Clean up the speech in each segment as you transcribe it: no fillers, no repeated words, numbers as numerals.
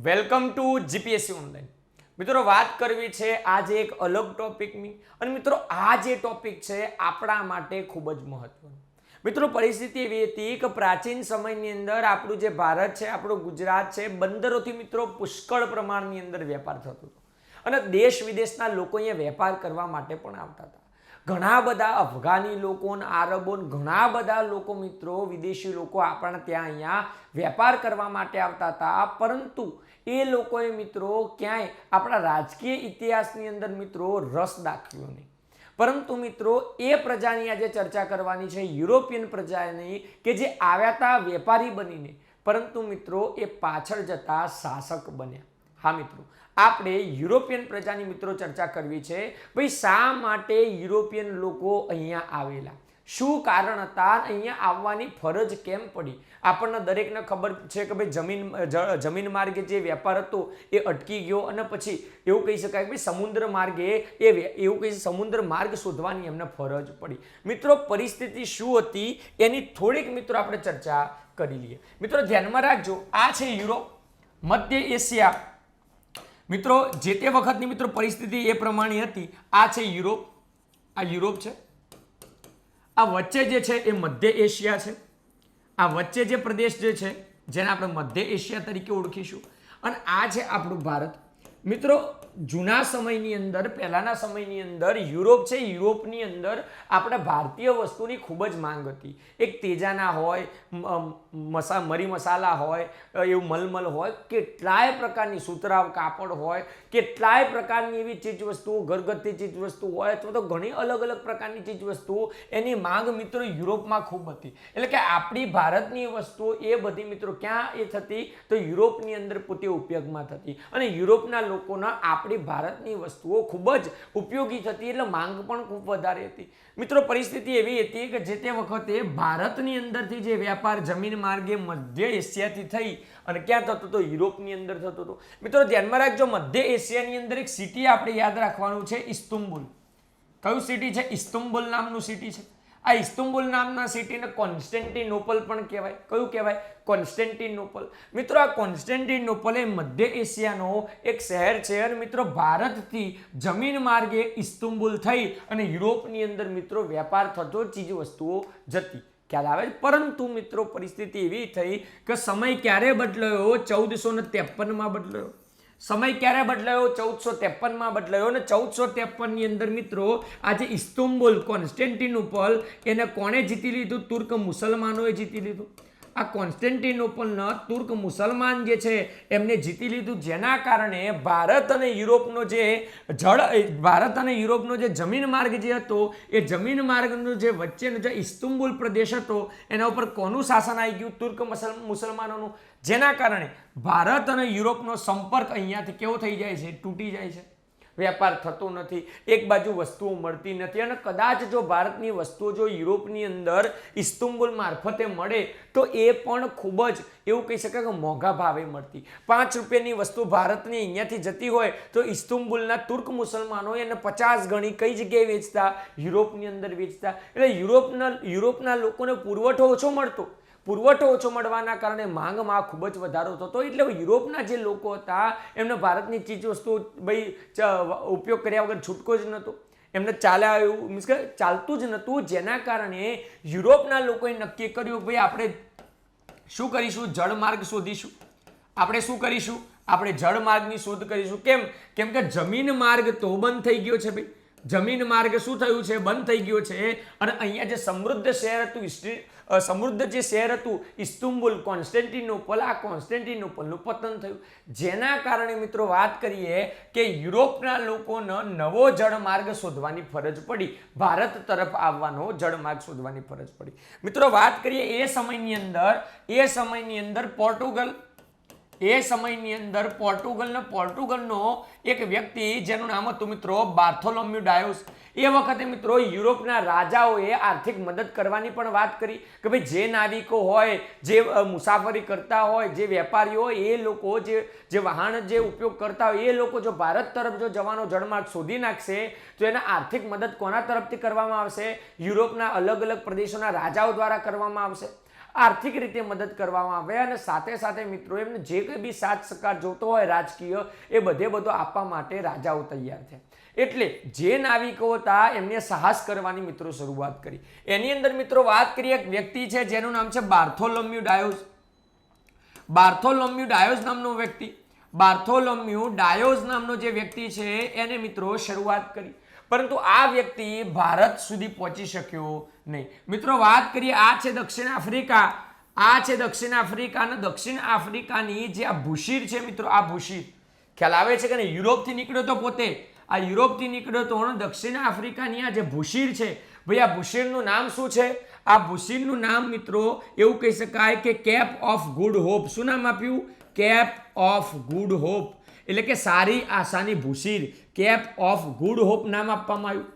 Welcome to GPSC online. મિત્રો વાત કરવી છે આજે એક અલગ ટોપિકની અને મિત્રો આ જે ટોપિક છે આપણા માટે ખૂબ જ મહત્વનો। મિત્રો પરિસ્થિતિ એવી હતી કે પ્રાચીન સમયની અંદર આપણું જે ભારત છે, આપણું ગુજરાત છે, બંદરોથી મિત્રો પુષ્કળ પ્રમાણની અંદર વેપાર થતો હતો અને દેશ વિદેશના લોકો અહીંયા વેપાર કરવા માટે પણ આવતા હતા। ઘણા બધા અફઘાની લોકો, આરબો, ઘણા બધા લોકો મિત્રો વિદેશી લોકો આપણા ત્યાં અહીંયા વેપાર કરવા માટે આવતા હતા, પરંતુ એ લોકોએ મિત્રો ક્યાંય આપણા રાજકીય ઇતિહાસની અંદર મિત્રો રસ દાખવ્યો નહીં। પરંતુ મિત્રો એ પ્રજાની આજે ચર્ચા કરવાની છે, યુરોપિયન પ્રજાની, કે જે આવ્યા હતા વેપારી બનીને, પરંતુ મિત્રો એ પાછળ જતા શાસક બન્યા। હા મિત્રો, આપણે યુરોપિયન પ્રજાની મિત્રો ચર્ચા કરવી છે। ભાઈ શા માટે યુરોપિયન લોકો અહીંયા આવેલા, શું કારણ હતા, અહીંયા આવવાની ફરજ કેમ પડી? આપણને દરેકને ખબર છે કે ભાઈ જમીન માર્ગે જે વેપાર હતો એ અટકી ગયો અને પછી એવું કહી શકાય કે ભાઈ સમુદ્ર માર્ગે એવું કહી સમુદ્ર માર્ગ શોધવાની એમને ફરજ પડી। મિત્રો પરિસ્થિતિ શું હતી એની થોડીક મિત્રો આપણે ચર્ચા કરી લઈએ। મિત્રો ધ્યાનમાં રાખજો, આ છે યુરોપ, મધ્ય એશિયા। મિત્રો જે તે વખતની મિત્રો પરિસ્થિતિ એ પ્રમાણે હતી। આ છે યુરોપ, આ યુરોપ છે, આ વચ્ચે જે છે એ મધ્ય એશિયા છે, આ વચ્ચે જે પ્રદેશ જે છે જેને આપણે મધ્ય એશિયા તરીકે ઓળખીશું, અને આ છે આપણું ભારત। મિત્રો જૂના સમયની અંદર, પહેલાના સમયની અંદર યુરોપ છે, યુરોપની અંદર આપણા ભારતીય વસ્તુની ખૂબ જ માંગ હતી। એક તેજાના હોય, મરી મસાલા હોય, એવું મલમલ હોય, કેટલાય પ્રકારની સુતરાવ કાપડ હોય, કેટલાય પ્રકારની એવી ચીજ વસ્તુઓ, ઘરગથ્થી ચીજ વસ્તુ હોય, અથવા તો ઘણી અલગ અલગ પ્રકારની ચીજ વસ્તુઓ, એની માંગ મિત્રો યુરોપમાં ખૂબ હતી। એટલે કે આપણી ભારતની વસ્તુઓ એ બધી મિત્રો ક્યાં એ થતી, તો યુરોપની અંદર પોતે ઉપયોગમાં થતી, અને યુરોપના લોકોના આપણી ભારતની વસ્તુઓ ખૂબ જ ઉપયોગી થતી, એટલે માંગ પણ ખૂબ વધારે હતી। મિત્રો પરિસ્થિતિ એવી હતી કે જે તે વખતે ભારતની અંદરથી જે વેપાર જમીન માર્ગે મધ્ય એશિયાથી થઈ અને ક્યાં થતો હતો, યુરોપની અંદર થતો હતો। મિત્રો ધ્યાનમાં રાખજો, મધ્ય એશિયાની અંદર એક સિટી આપણે યાદ રાખવાનું છે, ઇસ્તુંબુલ। કયું સિટી છે? ઇસ્તુંબુલ નામનું સિટી છે। આ ઇસ્તુંબુલ નામના સિટીને કોન્સ્ટેન્ટિનોપલ પણ કહેવાય। કયું કહેવાય? કોન્સ્ટેન્ટિનોપલ। મિત્રો આ કોન્સ્ટેન્ટિનોપલ એ મધ્ય એશિયાનો એક શહેર છે, અને મિત્રો ભારતથી જમીન માર્ગે ઇસ્તુંબુલ થઈ અને યુરોપની અંદર મિત્રો વેપાર થતો, ચીજ વસ્તુઓ જતી, ખ્યાલ આવે? પરંતુ મિત્રો પરિસ્થિતિ એવી થઈ કે સમય ક્યારે બદલાયો? 1453માં બદલાયો। સમય ક્યારે બદલાયો? 1453માં બદલાયો, અને 1453ની અંદર મિત્રો આજે ઇસ્તુંબુલ, કોન્સ્ટેન્ટિનોપલ, એને કોણે જીતી લીધું? તુર્ક મુસલમાનોએ જીતી લીધું। આ કોન્સ્ટેન્ટિનોપલના તુર્ક મુસલમાન જે છે એમને જીતી લીધું, જેના કારણે ભારત અને યુરોપનો જે જમીન માર્ગ જે હતો, એ જમીન માર્ગનો જે વચ્ચેનો જે ઇસ્તુંબુલ પ્રદેશ હતો એના ઉપર કોનું શાસન આવી ગયું? તુર્ક મુસલમાનોનું, જેના કારણે ભારત અને યુરોપનો સંપર્ક અહીંયાથી કેવો થઈ જાય છે? તૂટી જાય છે, વેપાર થતો નથી, એક બાજુ વસ્તુઓ મળતી નથી, અને કદાચ જો ભારતની વસ્તુઓ જો યુરોપની અંદર ઇસ્તુંબુલ મારફતે મળે તો એ પણ ખૂબ જ એવું કહી શકાય કે મોંઘા ભાવે મળતી। 5 રૂપિયાની વસ્તુ ભારતની અહીંયાથી જતી હોય તો ઇસ્તુંબુલના તુર્ક મુસલમાનો એને 50 ગણી કઈ જગ્યાએ વેચતા? યુરોપની અંદર વેચતા। એટલે યુરોપના લોકોને પુરવઠો ઓછો મળતો, પુરવઠો ઓછો મળવાના કારણે માંગમાં ખૂબ જ વધારો થતો, એટલે યુરોપના જે લોકો હતા એમને ભારતની ચીજ વસ્તુઓ ઉપયોગ કર્યા વગર છૂટકો જ નહોતો, એમને ચાલ્યા એવું મીન્સ કે ચાલતું જ નહોતું, જેના કારણે યુરોપના લોકોએ નક્કી કર્યું ભાઈ આપણે શું કરીશું? જળમાર્ગ શોધીશું। આપણે શું કરીશું? આપણે જળમાર્ગની શોધ કરીશું। કેમ કે જમીન માર્ગ તો બંધ થઈ ગયો છે ભાઈ, જમીન માર્ગ શું થયું છે? બંધ થઈ ગયો છે, અને અહીંયા જે સમૃદ્ધ શહેર હતું, સમૃદ્ધ જે શહેર હતું ઇસ્તુંબુલ, કોન્સ્ટેન્ટિનોપલ, આ કોન્સ્ટેન્ટિનોપલનું પતન થયું, જેના કારણે મિત્રો વાત કરીએ કે યુરોપના લોકોનો નવો જળમાર્ગ શોધવાની ફરજ પડી, ભારત તરફ આવવાનો જળમાર્ગ શોધવાની ફરજ પડી। મિત્રો વાત કરીએ એ સમયની અંદર પોર્ટુગલનો એક વ્યક્તિ જેનું નામ હતું મિત્રો બાર્થોલોમ્યુ ડાયોસ। એ વખતે મિત્રો યુરોપના રાજાઓએ આર્થિક મદદ કરવાની પણ વાત કરી કે ભાઈ જે નાવિકો હોય, જે મુસાફરી કરતા હોય, જે વેપારીઓ હોય, એ લોકો જે વાહન જે ઉપયોગ કરતા હોય, એ લોકો જો ભારત તરફ જો જવાનો જળમાર્ગ શોધી નાખશે તો એને આર્થિક મદદ કોના તરફથી કરવામાં આવશે? યુરોપના અલગ અલગ પ્રદેશોના રાજાઓ દ્વારા કરવામાં આવશે। આર્થિક રીતે મદદ કરવામાં આવે અને સાથે સાથે મિત્રો એમને જે કંઈ બી સાથ સહકાર જોતો હોય રાજકીય એ બધો આપવા માટે રાજાઓ તૈયાર છે. એટલે જે નાવિકો હતા એમને સાહસ કરવાની મિત્રો શરૂઆત કરી. એની અંદર મિત્રો વાત કરીએ એક વ્યક્તિ છે જેનું નામ છે બાર્થોલોમ્યુ ડાયોઝ. બાર્થોલોમ્યુ ડાયોઝ નામનો વ્યક્તિ, બાર્થોલોમ્યુ ડાયોઝ નામનો જે વ્યક્તિ છે એને મિત્રો શરૂઆત કરી, પરંતુ આ વ્યક્તિ ભારત સુધી પહોંચી શક્યો નહીં. મિત્રો વાત કરીએ આ છે દક્ષિણ આફ્રિકા, આ છે દક્ષિણ આફ્રિકા અને દક્ષિણ આફ્રિકાની જે આ ભૂશીર છે મિત્રો, આ ભૂશીર ખ્યાલ આવે છે કે નહીં? યુરોપથી નીકળ્યો તો પોતે, આ યુરોપથી નીકળ્યો તો દક્ષિણ આફ્રિકાની આ જે ભૂશીર છે ભાઈ, આ ભૂશીરનું નામ શું છે? આ ભૂશીરનું નામ મિત્રો એવું કહી શકાય કે કેપ ઓફ ગુડ હોપ. શું નામ આપ્યું? કેપ ઓફ ગુડ હોપ, એટલે કે સારી આશાની ભૂશીર, કેપ ઓફ ગુડ હોપ નામ આપવામાં આવ્યું.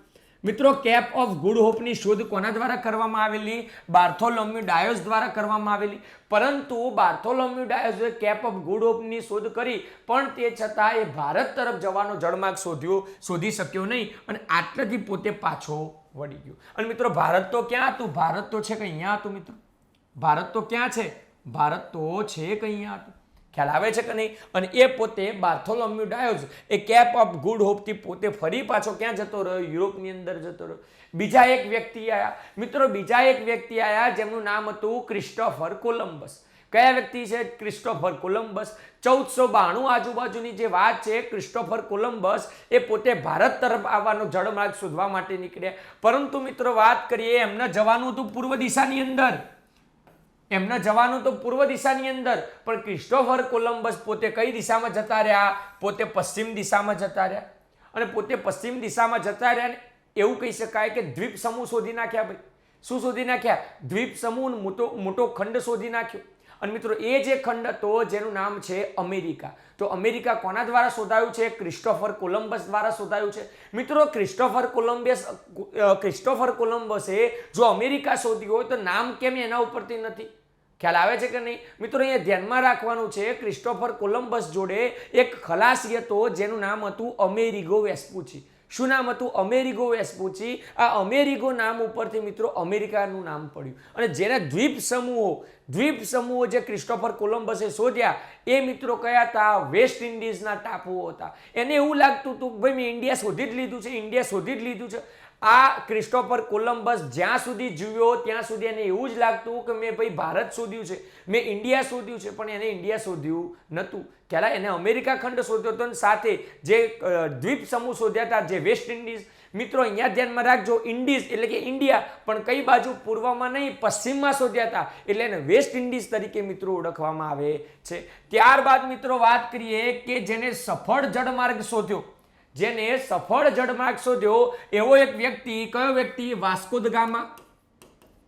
મિત્રો કેપ ઓફ ગુડ હોપની શોધ કોના દ્વારા કરવામાં આવેલી? બાર્થોલોમ્યુ ડાયોઝ દ્વારા કરવામાં આવેલી. પરંતુ બાર્થોલોમ્યુ ડાયોઝે કેપ ઓફ ગુડ હોપની શોધ કરી, પણ તે છતાં એ ભારત તરફ જવાનો જળમાર્ગ શોધી શક્યો નહીં અને આટલેથી પોતે પાછો વળી ગયો. અને મિત્રો ભારત તો ક્યાં હતું? ભારત તો છે કે અહીંયા હતું મિત્રો. ભારત તો ક્યાં છે? ભારત તો છે કે અહીંયા હતું. ખ્યાલ આવે છે કે નહીં? અને એ પોતે બાર્થોલોમ્યુ ડાયોઝ એ કેપ ઓફ ગુડ હોપથી પોતે ફરી પાછો ક્યાં જતો રહ્યો? યુરોપની અંદર જતો રહ્યો. બીજા એક વ્યક્તિ આવ્યા મિત્રો, બીજા એક વ્યક્તિ આવ્યા જેમનું નામ હતું ક્રિસ્ટોફર કોલંબસ. કયા વ્યક્તિ છે? Christopher Columbus. 1492 આજુબાજુની જે વાત છે, ક્રિસ્ટોફર કોલંબસ એ પોતે ભારત તરફ આવવાનો જળમાર્ગ શોધવા માટે નીકળ્યા. પરંતુ મિત્રો વાત કરીએ, એમને જવાનું હતું પૂર્વ દિશાની અંદર, એમને જવાનું તો પૂર્વ દિશાની અંદર, પણ ક્રિસ્ટોફર કોલંબસ પોતે કઈ દિશામાં જતા રહ્યા? પોતે પશ્ચિમ દિશામાં જતા રહ્યા. અને પોતે પશ્ચિમ દિશામાં જતા રહ્યા ને એવું કહી શકાય કે દ્વીપ સમૂહ શોધી નાખ્યા ભાઈ. શું શોધી નાખ્યા? દ્વીપ સમૂહ, મોટો ખંડ શોધી નાખ્યો. અને મિત્રો એ જે ખંડ હતો જેનું નામ છે અમેરિકા. તો અમેરિકા કોના દ્વારા શોધાયું છે? ક્રિસ્ટોફર કોલંબસ દ્વારા શોધાયું છે. મિત્રો ક્રિસ્ટોફર કોલંબસે જો અમેરિકા શોધ્યું હોય તો નામ કેમ એના ઉપરથી નથી? ખ્યાલ આવે છે કે નહીં? મિત્રો અહીંયા ધ્યાનમાં રાખવાનું છે, ક્રિસ્ટોફર કોલંબસ જોડે એક ખલાસી હતો જેનું નામ હતું અમેરિગો વેસ્પુચી. શું નામ હતું? અમેરિગો વેસ્પુચી. આ અમેરિગો નામ ઉપરથી મિત્રો અમેરિકાનું નામ પડ્યું. અને જેના દ્વીપ સમૂહો જે ક્રિસ્ટોફર કોલંબસે શોધ્યા એ મિત્રો કયા હતા? વેસ્ટ ઇન્ડિઝના ટાપુઓ હતા. એને એવું લાગતું હતું ભાઈ મેં ઇન્ડિયા શોધી જ લીધું છે, ઇન્ડિયા શોધી જ લીધું છે. આ ક્રિસ્ટોફર કોલંબસ જ્યાં સુધી જીવ્યો ત્યાં સુધી એને એવું જ લાગતું કે મેં ભાઈ ભારત શોધ્યું છે, મેં ઇન્ડિયા શોધ્યું છે, પણ એને ઇન્ડિયા શોધ્યું નહોતું. ખ્યાલ? એને અમેરિકા ખંડ શોધ્યો હતો અને સાથે જે દ્વીપ સમૂહ શોધ્યા હતા જે વેસ્ટ ઇન્ડિઝ. મિત્રો અહીંયા ધ્યાનમાં રાખજો, ઇન્ડિઝ એટલે કે ઇન્ડિયા, પણ કઈ બાજુ? પૂર્વમાં નહીં, પશ્ચિમમાં શોધ્યા હતા, એટલે એને વેસ્ટ ઇન્ડિઝ તરીકે મિત્રો ઓળખવામાં આવે છે. ત્યારબાદ મિત્રો વાત કરીએ કે જેને સફળ જળમાર્ગ શોધ્યો, જેને સફળ જળમાર્ગ શોધ્યો એવો એક વ્યક્તિ, કયો વ્યક્તિ? Vasco da gamma.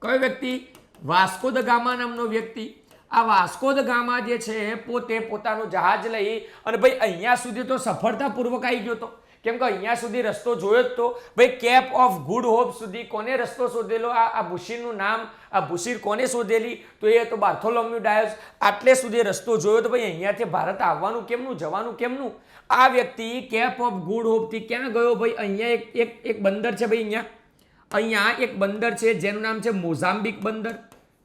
કયો વ્યક્તિ? વાસ્કો દ ગામા નામનો વ્યક્તિ. આ વાસ્કો દ ગામા જે છે પોતે પોતાનું જહાજ લઈ અને ભાઈ અહીંયા સુધી તો સફળતાપૂર્વક આવી ગયો હતો, કેમ કે અહીંયા સુધી રસ્તો જોયો જ તો ભાઈ. કેપ ઓફ ગુડ હોપ સુધી કોને રસ્તો શોધેલો? આ ભૂશીરનું નામ, આ ભૂશીર કોને શોધેલી? તો એ તો બાર્થોલોમ્યુ ડાયોઝ. આટલે સુધી રસ્તો જોયો તો ભાઈ અહીંયાથી ભારત આવવાનું કેમનું, જવાનું કેમનું? આ વ્યક્તિ કેપ ઓફ ગુડ હોપથી ક્યાં ગયો ભાઈ? અહીંયા એક બંદર છે ભાઈ, અહીંયા એક બંદર છે જેનું નામ છે મોઝામ્બિક બંદર.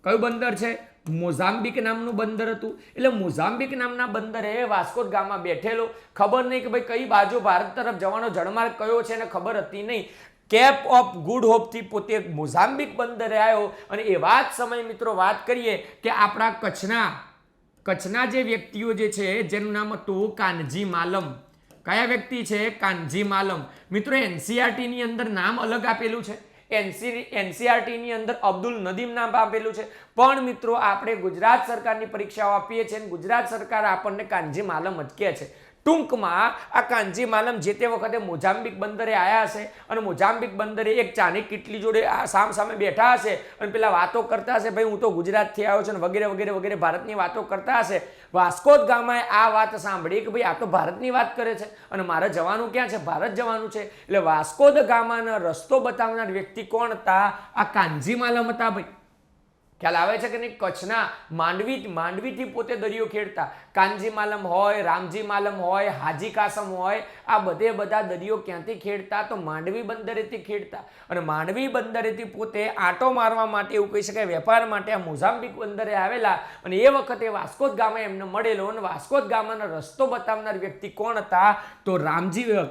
કયું બંદર છે? મોઝામ્બિક નામનું બંદર હતું. એટલે મોઝામ્બિક નામના બંદરે વાસ્કો દ ગામા બેઠેલો. ખબર નહીં કે ભાઈ કઈ બાજુ ભારત તરફ જવાનો જળમાર્ગ કયો છે એને ખબર હતી નહીં. કેપ ઓફ ગુડ હોપથી પોતે મોઝામ્બિક બંદરે આવ્યો. અને એવા જ સમય મિત્રો વાત કરીએ કે આપણા કચ્છના જે વ્યક્તિઓ જે છે જેનું નામ હતું કાનજી માલમ. કયા વ્યક્તિ છે? કાનજી માલમ. મિત્રો એનસીઆરટી ની અંદર નામ અલગ આપેલું છે, એનસીઆરટી ની અંદર અબ્દુલ નદીમ નામ આપેલું છે, પણ મિત્રો આપણે ગુજરાત સરકારની પરીક્ષાઓ આપીએ છીએ અને ગુજરાત સરકાર આપણને કાનજી માલમ જ કહે છે. ટૂંકમાં આ કાનજી માલમ જે તે વખતે મોઝામ્બિક બંદરે આવ્યા હશે અને મોઝામ્બિક બંદરે એક ચાની કીટલી જોડે સામ સામે બેઠા હશે અને પેલા વાતો કરતા હશે ભાઈ હું તો ગુજરાતથી આવ્યો છું વગેરે વગેરે વગેરે ભારતની વાતો કરતા હશે. વાસ્કો દ ગામાએ આ વાત સાંભળી કે ભાઈ આ તો ભારતની વાત કરે છે અને મારે જવાનું ક્યાં છે? ભારત જવાનું છે. એટલે વાસ્કો દ ગામાનો રસ્તો બતાવનાર વ્યક્તિ કોણ હતા? આ કાનજી માલમ હતા ભાઈ. ખ્યાલ આવે છે કે નહીં? કચ્છના માંડવીથી પોતે દરિયો ખેડતા. કાનજી માલમ હોય, રામજી માલમ હોય, હાજી કાસમ હોય, આ બધા દરિયો ક્યાંથી ખેડતા? તો માંડવી બંદરેથી ખેડતા. અને માંડવી બંદરેથી પોતે આંટો મારવા માટે, એવું કહી શકાય વેપાર માટે, આ મોઝામ્બિક બંદરે આવેલા. અને એ વખતે વાસ્કો દ ગામા એમને મળેલો. અને વાસ્કો દ ગામાનો રસ્તો બતાવનાર વ્યક્તિ કોણ હતા? તો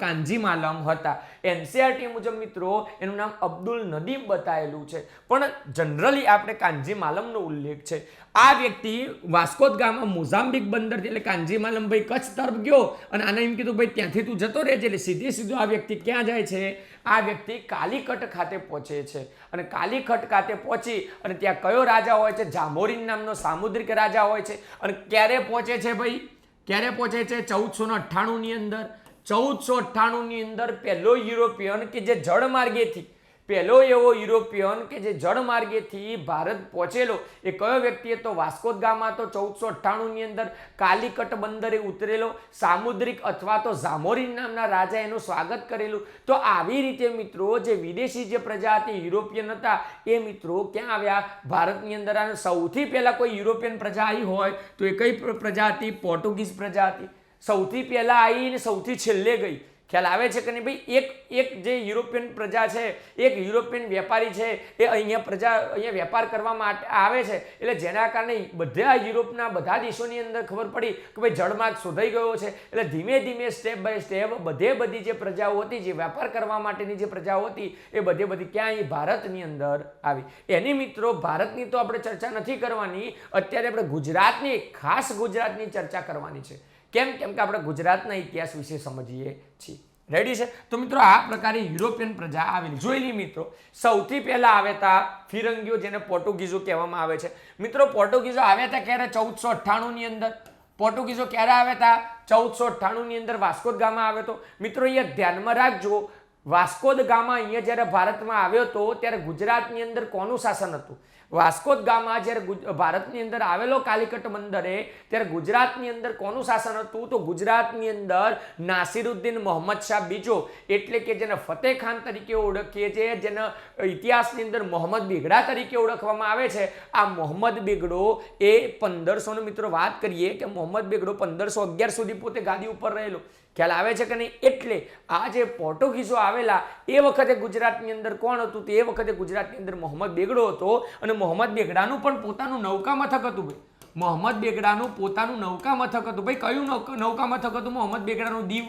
કાનજી માલમ હતા. એનસીઆરટી મુજબ મિત્રો એનું નામ અબ્દુલ નદીમ બતાવેલું છે, પણ જનરલી આપણે કાનજી માલમનો ઉલ્લેખ છે. આ વ્યક્તિ વાસ્કો દ ગામા મોઝામ્બિક બંદર એટલે કાનજી માલમ ભાઈ કચ્છ તરફ ગયો અને આને એમ કીધું ભાઈ ત્યાંથી તું જતો રહેજે. એટલે સીધું આ વ્યક્તિ ક્યાં જાય છે? આ વ્યક્તિ કાલીકટ ખાતે પહોંચે છે. અને કાલીકટ ખાતે પહોંચી અને ત્યાં કયો રાજા હોય છે? જામોરીન નામનો સામુદ્રિક રાજા હોય છે. અને ક્યારે પહોંચે છે ભાઈ? ક્યારે પહોંચે છે? 1498 ની અંદર. 1498 ની અંદર પહેલો યુરોપિયન કે જે જળમાર્ગેથી, પહેલો એવો યુરોપિયન કે જે જળમાર્ગેથી ભારત પહોંચેલો એ કયો વ્યક્તિ હતો? Vasco da gamma. તો 1498 ની અંદર કાલીકટ બંદરે ઉતરેલો. સામુદ્રિક અથવા તો જામોરીન નામના રાજા એનું સ્વાગત કરેલું. તો આવી રીતે મિત્રો જે વિદેશી જે પ્રજા હતી, યુરોપિયન હતા, એ મિત્રો ક્યાં આવ્યા? ભારતની અંદર. અને સૌથી પહેલા કોઈ યુરોપિયન પ્રજા આવી હોય તો એ કઈ પ્રજા હતી? પોર્ટુગીઝ પ્રજા હતી. સૌથી પહેલા આવી ને સૌથી છેલ્લે ગઈ. ખ્યાલ આવે છે કે નહીં ભાઈ? એક જે યુરોપિયન પ્રજા છે, એક યુરોપિયન વેપારી છે, એ અહીંયા વેપાર કરવા માટે આવે છે. એટલે જેના કારણે બધા યુરોપના બધા દેશોની અંદર ખબર પડી કે ભાઈ જળમાર્ગ શોધાઈ ગયો છે. એટલે ધીમે ધીમે સ્ટેપ બાય સ્ટેપ બધી જે પ્રજાઓ હતી, જે વેપાર કરવા માટેની જે પ્રજાઓ હતી, એ બધી ક્યાં અહીં ભારતની અંદર આવી. એની મિત્રો ભારતની તો આપણે ચર્ચા નથી કરવાની. અત્યારે આપણે ગુજરાતની, ખાસ ગુજરાતની ચર્ચા કરવાની છે. કેમ કે આપણે ગુજરાતના ઇતિહાસ વિશે સમજીએ છીએ. રેડી છે? તો મિત્રો આ પ્રકારે યુરોપિયન પ્રજા આવેલી. જોઈ લી મિત્રો, સૌથી પહેલા આવ્યા હતા ફિરંગીઓ, જેને પોર્ટુગીઝો કહેવામાં આવે છે. મિત્રો પોર્ટુગીઝો આવ્યા હતા ક્યારે? 1498 ની અંદર. પોર્ટુગીઝો ક્યારે આવ્યા હતા? 1498 ની અંદર વાસ્કો દ ગામા આવ્યો હતો. મિત્રો અહીંયા ધ્યાનમાં રાખજો, વાસ્કો દ ગામા અહીંયા જ્યારે ભારતમાં આવ્યો હતો ત્યારે ગુજરાતની અંદર કોનું શાસન હતું? વાસ્કો દ ગામા જ્યારે ભારતની અંદર આવેલો કાલીકટ બંદરે, ત્યારે ગુજરાતની અંદર કોનું શાસન હતું? તો ગુજરાતની અંદર નાસિરુદ્દીન મોહમ્મદ શાહ બીજો, એટલે કે જેને ફતેહ ખાન તરીકે ઓળખીએ છીએ, જેના ઇતિહાસની અંદર મોહમ્મદ બેગડા તરીકે ઓળખવામાં આવે છે. આ મોહમ્મદ બેગડો એ 1500 મિત્રો વાત કરીએ કે મોહમ્મદ બેગડો 1511 સુધી પોતે ગાદી ઉપર રહેલો. ખ્યાલ આવે છે કે નહીં? એટલે આ જે પોર્ટુગીઝો આવેલા એ વખતે ગુજરાતની અંદર કોણ હતું? તો એ વખતે ગુજરાતની અંદર મોહમ્મદ બેગડો હતો. અને મોહમ્મદ બેગડાનું પણ પોતાનું નૌકા મથક હતું ભાઈ. મોહમ્મદ બેગડાનું પોતાનું નૌકા મથક હતું ભાઈ. કયું નૌકા મથક હતું મોહમ્મદ બેગડાનું? દીવ.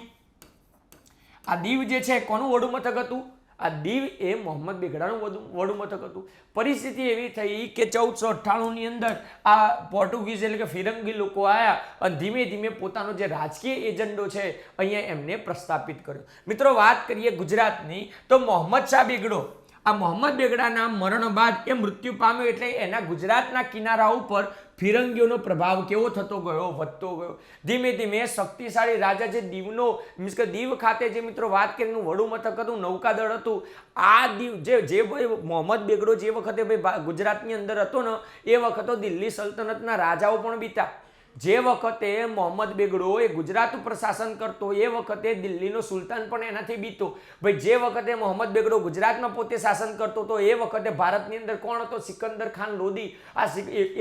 આ દીવ જે છે કોનું વડું મથક હતું? આ દીવ એ મોહમ્મદ બેગડાનું વડું મથક હતું. પરિસ્થિતિ એવી થઈ કે 1498 ની અંદર આ પોર્ટુગીઝ એટલે કે ફિરંગી લોકો આવ્યા અને ધીમે ધીમે પોતાનો જે રાજકીય એજન્ડો છે અહીંયા એમને પ્રસ્થાપિત કર્યો. મિત્રો વાત કરીએ ગુજરાતની, તો મોહમ્મદ શાહ બેગડો, આ મોહમ્મદ બેગડાના મરણ બાદ એ મૃત્યુ પામ્યો. એટલે એના ગુજરાતના કિનારા ઉપર ફિરંગીઓનો પ્રભાવ કેવો થતો ગયો? વધતો ગયો. ધીમે ધીમે શક્તિશાળી રાજા જે દીવનો મીન્સ કે દીવ ખાતે જે મિત્રો વાત કરીને વડું મથક હતું, નૌકાદળ હતું, આ દીવ જે ભાઈ મોહમ્મદ બેગડો જે વખતે ભાઈ ગુજરાતની અંદર હતો ને, એ વખતે દિલ્હી સલ્તનતના રાજાઓ પણ બીતા. જે વખતે મોહમ્મદ બેગડો એ ગુજરાત ઉપર શાસન કરતો, એ વખતે દિલ્હીનો સુલતાન પણ એનાથી બીતો. ભાઈ જે વખતે મોહમ્મદ બેગડો ગુજરાતમાં પોતે શાસન કરતો હતો, એ વખતે ભારતની અંદર કોણ હતો? સિકંદર ખાન લોધી. આ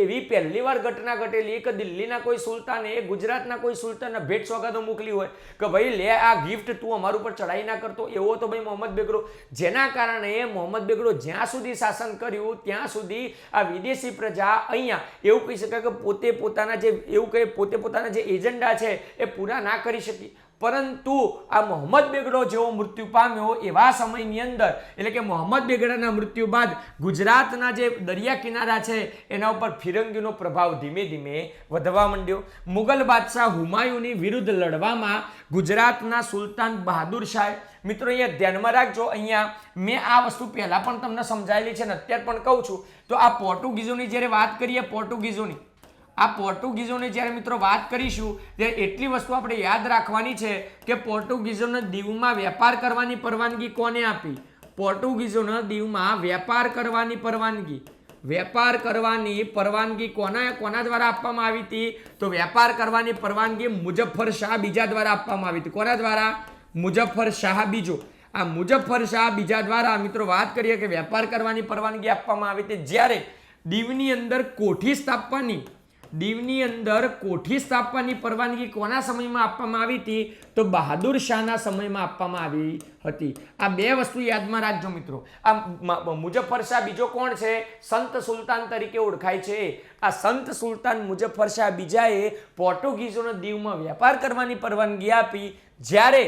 એવી પહેલી વાર ઘટના ઘટેલી કે દિલ્હીના કોઈ સુલતાને ગુજરાતના કોઈ સુલતાનને ભેટ સોગાદો મોકલી હોય કે ભાઈ લે આ ગિફ્ટ તું અમારા ઉપર ચડાઈ ના કરતો. એવો તો ભાઈ મોહમ્મદ બેગડો. જેના કારણે મોહમ્મદ બેગડો જ્યાં સુધી શાસન કર્યું ત્યાં સુધી આ વિદેશી પ્રજા અહીંયા એવું કહી શકાય કે પોતે પોતાના જે એજન્ડા છે એ પૂરા ના કરી શકી. પરંતુ આ મોહમ્મદ બેગડો જેવો મૃત્યુ પામ્યો એવા સમયની અંદર, એટલે કે મોહમ્મદ બેગડાના મૃત્યુ બાદ ગુજરાતના જે દરિયા કિનારા છે એના ઉપર ફિરંગીનો પ્રભાવ ધીમે ધીમે વધવા માંડ્યો. મુગલ બાદશાહ હુમાયુની વિરુદ્ધ લડવામાં ગુજરાતના સુલતાન બહાદુર શાહ, મિત્રો અહીંયા ધ્યાનમાં રાખજો, અહીંયા મેં આ વસ્તુ પહેલા પણ તમને સમજાયેલી છે ને અત્યારે પણ કહું છું. તો આ પોર્ટુગીઝોની જ્યારે વાત કરીએ, પોર્ટુગીઝોની જ્યારે મિત્રો વાત કરીશું ત્યારે એટલી વસ્તુ આપણે યાદ રાખવાની છે કે પોર્ટુગીઝોને દીવમાં વેપાર કરવાની પરવાનગી કોને આપી? પોર્ટુગીઝોને દીવમાં વેપાર કરવાની પરવાનગી કોના દ્વારા આપવામાં આવી હતી? તો વેપાર કરવાની પરવાનગી મુઝફ્ફર શાહ બીજા દ્વારા આપવામાં આવી હતી. કોના દ્વારા? મુઝફ્ફર શાહ બીજો. આ મુઝફ્ફર શાહ બીજા દ્વારા મિત્રો વાત કરીએ કે વેપાર કરવાની પરવાનગી આપવામાં આવી હતી. જ્યારે દીવની અંદર કોઠી સ્થાપવાની પરવાનગી કોના સમયમાં આપવામાં આવી હતી? તો બહાદુર શાહના સમયમાં આપવામાં આવી હતી. આ બે વસ્તુ યાદમાં રાખજો મિત્રો. આ મુઝફ્ફર શાહ બીજો કોણ છે? સંત સુલતાન તરીકે ઓળખાય છે. આ સંત સુલતાન મુઝફ્ફર શાહ બીજાએ પોર્ટુગીઝોને દીવમાં વેપાર કરવાની પરવાનગી આપી. જ્યારે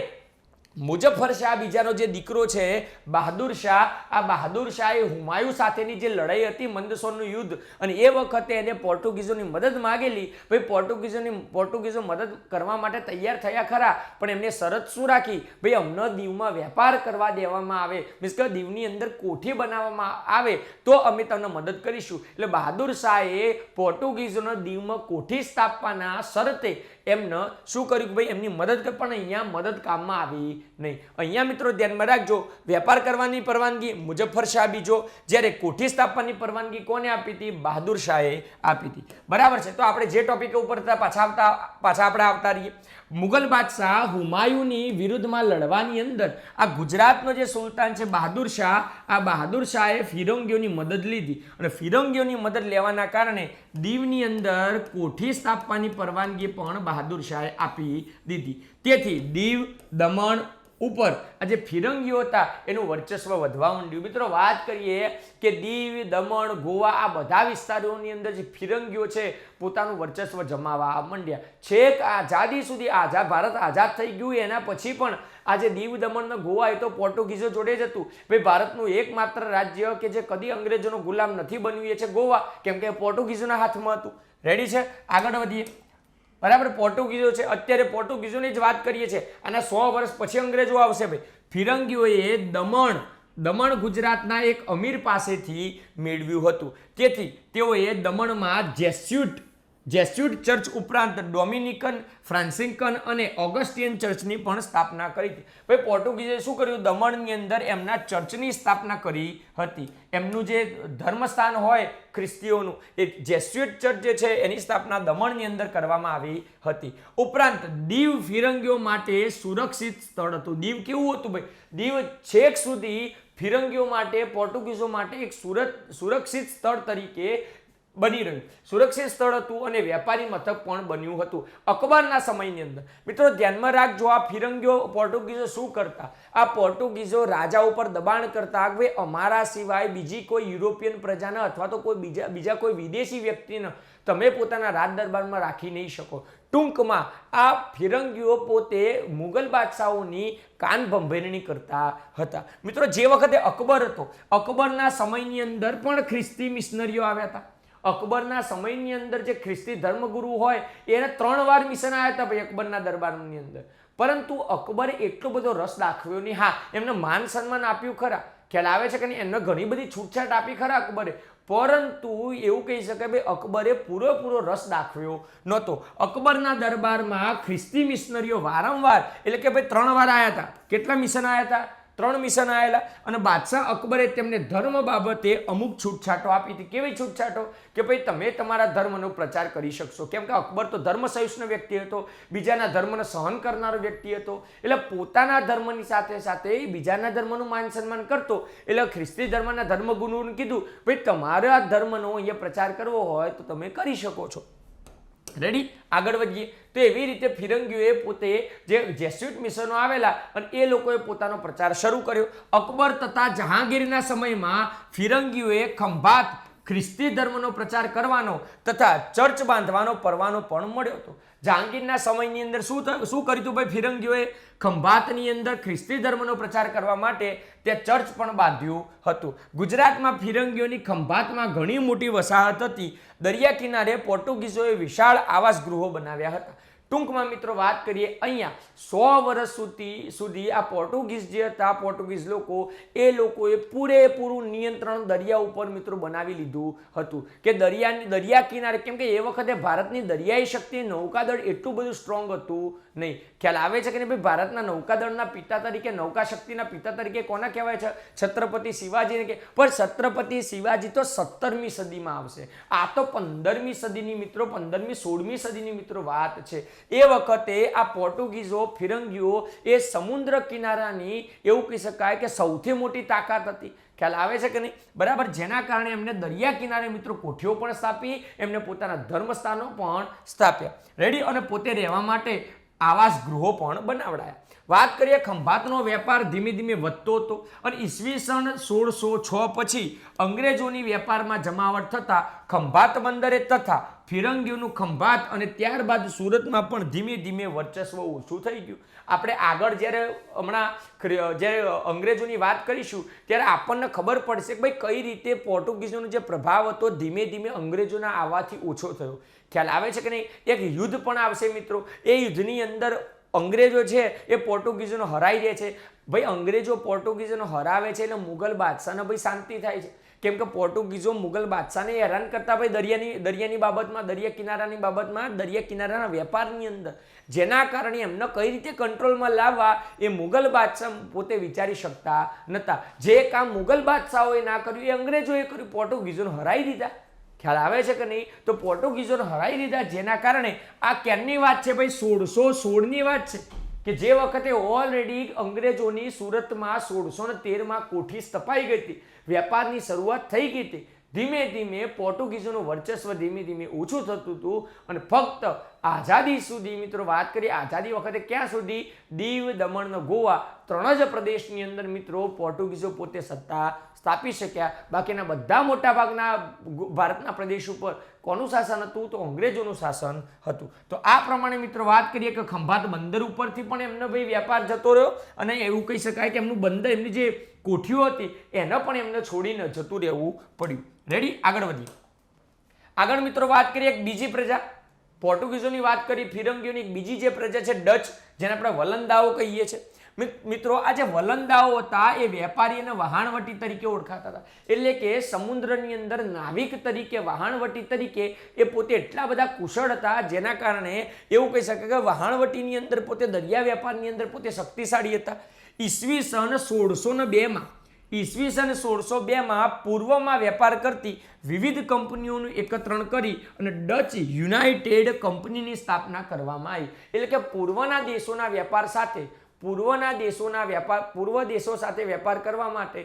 મુઝફ્ફર શાહ બીજાનો જે દીકરો છે બહાદુર શાહ, આ બહાદુર શાહે હુમાયુ સાથેની જે લડાઈ હતી મંદસોરનું યુદ્ધ, અને એ વખતે એને પોર્ટુગીઝોની મદદ માંગેલી. ભાઈ પોર્ટુગીઝો મદદ કરવા માટે તૈયાર થયા ખરા, પણ એમને શરત શું રાખી? ભાઈ અમને દીવમાં વેપાર કરવા દેવામાં આવે, મીન્સ કે દીવની અંદર કોઠી બનાવવામાં આવે તો અમે તમને મદદ કરીશું. એટલે બહાદુર શાહે પોર્ટુગીઝોને દીવમાં કોઠી સ્થાપવાના શરતે એમને શું કર્યું કે ભાઈ એમની મદદ કર, પણ અહીંયા મદદ કામમાં આવી નહીં. અહીંયા મિત્રો ધ્યાનમાં રાખજો, વેપાર કરવાની પરવાનગી મુઝફ્ફર શાહ બીજો, જ્યારે કોઠી સ્થાપવાની પરવાનગી કોને આપી હતી? બહાદુર શાહે આપી હતી. બરાબર છે. તો આપણે જે ટોપિક ઉપર પાછા આપણે આવતા રહીએ. મુગલ બાદશાહ હુમાયુની વિરુદ્ધમાં લડવાની અંદર આ ગુજરાતનો જે સુલતાન છે બહાદુર શાહ, આ બહાદુર શાહે ફિરંગીઓની મદદ લીધી, અને ફિરંગીઓની મદદ લેવાના કારણે દીવની અંદર કોઠી સ્થાપવાની પરવાનગી પણ બહાદુર શાહે આપી દીધી. તેથી દીવ, દમણ ઉપર આ જે ફિરંગીઓ હતા એનું વર્ચસ્વ વધવા માંડ્યું. મિત્રો વાત કરીએ કે દીવ, દમણ, ગોવા આ બધા વિસ્તારોની અંદર જે ફિરંગીઓ છે પોતાનું વર્ચસ્વ જમાવવા માંડ્યા. છેક આઝાદી સુધી, ભારત આઝાદ થઈ ગયું એના પછી પણ આજે દીવ, દમણ ને ગોવા એ તો પોર્ટુગીઝો જોડે જ હતું. ભાઈ ભારતનું એકમાત્ર રાજ્ય કે જે કદી અંગ્રેજોનો ગુલામ નથી બન્યું એ છે ગોવા, કેમ કે પોર્ટુગીઝોના હાથમાં હતું. રેડી છે? આગળ વધીએ. બરાબર, પોર્ટુગીઝો છે. અત્યારે પોર્ટુગીઝોની જ વાત કરીએ છીએ, અને 100 વર્ષ પછી અંગ્રેજો આવશે. ભાઈ ફિરંગીઓએ દમણ ગુજરાતના એક અમીર પાસેથી મેળવ્યું હતું. તેથી તેઓએ દમણમાં જેસ્યુટ ચર્ચ ઉપરાંત ડોમિનિકન, ફ્રાન્સિસ્કન અને ઓગસ્ટિયન ચર્ચની પણ સ્થાપના કરી હતી. ભાઈ પોર્ટુગીઝે શું કર્યું? દમણની અંદર એમના ચર્ચની સ્થાપના કરી હતી. એમનું જે ધર્મસ્થાન હોય ખ્રિસ્તીઓનું, એ જેસ્યુટ ચર્ચ જે છે એની સ્થાપના દમણની અંદર કરવામાં આવી હતી. ઉપરાંત દીવ ફિરંગીઓ માટે સુરક્ષિત સ્થળ હતું. દીવ કેવું હતું ભાઈ? દીવ છેક સુધી ફિરંગીઓ માટે, પોર્ટુગીઝો માટે એક સુરક્ષિત સ્થળ તરીકે બની રહ્યું. સુરક્ષિત સ્થળ હતું અને વેપારી મથક પણ બન્યું હતું અકબરના સમયની અંદર. મિત્રો ધ્યાનમાં રાખજો, આ ફિરંગીઓ પોર્ટુગીઝો શું કરતા? આ પોર્ટુગીઝો રાજા ઉપર દબાણ કરતા કે ભાઈ અમારા સિવાય બીજી કોઈ યુરોપિયન પ્રજાને અથવા તો કોઈ બીજા કોઈ વિદેશી વ્યક્તિને તમે પોતાના રાજ દરબારમાં રાખી નહીં શકો. ટૂંકમાં આ ફિરંગીઓ પોતે મુગલ બાદશાહોની કાન ભંભેરણી કરતા હતા. મિત્રો જે વખતે અકબર હતો, અકબરના સમયની અંદર પણ ખ્રિસ્તી મિશનરીઓ આવ્યા હતા. અકબરના સમયની અંદર જે ખ્રિસ્તી ધર્મગુરુ હોય એને 3 વાર મિશન આવ્યા હતા ભાઈ અકબરના દરબારની અંદર, પરંતુ અકબરે એટલો બધો રસ દાખવ્યો નહીં. હા, એમને માન સન્માન આપ્યું ખરા, ખ્યાલ આવે છે કે નહીં, એમને ઘણી બધી છૂટછાટ આપી ખરા અકબરે, પરંતુ એવું કહી શકાય ભાઈ અકબરે પૂરેપૂરો રસ દાખવ્યો નહોતો. અકબરના દરબારમાં ખ્રિસ્તી મિશનરીઓ વારંવાર, એટલે કે ભાઈ 3 વાર આવ્યા હતા. કેટલા મિશન આવ્યા હતા? 3 મિશન આવેલા. અને બાદશાહ અકબરે તેમને ધર્મ બાબતે અમુક છૂટછાટો આપી હતી. કેવી છૂટછાટો? કે ભાઈ તમે તમારા ધર્મનો પ્રચાર કરી શકશો, કેમ કે અકબર તો ધર્મ સહિષ્ણુ વ્યક્તિ હતો, બીજાના ધર્મને સહન કરનારો વ્યક્તિ હતો. એટલે પોતાના ધર્મની સાથે સાથે બીજાના ધર્મનું માન સન્માન કરતો. એટલે ખ્રિસ્તી ધર્મના ધર્મગુરુને કીધું ભાઈ તમારા ધર્મનો અહીંયા પ્રચાર કરવો હોય તો તમે કરી શકો છો. રેડી? આગળ વધીએ. તો એવી રીતે ફિરંગીઓએ પોતે જે જેસ્યુટ મિશનો આવેલા અને એ લોકોએ પોતાનો પ્રચાર શરૂ કર્યો. અકબર તથા જહાંગીરના સમયમાં ફિરંગીઓએ ખંભાત ખ્રિસ્તી ધર્મનો પ્રચાર કરવાનો તથા ચર્ચ બાંધવાનો પરવાનો પણ મળ્યો હતો. જહાંગીરના સમયની અંદર શું કર્યું હતું ભાઈ ફિરંગીઓએ? ખંભાતની અંદર ખ્રિસ્તી ધર્મનો પ્રચાર કરવા માટે ત્યાં ચર્ચ પણ બાંધ્યું હતું. ગુજરાતમાં ફિરંગીઓની ખંભાતમાં ઘણી મોટી વસાહત હતી. દરિયા કિનારે પોર્ટુગીઝોએ વિશાળ આવાસ ગૃહો બનાવ્યા હતા. ટૂંકમાં મિત્રો વાત કરીએ, અહીંયા 100 વર્ષ સુધી આ પોર્ટુગીઝ જે હતા, પોર્ટુગીઝ લોકો, એ લોકોએ પૂરેપૂરું નિયંત્રણ દરિયા ઉપર મિત્રો બનાવી લીધું હતું. કે દરિયા કિનારે, કેમ કે એ વખતે ભારતની દરિયાઈ શક્તિ, નૌકાદળ એટલું બધું સ્ટ્રોંગ હતું નહીં. ખ્યાલ આવે છે કે નહીં ભાઈ? ભારતના નૌકાદળના પિતા તરીકે, નૌકા શક્તિના પિતા તરીકે કોના કહેવાય છે? છત્રપતિ શિવાજીને. કે પણ છત્રપતિ શિવાજી તો 17મી સદીમાં આવશે. આ તો 15મી સદીની મિત્રો, 15મી 16મી સદીની મિત્રો વાત છે. એ વખતે આ પોર્ટુગીઝો, ફિરંગીઓ એ સમુદ્ર કિનારાની એવું કહી શકાય કે સૌથી મોટી તાકાત હતી. ખ્યાલ આવે છે કે નહીં? બરાબર. જેના કારણે એમને દરિયા કિનારે મિત્રો કોઠીઓ પણ સ્થાપી, એમને પોતાના ધર્મસ્થાનો પણ સ્થાપ્યા. રેડી. અને પોતે રહેવા માટે આવાસ ગૃહો પણ બનાવડાયા. વાત કરીએ ખંભાતનો વેપાર ધીમે ધીમે વધતો હતો અને ઈસવીસન 1606 પછી અંગ્રેજોની વેપારમાં જમાવટ થતા ખંભાત બંદરે તથા ફિરંગીઓનું ખંભાત અને ત્યારબાદ સુરતમાં પણ ધીમે ધીમે વર્ચસ્વ ઓછું થઈ ગયું. આપણે આગળ જ્યારે અંગ્રેજોની વાત કરીશું ત્યારે આપણને ખબર પડશે કે ભાઈ કઈ રીતે પોર્ટુગીઝોનો જે પ્રભાવ હતો ધીમે ધીમે અંગ્રેજોના આવવાથી ઓછો થયો. ખ્યાલ આવે છે કે નહીં? એક યુદ્ધ પણ આવશે મિત્રો. એ યુદ્ધની અંદર અંગ્રેજો છે એ પોર્ટુગીઝોનો હરાઈ દે છે. ભાઈ અંગ્રેજો પોર્ટુગીઝોનો હરાવે છે એટલે મુગલ બાદશાહને ભાઈ શાંતિ થાય છે. કેમ કે પોર્ટુગીઝો મુગલ બાદશાહને હેરાન કરતા ભાઈ દરિયાની બાબતમાં, દરિયા કિનારાની બાબતમાં, દરિયા કિનારાના વેપારની અંદર, જેના કારણે એમને કઈ રીતે કંટ્રોલમાં લાવવા એ મુગલ બાદશાહ પોતે વિચારી શકતા નહોતા. જે કામ મુગલ બાદશાહોએ ના કર્યું એ અંગ્રેજોએ કર્યું, પોર્ટુગીઝોને હરાઈ દીધા. ખ્યાલ આવે છે કે નહીં? તો પોર્ટુગીઝોને હરાઈ દીધા, જેના કારણે આ ક્યારની વાત છે ભાઈ? 1616ની વાત છે કે જે વખતે ઓલરેડી અંગ્રેજોની સુરતમાં 1613માં કોઠી સ્થપાઈ ગઈ હતી, વેપારની શરૂઆત થઈ ગઈ હતી. ધીમે ધીમે પોર્ટુગીઝોનું વર્ચસ્વ ધીમે ધીમે ઓછું થતું હતું અને ફક્ત આઝાદી સુધી મિત્રો વાત કરીએ, આઝાદી વખતે ક્યાં સુધી? દીવ, દમણ ને ગોવા 3 જ પ્રદેશની અંદર મિત્રો પોર્ટુગીઝો પોતે સત્તા સ્થાપી શક્યા. બાકીના બધા મોટા ભાગના ભારતના પ્રદેશ ઉપર કોનું શાસન હતું? તો અંગ્રેજોનું શાસન હતું. તો આ પ્રમાણે મિત્રો વાત કરીએ કે ખંભાત બંદર ઉપરથી પણ એમનો ભાઈ વેપાર જતો રહ્યો અને એવું કહી શકાય કે એમનું બંદર, એમની જે કોઠીઓ હતી એને પણ એમને છોડીને જતું રહેવું પડ્યું. રેડી. આગળ વધીએ. આગળ મિત્રો વાત કરીએ એક બીજી પ્રજા. પોર્ટુગીઝોની વાત કરી, ફિરંગીઓની એક બીજી જે પ્રજા છે ડચ, જેને આપણે વલંદાઓ કહીએ છીએ. મિત્રો આ જે વલંદાઓ હતા એ વેપારી અને વહાણવટી તરીકે ઓળખાતા હતા. એટલે કે સમુદ્રની અંદર નાવિક તરીકે, વહાણવટી તરીકે એ પોતે એટલા બધા કુશળ હતા જેના કારણે એવું કહી શકાય કે વહાણવટીની અંદર પોતે, દરિયા વેપારની અંદર પોતે શક્તિશાળી હતા. ઈસવીસન 1602માં પૂર્વમાં વેપાર કરતી વિવિધ કંપનીઓનું એકત્રણ કરી અને ડચ યુનાઇટેડ કંપનીની સ્થાપના કરવામાં આવી. એટલે કે પૂર્વ દેશો સાથે વેપાર કરવા માટે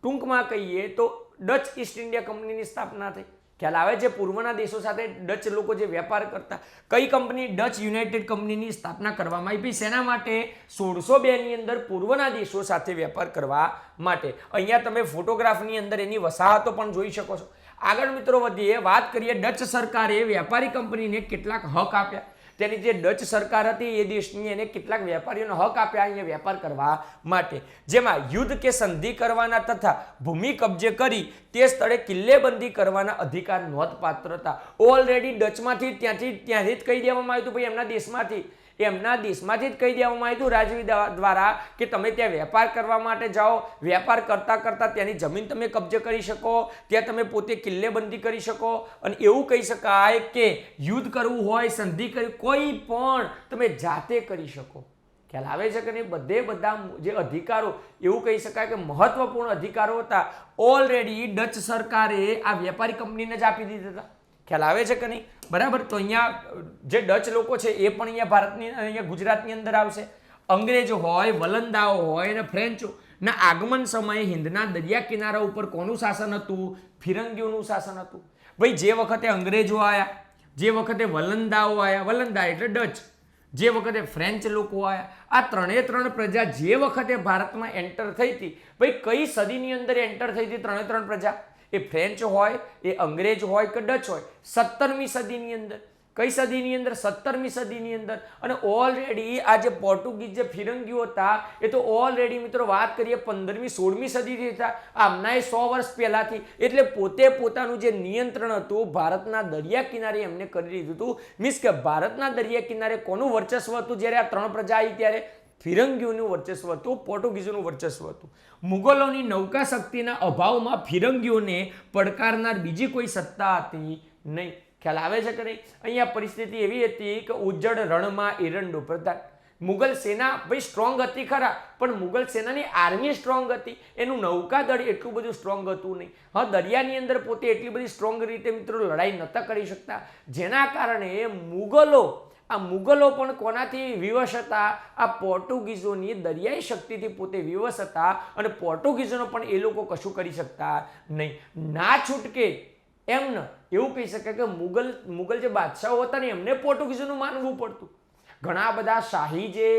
ટૂંકમાં કહીએ તો ડચ ઈસ્ટ ઇન્ડિયા કંપનીની સ્થાપના થઈ. ખ્યાલ આવે છે? પૂર્વના દેશો સાથે ડચ લોકો જે વેપાર કરતા, કઈ કંપની? ડચ યુનાઇટેડ કંપનીની સ્થાપના કરવામાં આવી. શેના માટે? 1602ની અંદર પૂર્વના દેશો સાથે વેપાર કરવા માટે. અહીંયા તમે ફોટોગ્રાફની અંદર એની વસાહતો પણ જોઈ શકો છો. આગળ મિત્રો વધીએ, વાત કરીએ ડચ સરકારે વેપારી કંપનીને કેટલાક હક આપ્યા. તેની જે ડચ સરકાર હતી એ દેશની એને કેટલાક વેપારીઓનો હક આપ્યા અહીંયા વેપાર કરવા માટે, જેમાં યુદ્ધ કે સંધિ કરવાના તથા ભૂમિ કબજે કરી તે સ્થળે કિલ્લેબંધી કરવાના અધિકાર નોંધપાત્ર હતા. ઓલરેડી ડચમાંથી ત્યાંથી જ કહી દેવામાં આવ્યું હતું ભાઈ એમના દેશમાંથી જ કહી દેવામાં આવ્યું હતું રાજવી દ્વારા કે તમે ત્યાં વેપાર કરવા માટે જાઓ, વેપાર કરતા કરતા ત્યાંની જમીન તમે કબજે કરી શકો, ત્યાં તમે પોતે કિલ્લેબંધી કરી શકો અને એવું કહી શકાય કે યુદ્ધ કરવું હોય, સંધિ કરવી, કોઈ પણ તમે જાતે કરી શકો. ખ્યાલ આવે છે કે નહીં? બધા જે અધિકારો એવું કહી શકાય કે મહત્વપૂર્ણ અધિકારો હતા ઓલરેડી ડચ સરકારે આ વેપારી કંપનીને જ આપી દીધા હતા. ખ્યાલ આવે છે કે નહીં? બરાબર. તો અહીંયા જે ડચ લોકો છે એ પણ અહીંયા ગુજરાતની અંદર આવશે. અંગ્રેજો હોય, વલંદાઓ હોય અને ફ્રેન્ચો ના આગમન સમયે હિંદના દરિયા કિનારા ઉપર કોનું શાસન હતું? ફિરંગીઓનું શાસન હતું. ભાઈ જે વખતે અંગ્રેજો આવ્યા, જે વખતે વલંદાઓ આવ્યા, વલંદા એટલે ડચ, જે વખતે ફ્રેન્ચ લોકો આવ્યા, આ 3 પ્રજા જે વખતે ભારતમાં એન્ટર થઈ હતી, ભાઈ કઈ સદીની અંદર એન્ટર થઈ હતી 3 પ્રજા? એ ફ્રેન્ચ હોય, એ અંગ્રેજ હોય કે ડચ હોય, 17મી સદીની અંદર. કઈ સદીની અંદર? 17મી સદીની અંદર. અને ઓલરેડી આ જે પોર્ટુગીઝ જે ફિરંગીઓ હતા એ તો ઓલરેડી મિત્રો વાત કરીએ 15મી 16મી સદીથી હતા, આમના 100 વર્ષ પહેલાથી. એટલે પોતે પોતાનું જે નિયંત્રણ હતું ભારતના દરિયા કિનારે એમને કરી દીધું હતું. મીન્સ કે ભારતના દરિયા કિનારે કોનું વર્ચસ્વ હતું જ્યારે આ 3 પ્રજા આવી ત્યારે? ફિરંગીઓનું વર્ચસ્વ હતું, પોર્ટુગીઝોનું વર્ચસ્વ હતું. મુગલોની નૌકા શક્તિના અભાવમાં ફિરંગીઓને પડકારનાર બીજી કોઈ સત્તા હતી નહીં. ખ્યાલ આવે છે કે નહીં? અહીંયા પરિસ્થિતિ એવી હતી કે ઉજ્જડ રણમાં એરંડો પ્રધાન. મુગલ સેના ભાઈ સ્ટ્રોંગ હતી ખરા, પણ મુગલ સેનાની આર્મી સ્ટ્રોંગ હતી, એનું નૌકાદળ એટલું બધું સ્ટ્રોંગ હતું નહીં. હા, દરિયાની અંદર પોતે એટલી બધી સ્ટ્રોંગ રીતે મિત્રો લડાઈ નહોતા કરી શકતા, જેના કારણે મુગલો આ મુગલો પણ કોનાથી વિવશ હતા? આ પોર્ટુગીઝોની દરિયાઈ શક્તિથી પોતે વિવશ હતા અને પોર્ટુગીઝોનો પણ એ લોકો કશું કરી શકતા નહીં. ના છૂટકે એમને એવું કહી શકાય કે મુગલ જે બાદશાહો હતા ને એમને પોર્ટુગીઝોનું માનવું પડતું. ઘણા બધા શાહી જે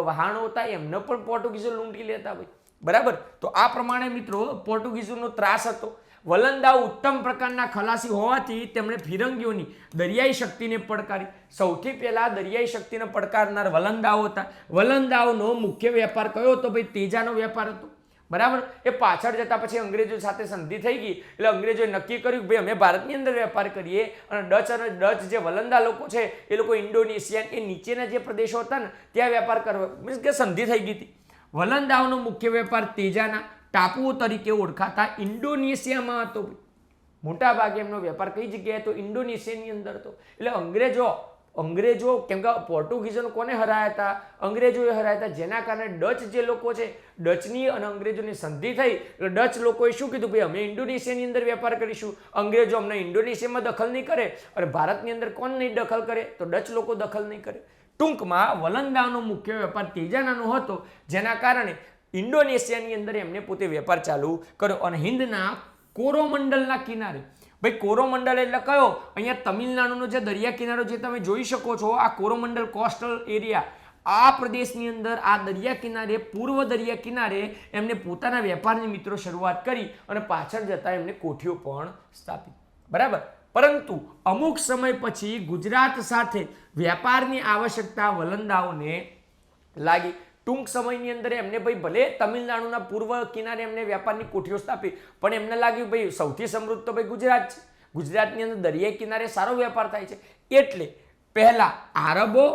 વહાણો હતા એમને પણ પોર્ટુગીઝો લૂંટી લેતા ભાઈ, બરાબર. તો આ પ્રમાણે મિત્રો પોર્ટુગીઝોનો ત્રાસ હતો. વલંદાઓ ઉત્તમ પ્રકારના ખલાસી હોવાથી તેમણે ફિરંગીઓની દરિયાઈ શક્તિને પડકારી. સૌથી પહેલા દરિયાઈ શક્તિને પડકારનાર વલંદાઓ હતા. વલંદાઓનો મુખ્ય વેપાર કયો હતો ભાઈ? તેજાનો વેપાર હતો, બરાબર. એ પાછળ જતા પછી અંગ્રેજો સાથે સંધિ થઈ ગઈ એટલે અંગ્રેજોએ નક્કી કર્યું કે ભાઈ અમે ભારતની અંદર વેપાર કરીએ અને ડચ જે વલંદા લોકો છે એ લોકો ઇન્ડોનેશિયા એ નીચેના જે પ્રદેશો હતા ને ત્યાં વેપાર કરવા મીન્સ કે સંધિ થઈ ગઈ હતી. વલંદાઓનો મુખ્ય વેપાર તેજાના ટાપુઓ તરીકે ઓળખાતા ઇન્ડોનેશિયામાં હતો. મોટા ભાગે એમનો વેપાર કઈ જગ્યાએ તો ઇન્ડોનેશિયાની અંદર હતો. એટલે અંગ્રેજો કેમ કે પોર્ટુગીઝોને કોને હરાયા હતા? અંગ્રેજોએ હરાયા હતા. જેના કારણે ડચ જે લોકો છે ડચની અને અંગ્રેજોની સંધિ થઈ એટલે ડચ લોકોએ શું કીધું? ભાઈ અમે ઇન્ડોનેશિયાની અંદર વેપાર કરીશું. અંગ્રેજો અમને ઇન્ડોનેશિયામાં દખલ નહીં કરે અને ભારતની અંદર કોણ નહીં દખલ કરે? તો ડચ લોકો દખલ નહીં કરે. ટૂંકમાં વલંદાનો મુખ્ય વેપાર તેજાનાનો હતો, જેના કારણે ઇન્ડોનેશિયાની અંદર એમને પોતે વેપાર ચાલુ કર્યો. અને હિન્દના કોરોમંડલના કિનારે, ભાઈ કોરોમંડલ એટલે કયો? અહીંયા તમિલનાડુનો જે દરિયા કિનારો જે તમે જોઈ શકો છો, આ કોરોમંડલ કોસ્ટલ એરિયા, આ પ્રદેશની અંદર આ દરિયા કિનારે, પૂર્વ દરિયા કિનારે એમને પોતાના વેપારની મિત્રો શરૂઆત કરી અને પાછળ જતા એમને કોઠીઓ પણ સ્થાપી, બરાબર. પરંતુ અમુક સમય પછી ગુજરાત સાથે વેપારની આવશ્યકતા વલંદાઓને લાગી. ટૂંક સમયની અંદર એમને ભાઈ ભલે તમિલનાડુના પૂર્વ કિનારે એમને વેપારની કોઠીઓ સ્થાપી, પણ એમને લાગ્યું ભાઈ સૌથી સમૃદ્ધ તો ભાઈ ગુજરાત છે. ગુજરાતની અંદર દરિયાઈ કિનારે સારો વેપાર થાય છે. એટલે પહેલા આરબો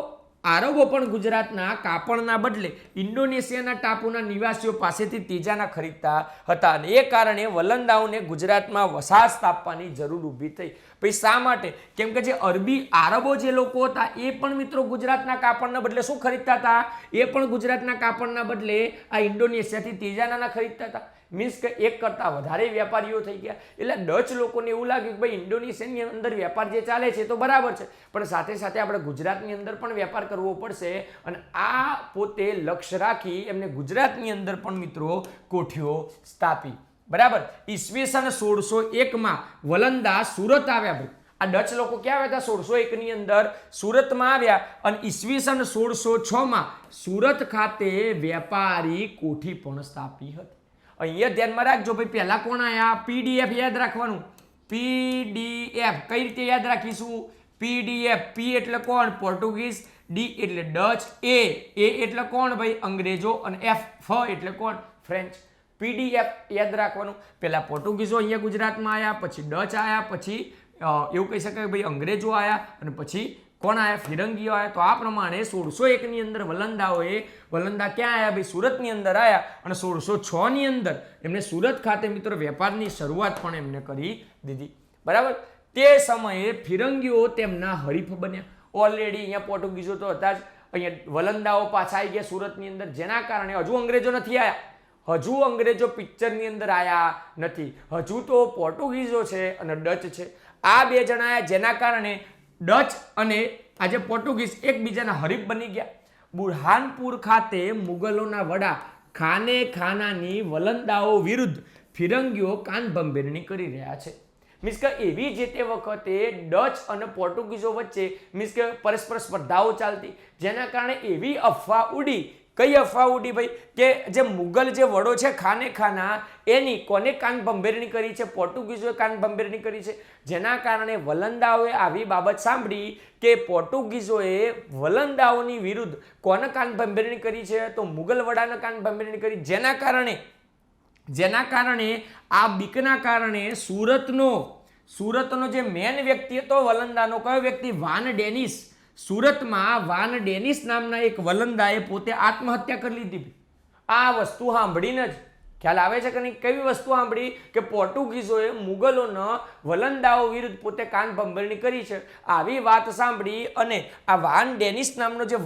પણ ગુજરાતના કાપડના બદલે ઇન્ડોનેશિયાના ટાપુના નિવાસીઓ પાસેથી તેજાના ખરીદતા હતા અને એ કારણે વલંદાઓને ગુજરાતમાં વસાહત સ્થાપવાની જરૂર ઊભી થઈ. ભાઈ શા માટે? કેમ કે જે આરબો જે લોકો હતા એ પણ મિત્રો ગુજરાતના કાપડના બદલે શું ખરીદતા હતા? એ પણ ગુજરાતના કાપડના બદલે આ ઇન્ડોનેશિયાથી તેજાના ખરીદતા હતા. મીન્સ કે એક કરતાં વધારે વેપારીઓ થઈ ગયા. એટલે ડચ લોકોને એવું લાગ્યું કે ભાઈ ઇન્ડોનેશિયાની અંદર વેપાર જે ચાલે છે તો બરાબર છે, પણ સાથે સાથે આપણે ગુજરાતની અંદર પણ વેપાર કરવો પડશે. અને આ પોતે લક્ષ્ય રાખી એમને ગુજરાતની અંદર પણ મિત્રો કોઠીઓ સ્થાપી, બરાબર. ઈસવીસન 1601માં વલંદા સુરત આવ્યા. ભાઈ આ ડચ લોકો ક્યાં આવ્યા હતા? 1601ની અંદર સુરતમાં આવ્યા અને ઈસવીસન 1606માં સુરત ખાતે વેપારી કોઠી પણ સ્થાપી હતી. અહીંયા ધ્યાનમાં રાખજો ભાઈ, પહેલા કોણ આયા? પીડીએફ યાદ રાખવાનું. પીડીએફ કઈ રીતે યાદ રાખીશું? પીડીએફ, પી એટલે કોણ? પોર્ટુગીઝ, ડી એટલે ડચ, એ એટલે કોણ ભાઈ? અંગ્રેજો અને ફ એટલે કોણ? ફ્રેન્ચ. પીડીએફ યાદ રાખવાનું. પહેલા પોર્ટુગીઝો અહીંયા ગુજરાતમાં આવ્યા, પછી ડચ આવ્યા, પછી એવું કહી શકાય ભાઈ અંગ્રેજો આવ્યા અને પછી કોણ આવ્યા? ફિરંગીઓ આવ્યા. તો આ પ્રમાણે 1601ની અંદર વલંદા ક્યાં આવ્યા ભાઈ? સુરતની અંદર આવ્યા અને 1606ની અંદર એમને સુરત ખાતે મિત્રો વેપારની શરૂઆત પણ એમને કરી દીધી, બરાબર. તે સમયે ફિરંગીઓ તેમના હરીફ બન્યા. ઓલરેડી અહીંયા પોર્ટુગીઝો તો હતા જ, અહીંયા વલંદાઓ પાછા આવી ગયા સુરતની અંદર, જેના કારણે હજુ અંગ્રેજો નથી આવ્યા. હજુ અંગ્રેજો પિક્ચરની અંદર આવ્યા નથી. હજુ તો પોર્ટુગીઝો છે અને ડચ છે. આ બે જણા આવ્યા, જેના કારણે ડચ અને આજે પોર્ટુગીઝ એકબીજાના હરીફ બની ગયા. બુરહાનપુર ખાતે મુગલોના વડા ખાનાની વલંદાઓ વિરુદ્ધ ફિરંગીઓ કાનભંભેરણી કરી રહ્યા છે. મીન્સ કે એવી જે તે વખતે ડચ અને પોર્ટુગીઝો વચ્ચે મીન્સ કે પરસ્પર સ્પર્ધાઓ ચાલતી, જેના કારણે એવી અફવા ઉડી. કઈ અફવા ઉડી ભાઈ? કે જે મુગલ જે વડો છે ખાના એની કોને કાનભંભેરણી કરી છે? પોર્ટુગીઝોએ કાનભંભેરણી કરી છે. જેના કારણે વલંદાઓએ આવી બાબત સાંભળી કે પોર્ટુગીઝોએ વલંદાઓની વિરુદ્ધ કોને કાનભંભેરણી કરી છે? તો મુગલ વડાને કાનભંભેરણી કરી. જેના કારણે આ બીકના કારણે સુરતનો જે મેન વ્યક્તિ હતો વલંદાનો, કયો વ્યક્તિ? Van Dennis. સુરતમાં વાન ડેનિસ નામના એક વલંદાએ પોતે આત્મહત્યા કરી લીધી. આ વસ્તુ સાંભળીને જ ખ્યાલ આવે છે કે નહીં? કેવી વસ્તુ સાંભળી? કે પોર્ટુગીઝોએ મુગલોનો વલંદાઓ વિરુદ્ધ પોતે કાનભંભેરણી કરી છે. આવી વાત સાંભળી અને આ વાન ડેનિસ નામનો જે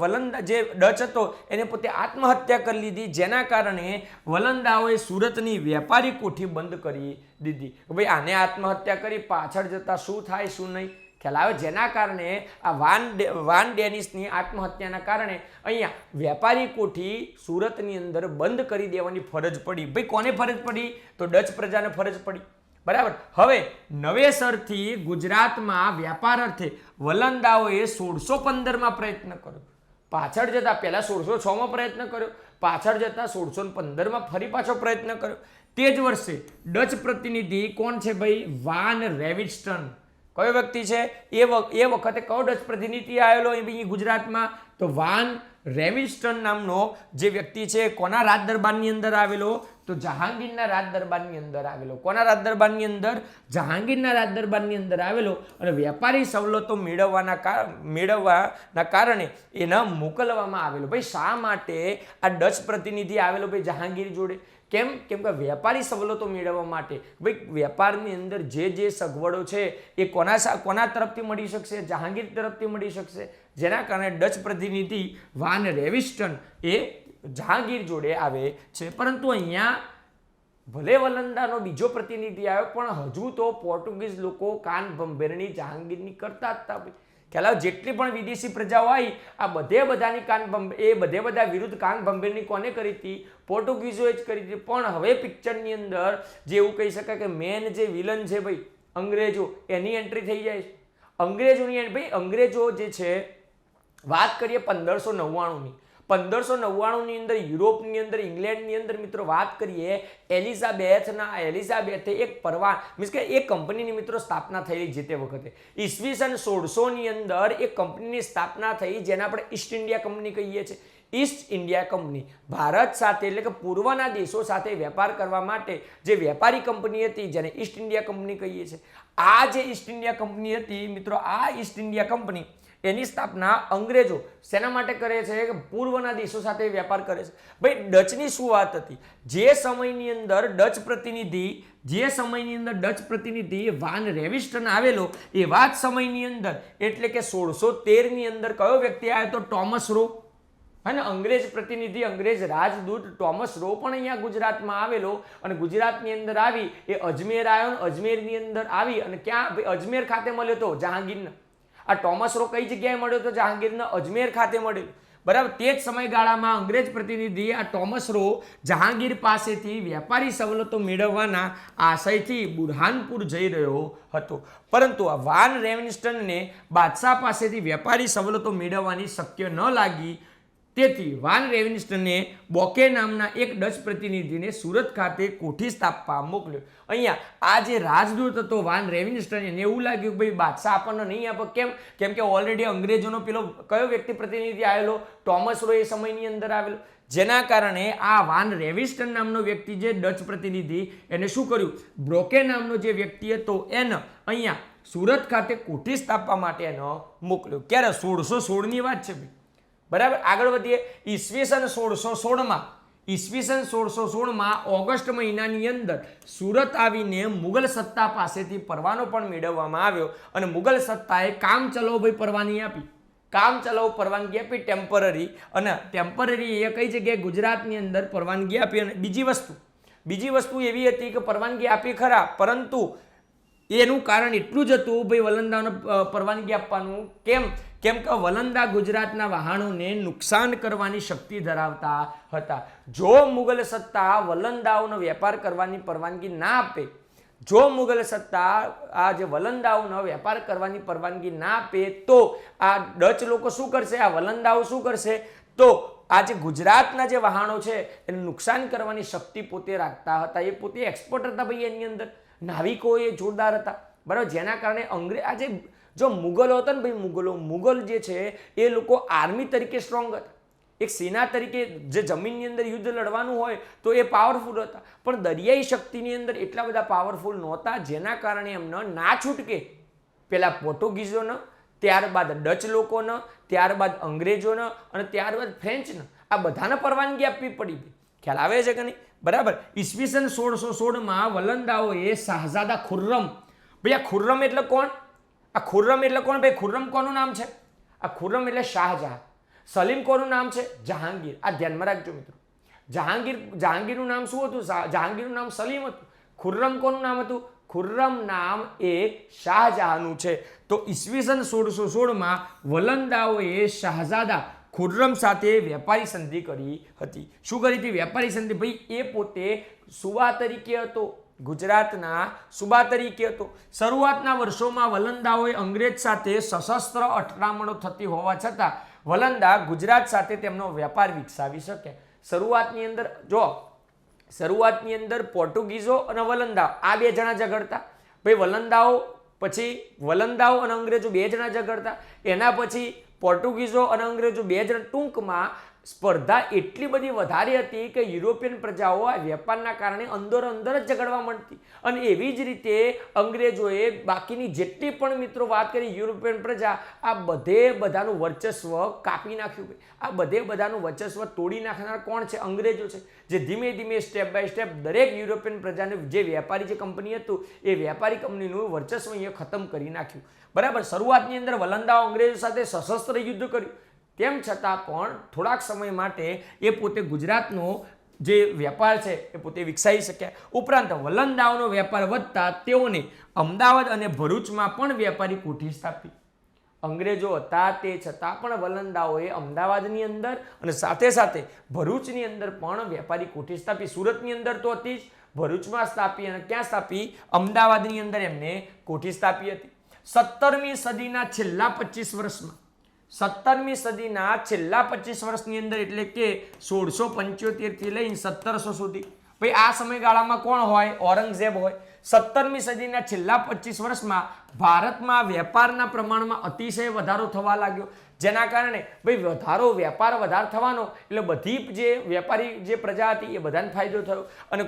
ડચ હતો એને પોતે આત્મહત્યા કરી લીધી, જેના કારણે વલંદાઓએ સુરતની વેપારી કોઠી બંધ કરી દીધી. ભાઈ આને આત્મહત્યા કરી, પાછળ જતા શું થાય શું નહીં ખ્યાલ આવે? જેના કારણે આ વાન ડેનિસની આત્મહત્યાના કારણે અહીંયા વેપારી કોઠી સુરતની અંદર બંધ કરી દેવાની ફરજ પડી. ભાઈ કોને ફરજ પડી? તો ડચ પ્રજાને ફરજ પડી. બરાબર. હવે નવેસરથી ગુજરાતમાં વ્યાપાર અર્થે વલંદાઓએ 1615માં પ્રયત્ન કર્યો. પાછળ જતા પહેલા 1606માં પ્રયત્ન કર્યો, પાછળ જતા 1615માં ફરી પાછો પ્રયત્ન કર્યો. તે જ વર્ષે ડચ પ્રતિનિધિ કોણ છે ભાઈ? વાન રેવિસ્ટન. કયો વ્યક્તિ છે? એ વખતે કયો ડચ પ્રતિનિધિ આવેલો અહીં ગુજરાતમાં? તો વાન રેવિસ્ટન નામનો જે વ્યક્તિ છે કોના રાજ દરબારની અંદર આવેલો? તો જહાંગીરના રાજ દરબારની અંદર આવેલો. કોના રાજ દરબારની અંદર? જહાંગીરના રાજ દરબારની અંદર આવેલો. અને વેપારી સવલતો મેળવવાના કારણે એના મોકલવામાં આવેલો. ભાઈ શા માટે આ ડચ પ્રતિનિધિ આવેલો ભાઈ જહાંગીર જોડે? કેમ કે વેપારી સવલતો મેળવવા માટે. ભાઈ વેપારની અંદર જે સગવડો છે એ કોના તરફથી મળી શકશે? જહાંગીર તરફથી મળી શકશે. જેના કારણે ડચ પ્રતિનિધિ વાન રેવિસ્ટન એ જહાંગીર જોડે આવે છે. પરંતુ અહીંયા ભલે વલંદાનો બીજો પ્રતિનિધિ આવ્યો પણ હજુ તો પોર્ટુગીઝ લોકો કાન ભંભેરણી જહાંગીરની કરતા જ હતા. ખ્યાલ આવે? જેટલી પણ વિદેશી પ્રજાઓ આવી આ બધા વિરુદ્ધ કાન ભંભેરણી કોને કરી હતી? પોર્ટુગીઝોએ જ કરી હતી. પણ હવે પિક્ચરની અંદર જે એવું કહી શકાય કે મેન જે વિલન છે ભાઈ અંગ્રેજો, એની એન્ટ્રી થઈ જાય છે. અંગ્રેજો જે છે, વાત કરીએ 1599ની 1599ની અંદર યુરોપની અંદર, ઇંગ્લેન્ડની અંદર મિત્રો વાત કરીએ એલિઝાબેથે એક મીન્સ કે એક કંપનીની મિત્રો સ્થાપના થયેલી જે તે વખતે ઈસવીસન 1600ની અંદર એક કંપનીની સ્થાપના થઈ જેને આપણે ઈસ્ટ ઇન્ડિયા કંપની કહીએ છીએ. ઈસ્ટ ઇન્ડિયા કંપની ભારત સાથે એટલે કે પૂર્વના દેશો સાથે વેપાર કરવા માટે જે વેપારી કંપની હતી જેને ઈસ્ટ ઇન્ડિયા કંપની કહીએ છીએ. આ જે ઈસ્ટ ઇન્ડિયા કંપની હતી મિત્રો, આ ઈસ્ટ ઇન્ડિયા કંપની એની સ્થાપના અંગ્રેજો શેના માટે કરે છે? કે પૂર્વના દેશો સાથે વેપાર કરે છે. ભાઈ ડચની શું વાત હતી? જે સમયની અંદર ડચ પ્રતિનિધિ વાન રેવિસ્ટન આવેલો એ વાત સમયની અંદર એટલે કે 1613ની અંદર કયો વ્યક્તિ આવ્યો તો? Thomas Roe. અને અંગ્રેજ પ્રતિનિધિ, અંગ્રેજ રાજદૂત ટોમસ રો પણ અહીંયા ગુજરાતમાં આવેલો અને ગુજરાતની અંદર આવી એ અજમેર આવ્યો. અજમેરની અંદર આવી અને ક્યાં? અજમેર ખાતે મળ્યો તો જહાંગીરને. આ ટોમસ રો કઈ જગ્યાએ મળ્યો તો? જહાંગીરના અજમેર ખાતે મળ્યો. બરાબર. તે જ સમયગાળામાં અંગ્રેજ પ્રતિનિધિ આ ટોમસ રો જહાંગીર પાસેથી વેપારી સવલતો મેળવવાના આશયથી બુરહાનપુર જઈ રહ્યો હતો. પરંતુ આ વાન રેવિસ્ટનને બાદશાહ પાસેથી વેપારી સવલતો મેળવવાની શક્ય ન લાગી. તેથી વાન રેવિસ્ટને બોકે નામના એક ડચ પ્રતિનિધિને સુરત ખાતે કોઠી સ્થાપવા મોકલ્યો. અહીંયા આ જે રાજદૂત હતો વાન રેવિસ્ટન, એને એવું લાગ્યું કે ભાઈ બાદશાહ આપણને નહીં આપે. કેમ કે ઓલરેડી અંગ્રેજોનો પેલો કયો વ્યક્તિ પ્રતિનિધિ આવેલો? ટોમસ રો એ સમયની અંદર આવેલો. જેના કારણે આ વાન રેવિસ્ટન નામનો વ્યક્તિ જે ડચ પ્રતિનિધિ એને શું કર્યું? બ્રોકે નામનો જે વ્યક્તિ હતો એને અહીંયા સુરત ખાતે કોઠી સ્થાપવા માટે એનો મોકલ્યો. ક્યારે? 1616ની વાત છે ભાઈ. બરાબર. આગળ વધીએ. ઈસવીસન 1616માં ઓગસ્ટ મહિનાની અંદર સુરત આવીને મુગલ સત્તા પાસેથી પરવાનો પણ મેળવવામાં આવ્યો અને મુગલ સત્તાએ કામ ચલાવો ભાઈ પરવાની આપી. પરવાનગી આપી ટેમ્પરરી. અને ટેમ્પરરી એ કઈ જગ્યાએ? ગુજરાતની અંદર પરવાનગી આપી. અને બીજી વસ્તુ એવી હતી કે પરવાનગી આપી ખરા, પરંતુ એનું કારણ એટલું જ હતું ભાઈ વલંદાને પરવાનગી આપવાનું. કેમ કે વલંદા ગુજરાતના વહાણોને નુકસાન કરવાની શક્તિ ધરાવતા હતા. જો મુગલ સત્તા વલંદાઓનો વેપાર કરવાની પરવાનગી ના આપે, વલંદાઓનો વેપાર કરવાની પરવાનગી ના આપે તો આ ડચ લોકો શું કરશે? આ વલંદાઓ શું કરશે? તો આ જે ગુજરાતના જે વહાણો છે એને નુકસાન કરવાની શક્તિ પોતે રાખતા હતા. એ પોતે એક્સપર્ટ હતા ભાઈ. એની અંદર નાવિકો એ જોરદાર હતા. બરાબર. જેના કારણે આજે જો મુગલો હતા ને ભાઈ, મુગલ જે છે એ લોકો આર્મી તરીકે સ્ટ્રોંગ હતા. એક સેના તરીકે જે જમીનની અંદર યુદ્ધ લડવાનું હોય તો એ પાવરફુલ હતા, પણ દરિયાઈ શક્તિની અંદર એટલા બધા પાવરફુલ નહોતા. જેના કારણે એમને ના છૂટકે પેલા પોર્ટુગીઝોને, ત્યારબાદ ડચ લોકોને, ત્યારબાદ અંગ્રેજોને અને ત્યારબાદ ફ્રેન્ચને આ બધાને પરવાનગી આપવી પડી. ખ્યાલ આવે છે કે નહીં? બરાબર. ઈસવીસન 1616માં વલંદાઓએ શાહજાદા ખુર્રમ. ભાઈ આ ખુર્રમ એટલે કોણ? ભાઈ ખુર્રમ કોનું નામ છે? આ ખુર્રમ એટલે શાહજહાં. સલીમ કોનું નામ છે? જહાંગીર. આ ધ્યાનમાં રાખજો મિત્રો. જહાંગીરનું નામ શું હતું? જહાંગીરનું નામ સલીમ હતું. ખુર્રમ કોનું નામ હતું? ખુર્રમ નામ એ શાહજહાંનું છે. તો ઈસવીસન 1616માં વલંદાઓએ શાહઝાદા ખુર્રમ સાથે વેપારી સંધિ કરી હતી. શું કરી હતી? વેપારી સંધિ. ભાઈ એ પોતે સુબા તરીકે હતો, ગુજરાતના સુબા તરીકે હતો. શરૂઆતના વર્ષોમાં વલંદાઓએ અંગ્રેજ સાથે સશસ્ત્ર અથડામણો થતી હોવા છતાં વલંદા ગુજરાત સાથે તેમનો વેપાર વિકસાવી શક્યા. શરૂઆતની અંદર પોર્ટુગીઝો અને વલંદાઓ આ બે જણા ઝઘડતા. ભાઈ વલંદાઓ અને અંગ્રેજો બે જણા ઝઘડતા. એના પછી પોર્ટુગીઝો અને અંગ્રેજો બે જણ. ટૂંકમાં સ્પર્ધા એટલી બધી વધારે હતી કે યુરોપિયન પ્રજાઓ આ વેપારના કારણે અંદર જ ઝઘડવા માંડતી. અને એવી જ રીતે અંગ્રેજોએ બાકીની જેટલી પણ મિત્રો વાત કરી યુરોપિયન પ્રજા, આ બધાનું વર્ચસ્વ કાપી નાખ્યું. આ બધાનું વર્ચસ્વ તોડી નાખનાર કોણ છે? અંગ્રેજો છે, જે ધીમે ધીમે સ્ટેપ બાય સ્ટેપ દરેક યુરોપિયન પ્રજાને જે વેપારી જે કંપની હતું એ વેપારી કંપનીનું વર્ચસ્વ અહીંયા ખતમ કરી નાખ્યું. બરાબર. શરૂઆતની અંદર વલંદાઓ અંગ્રેજો સાથે સશસ્ત્ર યુદ્ધ કર્યું. તેમ છતાં પણ થોડાક સમય માટે એ પોતે ગુજરાતનો જે વેપાર છે એ પોતે વિકસાવી શક્યા. ઉપરાંત વલંદાઓનો વેપાર વધતા તેઓને અમદાવાદ અને ભરૂચમાં પણ વેપારી કોઠી સ્થાપી. અંગ્રેજો હતા તે છતાં પણ વલંદાઓએ અમદાવાદની અંદર અને સાથે સાથે ભરૂચની અંદર પણ વેપારી કોઠી સ્થાપી. સુરતની અંદર તો હતી જ, ભરૂચમાં સ્થાપી અને ક્યાં સ્થાપી? અમદાવાદની અંદર એમને કોઠી સ્થાપી હતી. 17મી સદીના છેલ્લા 25 વર્ષની અંદર એટલે કે 1675 થી લઈને 1700 સુધી. ભાઈ આ સમયગાળામાં કોણ હોય? ઔરંગઝેબ હોય. 17મી સદીના છેલ્લા 25 વર્ષમાં ભારતમાં વેપારના પ્રમાણમાં અતિશય વધારો થવા લાગ્યો. જેના કારણે ભાઈ વેપાર વધારે થવાનો એટલે બધી જે વેપારી જે પ્રજા હતી એ બધાને ફાયદો થયો. અને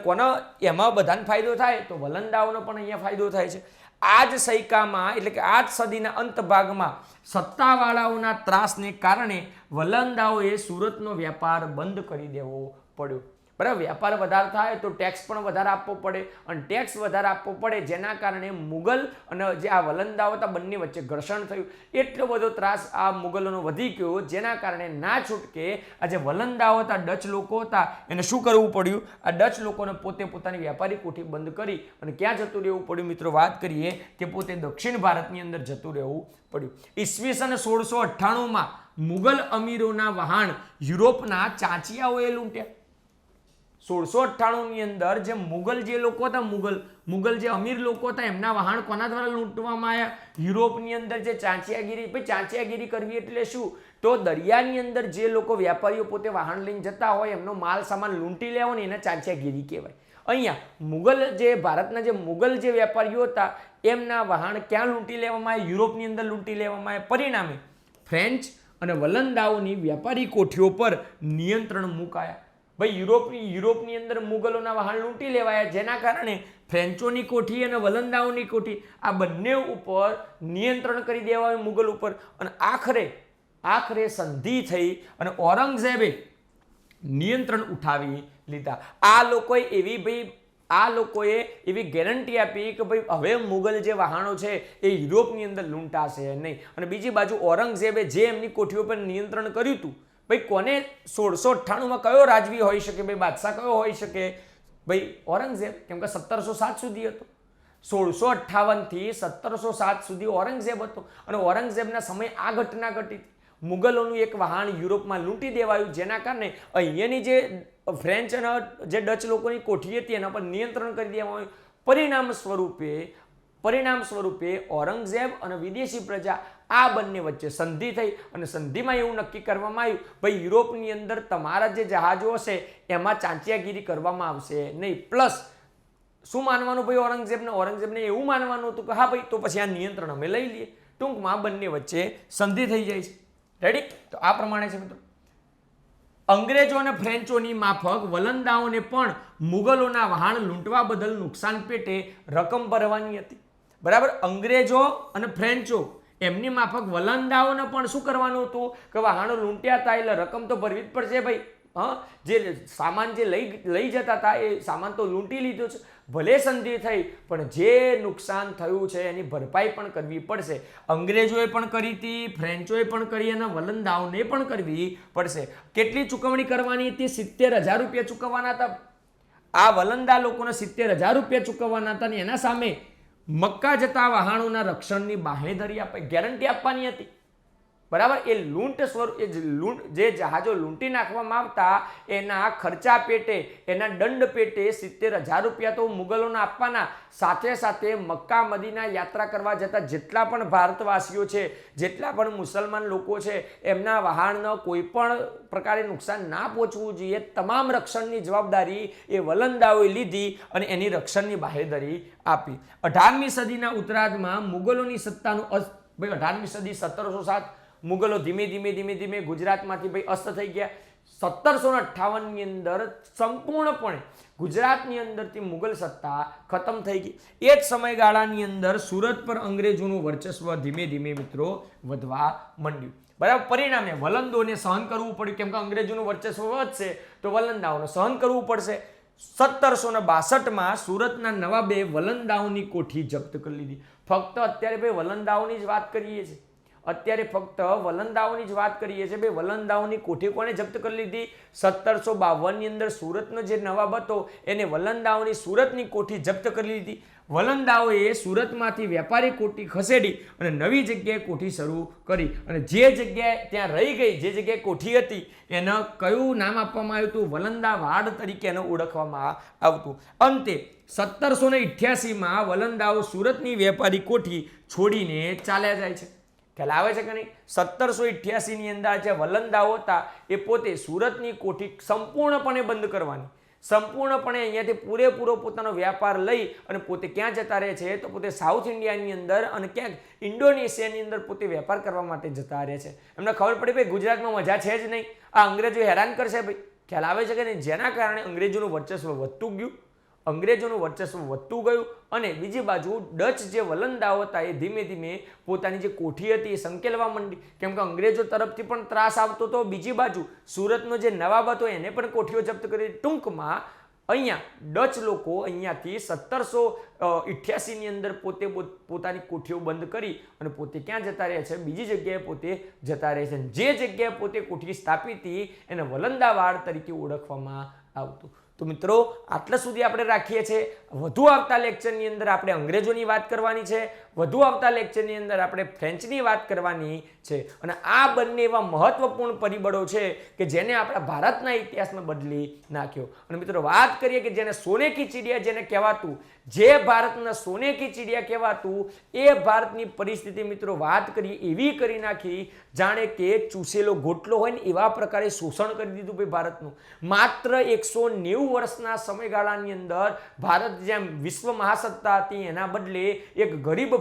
એમાં બધાને ફાયદો થાય તો વલંદાઓનો પણ અહીંયા ફાયદો થાય છે. આ જ સૈકામાં એટલે કે આ જ સદીના અંત ભાગમાં સત્તાવાળાઓના ત્રાસને કારણે વલંદાઓએ સુરતનો વેપાર બંધ કરી દેવો પડ્યો. બરાબર. વેપાર વધારે થાય તો ટેક્સ પણ વધારે આપવો પડે, અને ટેક્સ વધારે આપવો પડે જેના કારણે મુગલ અને જે આ વલંદાઓ હતા બંને વચ્ચે ઘર્ષણ થયું. એટલો બધો ત્રાસ આ મુગલોનો વધી ગયો જેના કારણે ના છૂટકે આ જે વલંદાઓ હતા, ડચ લોકો હતા, એને શું કરવું પડ્યું? આ ડચ લોકોને પોતે પોતાની વેપારી કોઠી બંધ કરી અને ક્યાં જતું રહેવું પડ્યું? મિત્રો વાત કરીએ કે પોતે દક્ષિણ ભારતની અંદર જતું રહેવું પડ્યું. ઈસવીસન 1698માં મુગલ અમીરોના વહાણ યુરોપના ચાંચિયાઓએ લૂંટ્યા. 1698ની અંદર જે મુગલ જે લોકો હતા, મુગલ જે અમીર લોકો હતા, એમના વહાણ કોના દ્વારા લૂંટવામાં આવ્યા? યુરોપની અંદર જે ચાંચિયાગીરી કરવી એટલે શું? તો દરિયાની અંદર જે લોકો વેપારીઓ પોતે વાહન લઈને જતા હોય એમનો માલ સામાન લૂંટી લેવો ને એને ચાંચિયાગીરી કહેવાય. અહીંયા ભારતના જે મુગલ જે વેપારીઓ હતા એમના વહાણ ક્યાં લૂંટી લેવામાં આવ્યા? યુરોપની અંદર લૂંટી લેવામાં આવ્યા. પરિણામે ફ્રેન્ચ અને વલંદાઓની વેપારી કોઠીઓ પર નિયંત્રણ મુકાયા. ભાઈ યુરોપની અંદર મુગલોના વહાણ લૂંટી લેવાયા જેના કારણે ફ્રેન્ચોની કોઠી અને વલંદાઓની કોઠી આ બંને ઉપર નિયંત્રણ કરી દેવાયું મુગલ ઉપર. અને આખરે સંધિ થઈ અને ઔરંગઝેબે નિયંત્રણ ઉઠાવી લીધા. આ લોકોએ એવી ગેરંટી આપી કે ભાઈ હવે મુગલ જે વહાણો છે એ યુરોપની અંદર લૂંટાશે નહીં. અને બીજી બાજુ ઔરંગઝેબે જે એમની કોઠીઓ પર નિયંત્રણ કર્યું હતું, ભાઈ કોને 1698માં કયો રાજવી હોઈ શકે? ભાઈ બાદશાહ કયો હોઈ શકે? ભાઈ ઔરંગઝેબ, કેમ કે 1707 સુધી હતો. 1658 થી 1707 સુધી ઔરંગઝેબ હતો. અને ઔરંગઝેબના સમય આ ઘટના ઘટી. મુગલોનું એક વહાણ યુરોપમાં લૂંટી દેવાયું જેના કારણે અહીંયાની જે ફ્રેન્ચ અને જે ડચ લોકોની કોઠી હતી એના પર નિયંત્રણ કરી દેવામાં આવ્યું. પરિણામ સ્વરૂપે ઔરંગઝેબ અને વિદેશી પ્રજા આ બંને વચ્ચે સંધિ થઈ અને સંધિમાં એવું નક્કી કરવામાં આવ્યું ભાઈ યુરોપની અંદર તમારા જે જહાજો હશે એમાં ચાંચિયાગીરી કરવામાં આવશે નહીં. પ્લસ શું માનવાનું ભાઈ ઔરંગઝેબને એવું માનવાનું હતું કે હા ભાઈ તો પછી આ નિયંત્રણ અમે લઈ લઈએ. ટૂંકમાં બંને વચ્ચે સંધિ થઈ જાય છે. રેડી? તો આ પ્રમાણે છે મિત્રો. અંગ્રેજો અને ફ્રેન્ચોની માફક વલંદાઓને પણ મુગલોના વહાણ લૂંટવા બદલ નુકસાન પેટે રકમ ભરવાની હતી. બરાબર. અંગ્રેજો અને ફ્રેન્ચો એમની માફક વલંદાઓને પણ શું કરવાનું હતું કે વહાણો લૂંટ્યા હતા એટલે રકમ તો ભરવી જ પડશે ભાઈ. જે સામાન જે લઈ જતા હતા એ સામાન તો લૂંટી લીધો છે. ભલે સંધિ થઈ પણ જે નુકસાન થયું છે એની ભરપાઈ પણ કરવી પડશે. અંગ્રેજોએ પણ કરી હતી, ફ્રેન્ચોએ પણ કરી અને વલંદાઓને પણ કરવી પડશે. કેટલી ચૂકવણી કરવાની હતી? 70,000 રૂપિયા ચૂકવવાના હતા. આ વલંદા લોકોને 70,000 રૂપિયા ચૂકવવાના હતા અને એના સામે મક્કા જતા વહાણોના રક્ષણની બાંહેધરી આપે, ગેરંટી આપવાની હતી, બરાબર. એ લૂંટ સ્વરૂપ જે જહાજો લૂંટી નાખવામાં આવતા એના ખર્ચા પેટે, એના દંડ પેટે 70,000 રૂપિયા તો મુગલોને આપવાના. સાથે સાથે મક્કા મદીના યાત્રા કરવા જતા જેટલા પણ ભારતવાસીઓ છે, જેટલા પણ મુસલમાન લોકો છે, એમના વહાણનો કોઈ પણ પ્રકારે નુકસાન ના પહોંચવું જોઈએ, તમામ રક્ષણની જવાબદારી એ વલંદાઓએ લીધી અને એની રક્ષણની બાંહેધરી આપી. 18મી સદીના ઉત્તરાર્ધમાં મુગલોની સત્તાનું 18મી સદી 1707 મુગલો ધીમે ધીમે ગુજરાતમાંથી ભાઈ અસ્ત થઈ ગયા. 1758ની અંદર સંપૂર્ણપણે ગુજરાતની અંદરથી મુગલ સત્તા ખતમ થઈ ગઈ. એ જ સમયગાળાની અંદર સુરત પર અંગ્રેજોનું વર્ચસ્વ ધીમે ધીમે મિત્રો વધવા માંડ્યું, બરાબર. પરિણામે વલંદોને સહન કરવું પડ્યું, કેમ કે અંગ્રેજોનું વર્ચસ્વ વધશે તો વલંદાઓને સહન કરવું પડશે. 1762માં સુરતના નવાબે વલંદાઓની કોઠી જપ્ત કરી લીધી. ફક્ત અત્યારે ભાઈ વલંદાઓની જ વાત કરીએ છીએ, અત્યારે ફક્ત વલંદાઓની જ વાત કરીએ છીએ. ભાઈ વલંદાઓની કોઠી કોને જપ્ત કરી લીધી? 1752ની અંદર સુરતનો જે નવાબ હતો એને વલંદાઓની સુરતની કોઠી જપ્ત કરી લીધી. વલંદાઓએ સુરતમાંથી વેપારી કોઠી ખસેડી અને નવી જગ્યાએ કોઠી શરૂ કરી, અને જે જગ્યાએ ત્યાં રહી ગઈ, જે જગ્યાએ કોઠી હતી એને કયું નામ આપવામાં આવ્યું હતું? વલંદાવાડ તરીકે એને ઓળખવામાં આવતું. અંતે 1788માં વલંદાઓ સુરતની વેપારી કોઠી છોડીને ચાલ્યા જાય છે. ખ્યાલ આવે છે કે નહીં? 1788ની અંદર જે વલંદાઓ હતા એ પોતે સુરતની કોઠી સંપૂર્ણપણે બંધ કરવાની, સંપૂર્ણપણે અહીંયાથી પૂરેપૂરો પોતાનો વ્યાપાર લઈ અને પોતે ક્યાં જતા રહે છે? તો પોતે સાઉથ ઇન્ડિયાની અંદર અને ક્યાંક ઇન્ડોનેશિયાની અંદર પોતે વેપાર કરવા માટે જતા રહે છે. એમને ખબર પડી ભાઈ ગુજરાતમાં મજા છે જ નહીં, આ અંગ્રેજો હેરાન કરશે ભાઈ. ખ્યાલ આવે છે કે નહીં? જેના કારણે અંગ્રેજોનું વર્ચસ્વ વધતું ગયું, અંગ્રેજોનું વર્ચસ્વ વધતું ગયું. અને બીજી બાજુ ડચ જે વલંદાઓ હતા એ ધીમે ધીમે પોતાની જે કોઠી હતી એ સંકેલવા માંડી, કેમ કે અંગ્રેજો તરફથી પણ ત્રાસ આવતો હતો. બીજી બાજુ સુરતનો જે નવાબ હતો એને પણ કોઠીઓ જપ્ત કરી. ટૂંકમાં અહીંયા ડચ લોકો અહીંયાથી 1788ની અંદર પોતે પોતાની કોઠીઓ બંધ કરી અને પોતે ક્યાં જતા રહ્યા છે? બીજી જગ્યાએ પોતે જતા રહે છે. જે જગ્યાએ પોતે કોઠી સ્થાપી હતી એને વલંદાવાડ તરીકે ઓળખવામાં આવતું. તો મિત્રો આટલા સુધી આપણે રાખીએ છીએ. વધુ આવતા લેક્ચરની અંદર આપણે અંગ્રેજોની વાત કરવાની છે, વધુ આવતા લેક્ચરની અંદર આપણે ફ્રેન્ચની વાત કરવાની છે. અને આ બંને એવા મહત્વપૂર્ણ પરિબળો છે કે જેને આપણા ભારતના ઇતિહાસમાં બદલી નાખ્યો. અને મિત્રો વાત કરીએ કે જેને સોને કી ચીડિયા જેને કહેવાતું, જે ભારતના સોને કી ચીડિયા કહેવાતું, એ ભારતની પરિસ્થિતિ મિત્રો વાત કરીએ એવી કરી નાખી જાણે કે ચૂસેલો ગોટલો હોય ને એવા પ્રકારે શોષણ કરી દીધું ભાઈ ભારતનું. માત્ર 190 વર્ષના સમયગાળાની અંદર ભારત જેમ વિશ્વ મહાસત્તા હતી એના બદલે એક ગરીબ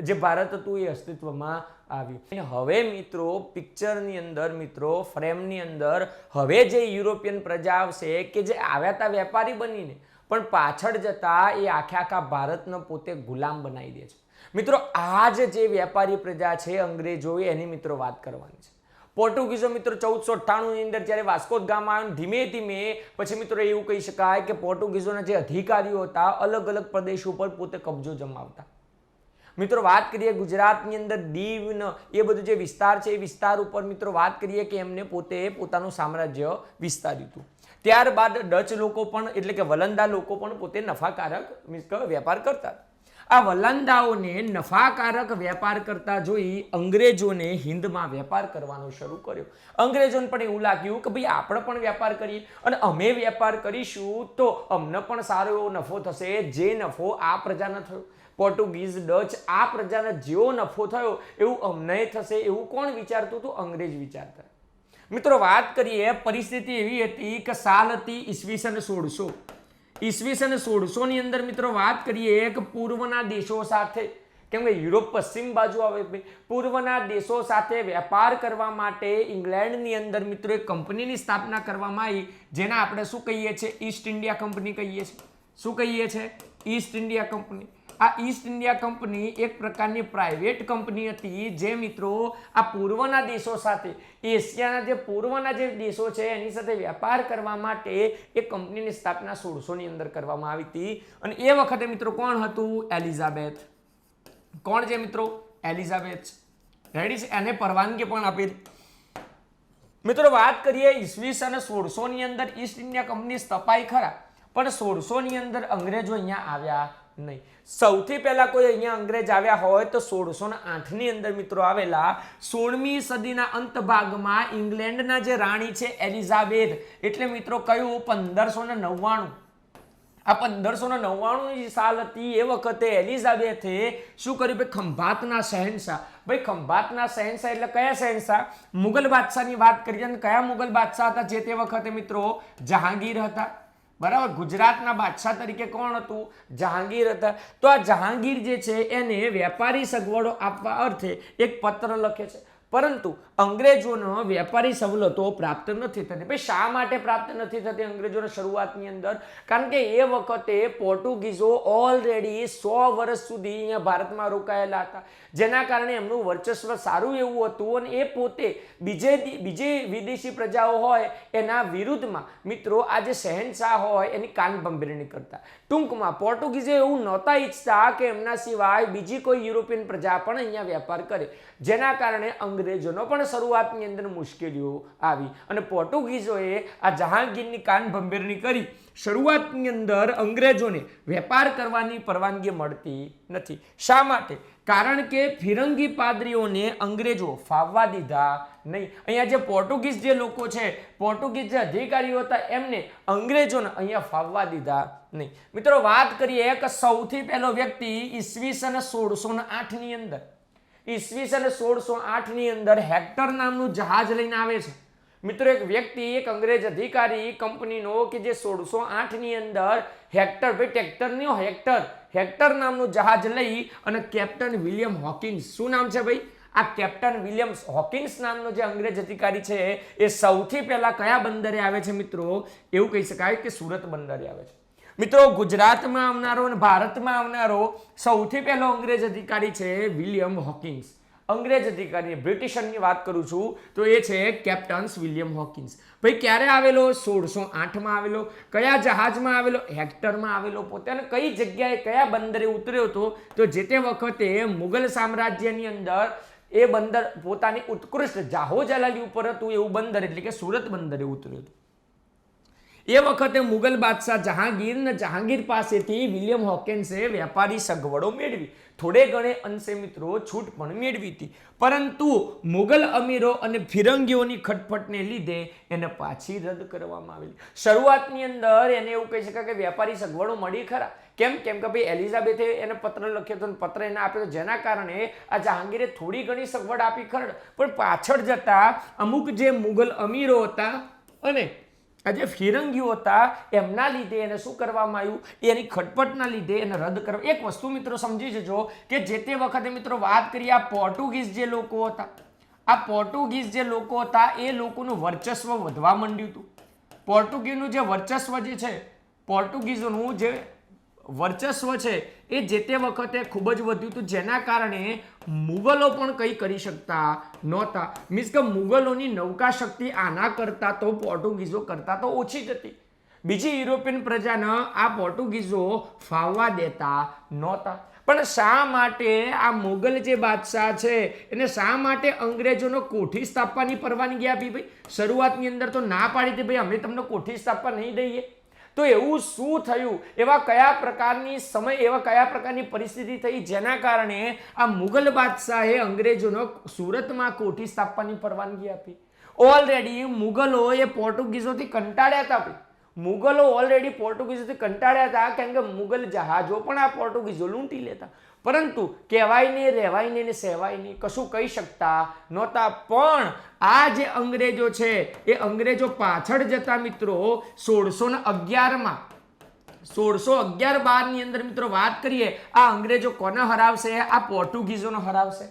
જે ભારત હતું એ અસ્તિત્વમાં આવ્યું. હવે મિત્રો પિક્ચરની અંદર, મિત્રો ફ્રેમની અંદર હવે જે યુરોપિયન પ્રજા આવશે કે જે આવ્યા હતા વેપારી બનીને, પણ પાછળ જતા એ આખા ભારતનો પોતે ગુલામ બનાવી દે છે. મિત્રો આજ જે વેપારી પ્રજા છે અંગ્રેજો, એની મિત્રો વાત કરવાની છે. પોર્ટુગીઝો મિત્રો 1498ની અંદર જ્યારે વાસ્કો દ ગામા આવ્યો, ધીમે ધીમે પછી મિત્રો એવું કહી શકાય કે પોર્ટુગીઝોના જે અધિકારીઓ હતા અલગ અલગ પ્રદેશો પર પોતે કબજો જમાવતા. મિત્રો વાત કરીએ ગુજરાતની અંદર દીવ એ બધું જે વિસ્તાર છે એ વિસ્તાર ઉપર મિત્રો વાત કરીએ કે એમને પોતે પોતાનું સામ્રાજ્ય વિસ્તાર્યું હતું. ત્યારબાદ ડચ લોકો પણ એટલે કે વલંદા લોકો પણ પોતે નફાકારક વેપાર કરતા. આ વલંદાઓને નફાકારક વેપાર કરતા જોઈ અંગ્રેજોને હિન્દમાં વેપાર કરવાનો શરૂ કર્યો. અંગ્રેજોને પણ એવું લાગ્યું કે ભાઈ આપણે પણ વેપાર કરીએ અને અમે વેપાર કરીશું તો અમને પણ સારો એવો નફો થશે, જે નફો આ પ્રજાને થયો. પોર્ટુગીઝ, ડચ આ પ્રજાને જેવો નફો થયો એવું અમને થશે, એવું કોણ વિચારતું હતું? અંગ્રેજ વિચારતા. મિત્રો વાત કરીએ, પરિસ્થિતિ એવી હતી કે સાલ હતી ઈસવીસન 1600. ઈસવીસન 1600ની અંદર મિત્રો વાત કરીએ કે પૂર્વના દેશો સાથે, કેમ કે યુરોપ પશ્ચિમ બાજુ આવે, પૂર્વના દેશો સાથે વેપાર કરવા માટે ઇંગ્લેન્ડની અંદર મિત્રો એક કંપનીની સ્થાપના કરવામાં આવી, જેને આપણે શું કહીએ છીએ? ઈસ્ટ ઇન્ડિયા કંપની કહીએ છીએ. શું કહીએ છીએ? East India company. આ ઈસ્ટ ઇન્ડિયા કંપની એક પ્રકારની પ્રાઇવેટ કંપની હતી જે મિત્રો આ પૂર્વના દેશો સાથે, એશિયાના જે પૂર્વના જે દેશો છે એની સાથે વેપાર કરવા માટે એક કંપનીની સ્થાપના 1600ની અંદર કરવામાં આવી હતી. અને એ વખતે મિત્રો કોણ હતું? એલિઝાબેથ. કોણ છે મિત્રો? એલિઝાબેથ. રેડી છે? એને પરવાનગી પણ આપી. મિત્રો વાત કરીએ ઈસવીસન 1600ની અંદર ઈસ્ટ ઇન્ડિયા કંપની સ્થપાઈ ખરા, પણ 1600ની અંદર અંગ્રેજો અહીંયા આવ્યા નહીં. સૌથી પહેલા કોઈ અહીંયા અંગ્રેજ આવ્યા હોય તો 1608 ની અંદર મિત્રો આવેલા. 16મી સદીના અંત ભાગમાં ઇંગ્લેન્ડના જે રાણી છે એલિઝાબેથ, એટલે મિત્રો કયું 1599. આ 1599 ની સાલ હતી. એ વખતે એલિઝાબેથે શું કર્યું ભાઈ? ખંભાતના શહેનશાહ. ભાઈ ખંભાતના શહેનશાહ એટલે કયા શહેનશાહ? મુગલ બાદશાહની વાત કરીએ. અને કયા મુગલ બાદશાહ હતા જે તે વખતે મિત્રો? જહાંગીર હતા. બરાબર. ગુજરાતના બાદશાહ તરીકે કોણ હતું? જહાંગીર હતા. તો આ જહાંગીર જે છે એને વેપારી સગવડો આપવા અર્થે એક પત્ર લખે છે, પરંતુ અંગ્રેજોનો વેપારી સવલતો પ્રાપ્ત નથી થતી. ભાઈ શા માટે પ્રાપ્ત નથી થતી અંગ્રેજોને શરૂઆતની અંદર? કારણ કે એ વખતે પોર્ટુગીઝો ઓલરેડી 100 વર્ષ સુધી અહીંયા ભારતમાં રોકાયેલા હતા, જેના કારણે એમનું વર્ચસ્વ સારું એવું હતું અને એ પોતે બીજી વિદેશી પ્રજાઓ હોય એના વિરુદ્ધમાં મિત્રો આ જે શહેનશાહ હોય એની કાનભંભેરણી કરતા. ટૂંકમાં પોર્ટુગીઝો એવું નહોતા ઈચ્છતા કે એમના સિવાય બીજી કોઈ યુરોપિયન પ્રજા પણ અહીંયા વેપાર કરે, જેના કારણે અંગ્રેજોનો પણ શરૂઆતની અંદર મુશ્કેલીઓ આવી અને પોર્ટુગીઝોએ આ જહાંગીરની કાનભંભેરણી કરી. શરૂઆતની અંદર અંગ્રેજોને વેપાર કરવાની પરવાનગી મળતી નથી. શા માટે? કારણ કે ફિરંગી પાદરીઓને અંગ્રેજો ફાવવા દીધા નહીં. અહીંયા જે પોર્ટુગીઝ જે લોકો છે, પોર્ટુગીઝ જે અધિકારીઓ હતા, એમને અંગ્રેજોને અહીંયા ફાવવા દીધા નહીં. મિત્રો વાત કરીએ કે સૌથી પહેલો વ્યક્તિ ઈસવીસન 1608 ની અંદર, ઈસવીસન 1608 ની અંદર હેક્ટર નામનું જહાજ લઈને આવે છે. મિત્રો એક વ્યક્તિ, એક અંગ્રેજ અધિકારી કંપનીનો કે જે 1608 ની અંદર હેક્ટર, ભાઈ ટ્રેક્ટર નહીં, હેક્ટર નામનું જહાજ લઈ અને કેપ્ટન વિલિયમ હોકિન્સ, શું નામ છે ભાઈ? આ કેપ્ટન વિલિયમ હોકિન્સ નામનો જે અંગ્રેજ અધિકારી છે એ સૌથી પહેલા કયા બંદરે આવે છે મિત્રો? એવું કહી શકાય કે સુરત બંદરે આવે છે. મિત્રો ગુજરાતમાં આવનારો અને ભારતમાં આવનારો સૌથી પહેલો અંગ્રેજ અધિકારી છે વિલિયમ હોકિન્સ. અંગ્રેજ અધિકારી, બ્રિટિશરની વાત કરું છું તો એ છે કેપ્ટન વિલિયમ હોકિન્સ. ભાઈ ક્યારે આવેલો? 1608 માં આવેલો. કયા જહાજમાં આવેલો? હેક્ટરમાં આવેલો પોતે. અને કઈ જગ્યાએ કયા બંદરે ઉતર્યો હતો? તો જે તે વખતે મુગલ સામ્રાજ્યની અંદર એ બંદર પોતાની ઉત્કૃષ્ટ જાહો જલાલી ઉપર હતું એવું બંદર, એટલે કે સુરત બંદરે ઉતર્યું હતું. એ વખતે મુગલ બાદશાહ જહાંગીર પાસેથી વિલિયમ હોકિન્સે વેપારી સગવડો મેળવી, થોડે ઘણે અંશે મિત્રો છૂટ પણ મેળવી હતી, પરંતુ મુગલ અમીરો અને ફિરંગીઓની ખટપટને લીધે એને પાછી રદ કરવામાં આવેલી. શરૂઆતની અંદર એને એવું કહી શકાય કે વેપારી સગવડો મળી ખરા. કેમ કે ભાઈ એલિઝાબેથે એને પત્ર લખ્યો હતો, પત્ર એને આપ્યો, જેના કારણે આ જહાંગીરે થોડી ઘણી સગવડ આપી ખરા, પણ પાછળ જતા અમુક જે મુગલ અમીરો હતા અને આ જે ફિરંગીઓ હતા એમના લીધે એને શું કરવામાં આવ્યું? એની ખટપટના લીધે એને રદ કરવા. એક વસ્તુ મિત્રો સમજી જજો કે જે તે વખતે મિત્રો વાત કરીએ આ પોર્ટુગીઝ જે લોકો હતા, આ પોર્ટુગીઝ જે લોકો હતા એ લોકોનું વર્ચસ્વ વધવા માંડ્યું હતું. પોર્ટુગીઝનું જે વર્ચસ્વ જે છે, પોર્ટુગીઝોનું જે વર્ચસ્વ છે એ જે તે વખતે ખૂબ જ વધ્યું હતું, જેના કારણે મુગલો પણ કંઈ કરી શકતા નહોતા. મીન્સ કે મુગલોની નૌકા શક્તિ આના કરતા તો પોર્ટુગીઝો કરતા તો ઓછી જ હતી. બીજી યુરોપિયન પ્રજાને આ પોર્ટુગીઝો ફાવવા દેતા નહોતા. પણ શા માટે આ મુગલ જે બાદશાહ છે એને શા માટે અંગ્રેજોનો કોઠી સ્થાપવાની પરવાનગી આપી? ભાઈ શરૂઆતની અંદર તો ના પાડી હતી, ભાઈ અમે તમને કોઠી સ્થાપવા નહીં દઈએ. તો એવું શું થયું? એવા કયા પ્રકારની પરિસ્થિતિ થઈ જેના કારણે આ મુગલ બાદશાહે અંગ્રેજોનો સુરતમાં કોઠી સ્થાપવાની પરવાનગી આપી? ઓલરેડી મુગલો એ પોર્ટુગીઝોથી કંટાળ્યા હતા. મુગલો ઓલરેડી પોર્ટુગીઝોથી કંટાળ્યા હતા, કેમ કે મુગલ જહાજો પણ આ પોર્ટુગીઝો લૂંટી લેતા, પરંતુ કહેવાય નહીં, રહેવાય નહીં ને સહેવાય નહીં, કશું કહી શકતા નહોતા. પણ આ જે અંગ્રેજો છે એ અંગ્રેજો પાછળ જતા મિત્રો 1611 12 ની અંદર મિત્રો વાત કરીએ, આ અંગ્રેજો કોને હરાવશે? આ પોર્ટુગીઝોને હરાવશે.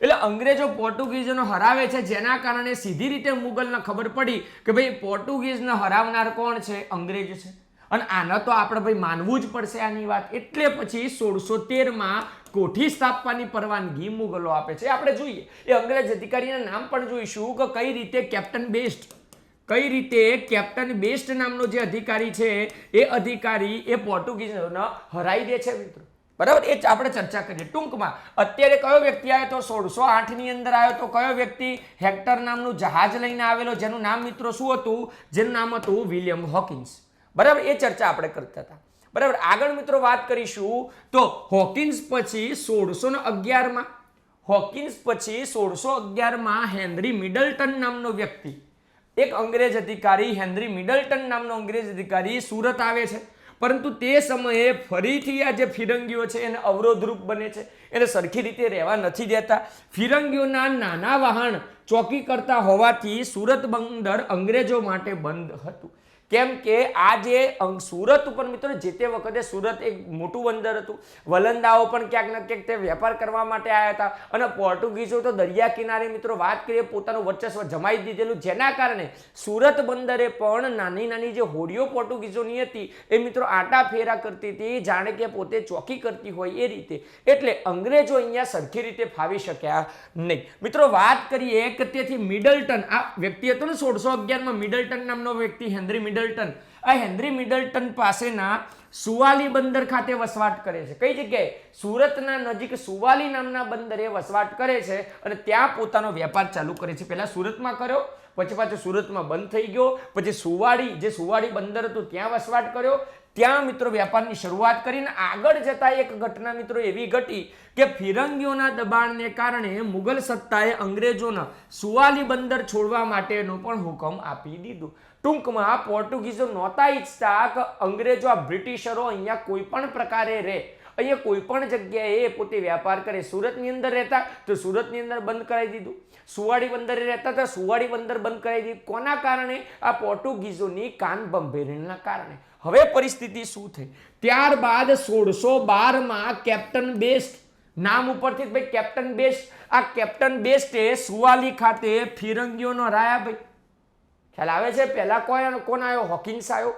એટલે અંગ્રેજો પોર્ટુગીઝોને હરાવે છે, જેના કારણે સીધી રીતે મુગલને ખબર પડી કે ભાઈ પોર્ટુગીઝને હરાવનાર કોણ છે? અંગ્રેજ છે. અને આને તો આપણે ભાઈ માનવું જ પડશે આની વાત. એટલે પછી 1613 માં કોઠી સ્થાપવાની પરવાનગી મુગલો આપે છે. આપણે જોઈએ એ અંગ્રેજ અધિકારીના નામ પણ જોઈશું કે કઈ રીતે કેપ્ટન બેસ્ટ નામનો જે અધિકારી છે એ અધિકારી એ પોર્ટુગીઝોને હરાઈ દે છે મિત્રો. બરાબર, એ આપણે ચર્ચા કરીએ ટૂંકમાં. અત્યારે કયો વ્યક્તિ આવ્યો તો 1608 ની અંદર આવ્યો તો કયો વ્યક્તિ? હેક્ટર નામનું જહાજ લઈને આવેલો, જેનું નામ મિત્રો શું હતું? જેનું નામ હતું વિલિયમ હોકિન્સ. બરાબર, એ ચર્ચા આપણે કરતા હતા. બરાબર. આગળ મિત્રો વાત કરીશું તો હોકિન્સ પછી 1611 હોકિન્સ પછી 1611 હેનરી મિડલટન નામનો વ્યક્તિ, એક અંગ્રેજ અધિકારી, હેનરી મિડલટન નામનો અંગ્રેજ અધિકારી સુરત આવે છે. પરંતુ તે સમયે ફરીથી આ જે ફિરંગીઓ છે એને અવરોધરૂપ બને છે, એને સરખી રીતે રહેવા નથી દેતા. ફિરંગીઓના નાના વહાણ ચોકી કરતા હોવાથી સુરત બંદર અંગ્રેજો માટે બંધ હતું. કેમ કે આ જે સુરત ઉપર મિત્રો જે તે વખતે સુરત એક મોટું બંદર હતું. વલંદાઓ પણ ક્યાંક ને ક્યાંક તે વેપાર કરવા માટે આવ્યા હતા અને પોર્ટુગીઝો તો દરિયા કિનારે મિત્રો વાત કરીએ પોતાનું વર્ચસ્વ જમાઈ દીધેલું, જેના કારણે સુરત બંદરે પણ નાની નાની જે હોડીઓ પોર્ટુગીઝોની હતી એ મિત્રો આટા ફેરા કરતી હતી, જાણે કે પોતે ચોકી કરતી હોય એ રીતે. એટલે અંગ્રેજો અહીંયા સરખી રીતે ફાવી શક્યા નહીં. મિત્રો વાત કરીએ કે તેથી મિડલટન આ વ્યક્તિ હતો ને 1611 મિડલટન નામનો વ્યક્તિ, હેનરી મિડલટન, આ હેનરી મિડલટન પાસેના સુવાલી બંદર ખાતે વસવાટ કરે છે. કઈ જગ્યાએ? સુરતના નજીક સુવાલી નામના બંદરે વસવાટ કરે છે અને ત્યાં પોતાનો વેપાર ચાલુ કરે છે. પહેલા સુરતમાં કર્યો, પછી પાછો સુરતમાં બંધ થઈ ગયો, પછી સુવાડી જે સુવાડી બંદર હતું ત્યાં વસવાટ કર્યો, ત્યાં મિત્રો વેપારની શરૂઆત કરીને આગળ જતા એક ઘટના મિત્રો એવી ઘટી કે ફિરંગીઓના દબાણને કારણે મુગલ સત્તાએ અંગ્રેજોના સુવાલી બંદર છોડવા માટેનો પણ હુકમ આપી દીધો. ટૂંકમાં પોર્ટુગીઝો નહોતા ઈચ્છતા કે અંગ્રેજો આ બ્રિટિશરો અહીંયા કોઈ પણ પ્રકારે રહે, અહીંયા કોઈ પણ જગ્યાએ પોતે વેપાર કરે. સુરતની અંદર રહેતા તો સુરતની અંદર બંધ કરાવી દીધું, સુવાડી બંદરે રહેતા તો સુવાડી બંદર બંધ કરાવી દીધું. કોના કારણે? આ પોર્ટુગીઝોની કાન બંભેરીના કારણે. હવે પરિસ્થિતિ શું થઈ? ત્યારબાદ 1612 કેપ્ટન બેસ્ટ નામ ઉપરથી ભાઈ કેપ્ટન બેસ્ટ, આ કેપ્ટન બેસ્ટે સુવાલી ખાતે ફિરંગીઓનો હરાયા. ભાઈ ખ્યાલ આવે છે? પહેલા કોણ આવ્યો? હોકિન્સ આવ્યો.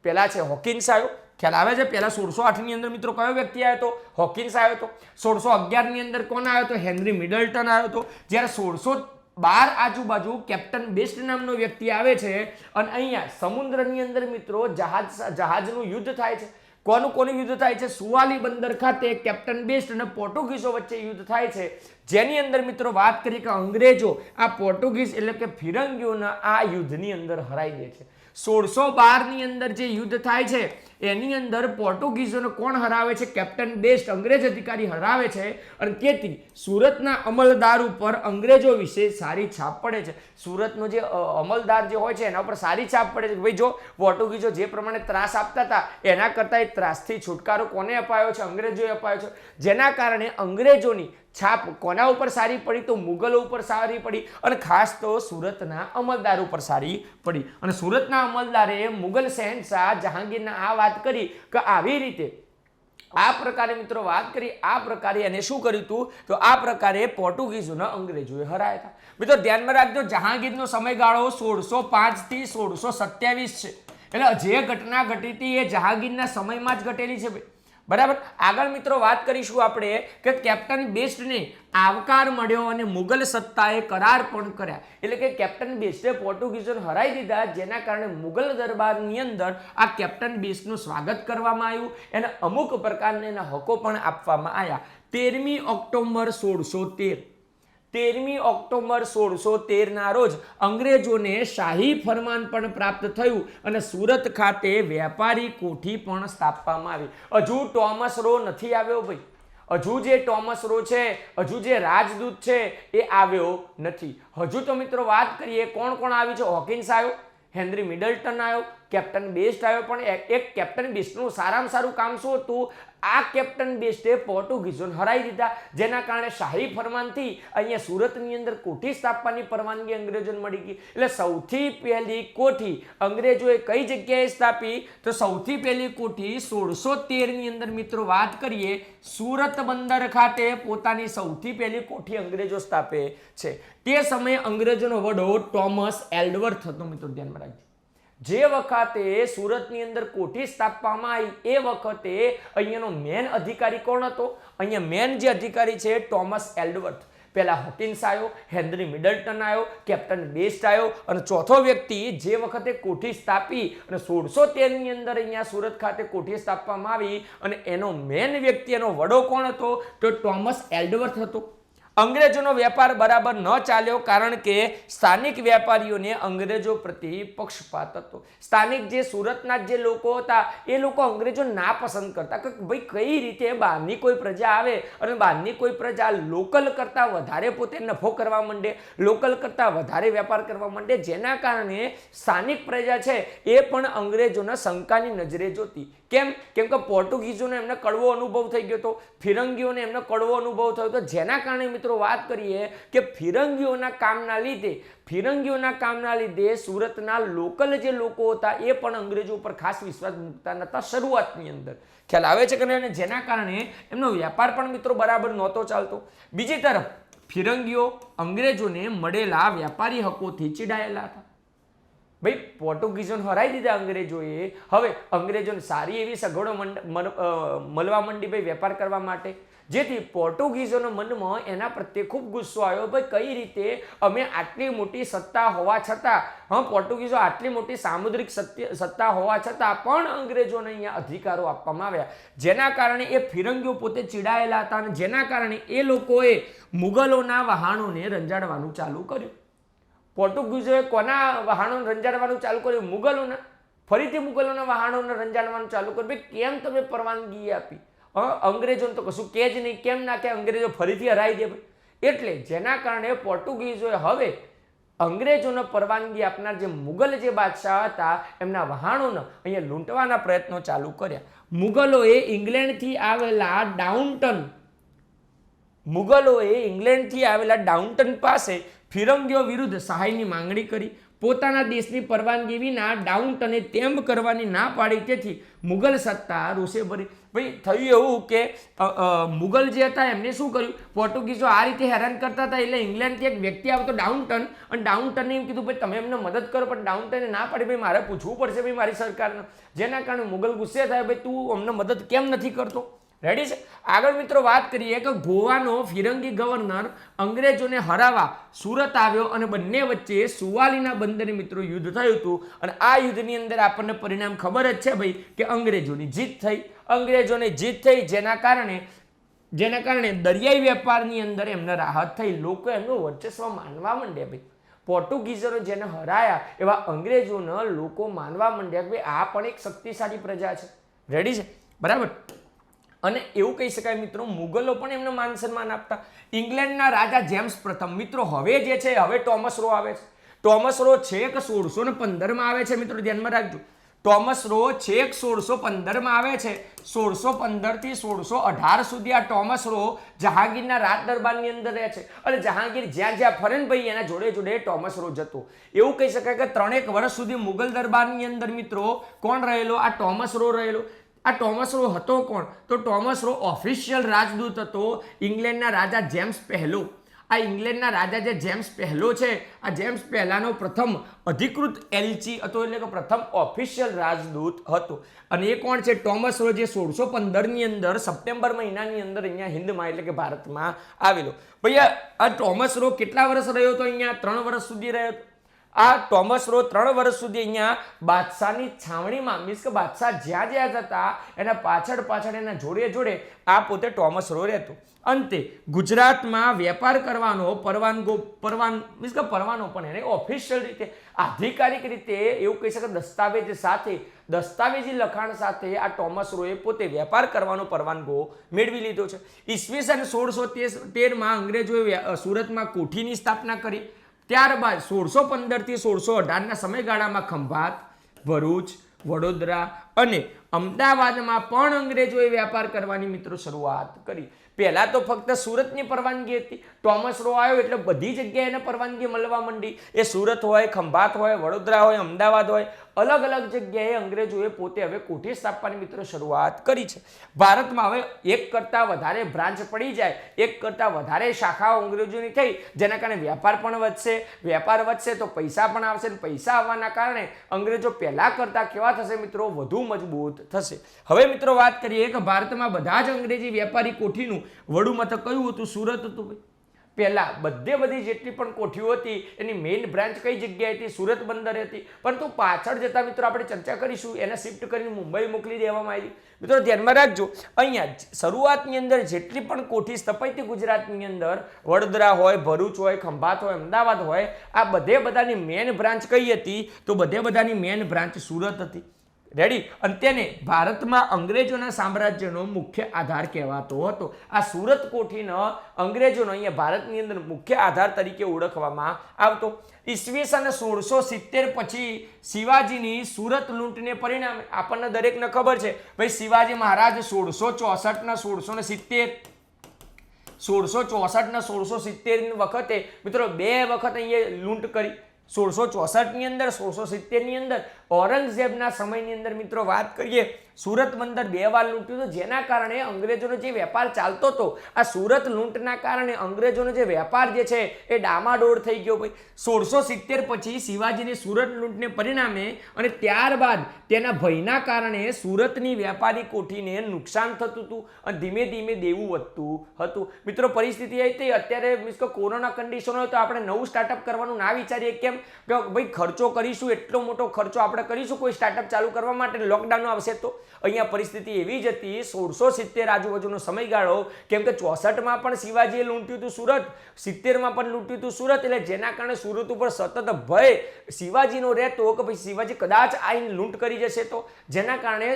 પહેલા છે હોકિન્સ આવ્યો, ખ્યાલ આવે છે? પહેલા 1608 ની અંદર મિત્રો કયો વ્યક્તિ આવ્યો તો? હોકિન્સ આવ્યો તો. 1611 ની અંદર કોણ આવ્યો તો? હેનરી મિડલટન આવ્યો તો. જ્યારે 1612 આજુબાજુ કેપ્ટન બેસ્ટ નામનો વ્યક્તિ આવે છે અને અહીંયા સમુદ્રની અંદર મિત્રો જહાજનું યુદ્ધ થાય છે. કોનું યુદ્ધ થાય છે? સુવાલી બંદર ખાતે કેપ્ટન બેસ્ટ અને પોર્ટુગીઝો વચ્ચે યુદ્ધ થાય છે, જેની અંદર મિત્રો વાત કરીએ કે અંગ્રેજો આ પોર્ટુગીઝ એટલે કે ફિરંગીઓના આ યુદ્ધની અંદર હરાઈ દે છે. 1612 ની અંદર જે યુદ્ધ થાય છે એની અંદર પોર્ટુગીઝોને કોણ હરાવે છે? કેપ્ટન બેસ્ટ અંગ્રેજ અધિકારી હરાવે છે અને તેથી સુરતના અમલદાર ઉપર અંગ્રેજો વિશે સારી છાપ પડે છે. સુરતનો જે અમલદાર જે હોય છે એના ઉપર સારી છાપ પડે છે કે ભાઈ જો પોર્ટુગીઝો જે પ્રમાણે ત્રાસ આપતા હતા એના કરતાં એ ત્રાસથી છુટકારો કોને અપાયો છે? અંગ્રેજોએ અપાયો છે. જેના કારણે અંગ્રેજોની છાપ કોના ઉપર સારી પડી? તો મુગલો ઉપર સારી પડી અને ખાસ તો સુરતના અમલદાર ઉપર સારી પડી. અને સુરતના અમલદારે મુગલ શહેનશાહ જહાંગીરના આ વાત કરી કે આવી રીતે આ પ્રકારે મિત્રો વાત કરી, આ પ્રકારે એને શું કર્યું હતું? તો આ પ્રકારે પોર્ટુગીઝોના અંગ્રેજોએ હરાયા હતા. મિત્રો ધ્યાનમાં રાખજો, જહાંગીરનો સમયગાળો 1605 થી 1627 છે. એટલે જે ઘટના ઘટી હતી એ જહાંગીરના સમયમાં જ ઘટેલી છે ભાઈ. બરાબર. આગળ મિત્રો વાત કરીશું આપણે કે કેપ્ટન બેસ્ટને આવકાર મળ્યો અને મુગલ સત્તાએ કરાર પણ કર્યા. એટલે કે કેપ્ટન બેસ્ટે પોર્ટુગીઝોને હરાઈ દીધા, જેના કારણે મુગલ દરબારની અંદર આ કેપ્ટન બેસ્ટનું સ્વાગત કરવામાં આવ્યું, એને અમુક પ્રકારના એના હકો પણ આપવામાં આવ્યા. 13મી ઓક્ટોબર 1613 13મી ઓક્ટોબર 1613 ના રોજ અંગ્રેજોને શાહી ફરમાન પણ પ્રાપ્ત થયું અને સુરત ખાતે વેપારી કોઠી પણ સ્થાપવામાં આવી. હજુ ટોમસ રો નથી આવ્યો ભાઈ, હજુ જે ટોમસ રો છે, હજુ જે રાજદૂત છે એ આવ્યો નથી. હજુ તો મિત્રો વાત કરીએ કોણ કોણ આવ્યું છે? હોકિન્સ આવ્યો, હેનરી મિડલટન આવ્યો, કેપ્ટન બેસ્ટ આવ્યો. પણ એક કેપ્ટન બેસ્ટનું સારામાં સારું કામ શું હતું? આ કેપ્ટન બેસ્ટે પોર્ટુગીઝોને હરાઈ દીધા, જેના કારણે શાહી ફરમાનથી અહીંયા સુરતની અંદર કોઠી સ્થાપવાની પરવાનગી અંગ્રેજોને મળી ગઈ. એટલે સૌથી પહેલી કોઠી અંગ્રેજોએ કઈ જગ્યાએ સ્થાપી? તો સૌથી પહેલી કોઠી 1613 ની અંદર મિત્રો વાત કરીએ સુરત બંદર ખાતે પોતાની સૌથી પહેલી કોઠી અંગ્રેજો સ્થાપે છે. તે સમયે અંગ્રેજોનો વડો ટોમસ એલ્ડવર્થ હતો. મિત્રો ધ્યાનમાં રાખજો, જે વખતે સુરતની અંદર કોઠી સ્થાપવામાં આવી એ વખતે અહીંયાનો મેન અધિકારી કોણ હતો? અહીંયા મેન જે અધિકારી છે ટોમસ એલ્ડવર્થ. પહેલા હોકિન્સ આવ્યો, હેનરી મિડલટન આવ્યો, કેપ્ટન બેસ્ટ આવ્યો અને ચોથો વ્યક્તિ જે વખતે કોઠી સ્થાપી અને 1613 ની અંદર અહીંયા સુરત ખાતે કોઠી સ્થાપવામાં આવી અને એનો મેન વ્યક્તિ, એનો વડો કોણ હતો? તો ટોમસ એલ્ડવર્થ હતો. અંગ્રેજોનો વેપાર બરાબર ન ચાલ્યો કારણ કે સ્થાનિક વેપારીઓને અંગ્રેજો પ્રત્યે પક્ષપાત હતો. સ્થાનિક જે સુરતના જે લોકો હતા એ લોકો અંગ્રેજો ના પસંદ કરતા કે ભાઈ કઈ રીતે બહારની કોઈ પ્રજા આવે અને બહારની કોઈ પ્રજા લોકલ કરતાં વધારે પોતે નફો કરવા માંડે, લોકલ કરતાં વધારે વેપાર કરવા માંડે, જેના કારણે સ્થાનિક પ્રજા છે એ પણ અંગ્રેજોના શંકાની નજરે જોતી. કેમ? કેમ કે પોર્ટુગીઝોને એમને કડવો અનુભવ થઈ ગયો હતો, ફિરંગીઓને એમને કડવો અનુભવ થયો હતો, જેના કારણે મિત્રો વાત કરીએ કે ફિરંગીઓના કામના લીધે સુરતના લોકલ જે લોકો હતા એ પણ અંગ્રેજો ઉપર ખાસ વિશ્વાસ મૂકતા નહોતા શરૂઆતની અંદર. ખ્યાલ આવે છે કે નહીં? જેના કારણે એમનો વેપાર પણ મિત્રો બરાબર નહોતો ચાલતો. બીજી તરફ ફિરંગીઓ અંગ્રેજોને મળેલા વેપારી હકોથી ચીડાયેલા હતા. ભાઈ પોર્ટુગીઝોને હરાઈ દીધા અંગ્રેજોએ, હવે અંગ્રેજોને સારી એવી સગવડો મળવા માંડી ભાઈ વેપાર કરવા માટે, જેથી પોર્ટુગીઝોના મનમાં એના પ્રત્યે ખૂબ ગુસ્સો આવ્યો. ભાઈ કઈ રીતે અમે આટલી મોટી સત્તા હોવા છતાં, પોર્ટુગીઝો આટલી મોટી સામુદ્રિક સત્તા હોવા છતાં પણ અંગ્રેજોને અહીંયા અધિકારો આપવામાં આવ્યા, જેના કારણે એ ફિરંગીઓ પોતે ચીડાયેલા હતા અને જેના કારણે એ લોકોએ મુગલોના વહાણોને રંજાડવાનું ચાલુ કર્યું. પોર્ટુગીઝોએ કોના વહાણોને રંજાડવાનું ચાલુ કર્યું? મુગલોના. ફરીથી મુગલોના વહાણોને રંજાડવાનું ચાલુ કર્યું. ભાઈ કેમ તમે પરવાનગી આપી? અંગ્રેજોને તો કશું કે જ નહીં, કેમ ના કે અંગ્રેજો ફરીથી હરાઈ દે ભાઈ. એટલે જેના કારણે પોર્ટુગીઝોએ હવે અંગ્રેજોને પરવાનગી આપનાર જે મુગલ જે બાદશાહ હતા એમના વહાણોને અહીંયા લૂંટવાના પ્રયત્નો ચાલુ કર્યા. મુગલોએ ઇંગ્લેન્ડથી આવેલા ડાઉનટન પાસે ફિરંગીઓ વિરુદ્ધ સહાયની માંગણી કરી. પોતાના દેશની પરવાનગી વિના ડાઉનટને તેમ કરવાની ના પાડી, તેથી મુગલ સત્તા રોષે ભરી. ભાઈ થયું એવું કે મુગલ જે હતા એમને શું કર્યું, પોર્ટુગીઝો આ રીતે હેરાન કરતા હતા એટલે ઇંગ્લેન્ડથી એક વ્યક્તિ આવતો ડાઉનટન, અને ડાઉનટને એમ કીધું ભાઈ તમે એમને મદદ કરો, પણ ડાઉનટને ના પાડી ભાઈ મારે પૂછવું પડશે ભાઈ મારી સરકારને, જેના કારણે મુગલ ગુસ્સે થાય ભાઈ તું અમને મદદ કેમ નથી કરતો. રેડી છે? આગળ મિત્રો વાત કરીએ કે ગોવાનો ફિરંગી ગવર્નર અંગ્રેજોને હરાવવા સુરત આવ્યો અને બંને વચ્ચે સુવાલીના બંદરે મિત્રો યુદ્ધ થયું હતું, અને આ યુદ્ધની અંદર આપણને પરિણામ ખબર જ છે ભાઈ કે અંગ્રેજોની જીત થઈ, જેના કારણે દરિયાઈ વેપારની અંદર એમને રાહત થઈ, લોકો એમનું વર્ચસ્વ માનવા માંડ્યા. ભાઈ પોર્ટુગીઝરો જેને હરાયા એવા અંગ્રેજોને લોકો માનવા માંડ્યા કે ભાઈ આ પણ એક શક્તિશાળી પ્રજા છે. રેડી છે? બરાબર. અને એવું કહી શકાય મિત્રો મુગલો પણ એમને માન સન્માન આપતા. ઇંગ્લેન્ડના રાજા જેમ્સ પ્રથમ મિત્રો હવે જે છે હવે ટોમસ રો આવે છે. ટોમસ રો છેક 1615 આવે છે મિત્રો, ધ્યાનમાં રાખજો. ટોમસ રો છેક 1615 આવે છે. 1615 થી 1618 સુધી આ ટોમસ રો જહાંગીરના રાજ દરબારની અંદર રહે છે, અને જહાંગીર જ્યાં જ્યાં ફરે ને ભાઈ એના જોડે જોડે ટોમસ રો જતો. એવું કહી શકાય કે 3 વર્ષ સુધી મુગલ દરબારની અંદર મિત્રો કોણ રહેલો? આ ટોમસ રો રહેલો. આ ટોમસ રો હતો કોણ? તો ટોમસ રો ઓફિશિયલ રાજદૂત હતો ઇંગ્લેન્ડના રાજા જેમ્સ પહેલો. આ ઇંગ્લેન્ડના રાજા જે જેમ્સ પહેલો છે, આ જેમ્સ પહેલાનો પ્રથમ અધિકૃત એલચી હતો, એટલે કે પ્રથમ ઓફિશિયલ રાજદૂત હતો. અને એ કોણ છે? ટોમસ રો, જે 1615 અંદર સપ્ટેમ્બર મહિનાની અંદર અહીંયા હિન્દમાં એટલે કે ભારતમાં આવેલો. ભૈયા આ ટોમસ રો કેટલા વર્ષ રહ્યો હતો અહીંયા? 3 વર્ષ સુધી રહ્યો હતો. આ ટોમસ રો 3 વર્ષ સુધી અહીંયા બાદશાહની છાવણીમાં, મીન્સ કે બાદશાહ જ્યાં જ્યાં જતા એના પાછળ એના જોડે આ પોતે ટોમસ રો રહેતો. અંતે ગુજરાતમાં વેપાર કરવાનો પરવાનો પણ એને ઓફિશિયલ રીતે આધિકારિક રીતે એવું કહી શકાય દસ્તાવેજી લખાણ સાથે આ ટોમસ રોએ પોતે વેપાર કરવાનો પરવાનગો મેળવી લીધો છે. ઈસવીસન 1613માં અંગ્રેજોએ સુરતમાં કોઠીની સ્થાપના કરી. ત્યારબાદ 1615 થી 1618ના સમયગાળામાં ખંભાત, ભરૂચ, વડોદરા અને અમદાવાદમાં પણ અંગ્રેજોએ વેપાર કરવાની મિત્રો શરૂઆત કરી. પહેલા તો ફક્ત સુરતની પરવાનગી હતી. ટોમસ રો આવ્યો એટલે બધી જગ્યાએ એને પરવાનગી મળવા માંડી. એ સુરત હોય, ખંભાત હોય, વડોદરા હોય, અમદાવાદ હોય, અલગ અલગ જગ્યાએ અંગ્રેજોએ પોતે હવે કોઠી સ્થાપવાની મિત્રો શરૂઆત કરી છે. ભારતમાં હવે એક કરતાં વધારે બ્રાન્ચ પડી જાય, એક કરતાં વધારે શાખાઓ અંગ્રેજોની થઈ, જેના કારણે વેપાર પણ વધશે. વેપાર વધશે તો પૈસા પણ આવશે, અને પૈસા આવવાના કારણે અંગ્રેજો પહેલા કરતાં કેવા થશે મિત્રો? વધુ મજબૂત થશે. હવે મિત્રો વાત કરીએ કે ભારતમાં બધા જ અંગ્રેજી વેપારી કોઠીનું વડું મથક કયું હતું? સુરત હતું ભાઈ. પહેલા બધી જેટલી પણ કોઠીઓ હતી એની મેઇન બ્રાન્ચ કઈ જગ્યાએ હતી? સુરત બંદરે હતી. પરંતુ પાછળ જતા મિત્રો આપણે ચર્ચા કરીશું, એને શિફ્ટ કરીને મુંબઈ મોકલી દેવામાં આવી. મિત્રો ધ્યાનમાં રાખજો, અહીંયા શરૂઆતની અંદર જેટલી પણ કોઠી સ્થપાઈ હતી ગુજરાતની અંદર, વડોદરા હોય, ભરૂચ હોય, ખંભાત હોય, અમદાવાદ હોય, આ બધાની મેઇન બ્રાન્ચ કઈ હતી? તો બધાની મેઇન બ્રાન્ચ સુરત હતી. રેડી? અને તેને ભારતમાં અંગ્રેજોના સામ્રાજ્યનો મુખ્ય આધાર કહેવાતો હતો. આ સુરત કોઠીનો અંગ્રેજોનો અહીંયા ભારતની અંદર મુખ્ય આધાર તરીકે ઓળખવામાં આવતો. ઈસવીસન 1670 પછી શિવાજીની સુરત લૂંટને પરિણામે આપણને દરેકને ખબર છે ભાઈ, શિવાજી મહારાજ 1664 ના 1670 1664 ના 1670 વખતે મિત્રો 2 વખત અહીંયા લૂંટ કરી. 1664 ની અંદર, 1670 ની અંદર ઔરંગઝેબના સમયની અંદર મિત્રો વાત કરીએ, સુરત બંદર 2 વાર લૂંટ્યું હતું, જેના કારણે અંગ્રેજોનો જે વેપાર ચાલતો હતો, આ સુરત લૂંટના કારણે અંગ્રેજોનો જે વેપાર જે છે એ ડામાડોળ થઈ ગયો. ભાઈ 1670 પછી શિવાજીની સુરત લૂંટને પરિણામે અને ત્યારબાદ તેના ભયના કારણે સુરતની વેપારી કોઠીને નુકસાન થતું હતું અને ધીમે ધીમે દેવું વધતું હતું. મિત્રો પરિસ્થિતિ એ હતી, અત્યારે મીન્સ કે કોરોના કન્ડિશન હોય તો આપણે નવું સ્ટાર્ટઅપ કરવાનું ના વિચારીએ. કેમ કે ભાઈ ખર્ચો કરીશું, એટલો મોટો ખર્ચો આપણે કરીશું કોઈ સ્ટાર્ટઅપ ચાલુ કરવા માટે, લોકડાઉન આવશે તો. અહીંયા પરિસ્થિતિ એવી જ હતી 1670 આજુબાજુનો સમયગાળો, કેમ કે 64માં પણ શિવાજીએ લૂંટ્યું હતું સુરત, 70માં પણ લૂંટ્યું હતું સુરત, એટલે જેના કારણે સુરત ઉપર સતત ભય શિવાજીનો રહેતો કે ભાઈ શિવાજી કદાચ આઈને લૂંટ કરી જશે તો, જેના કારણે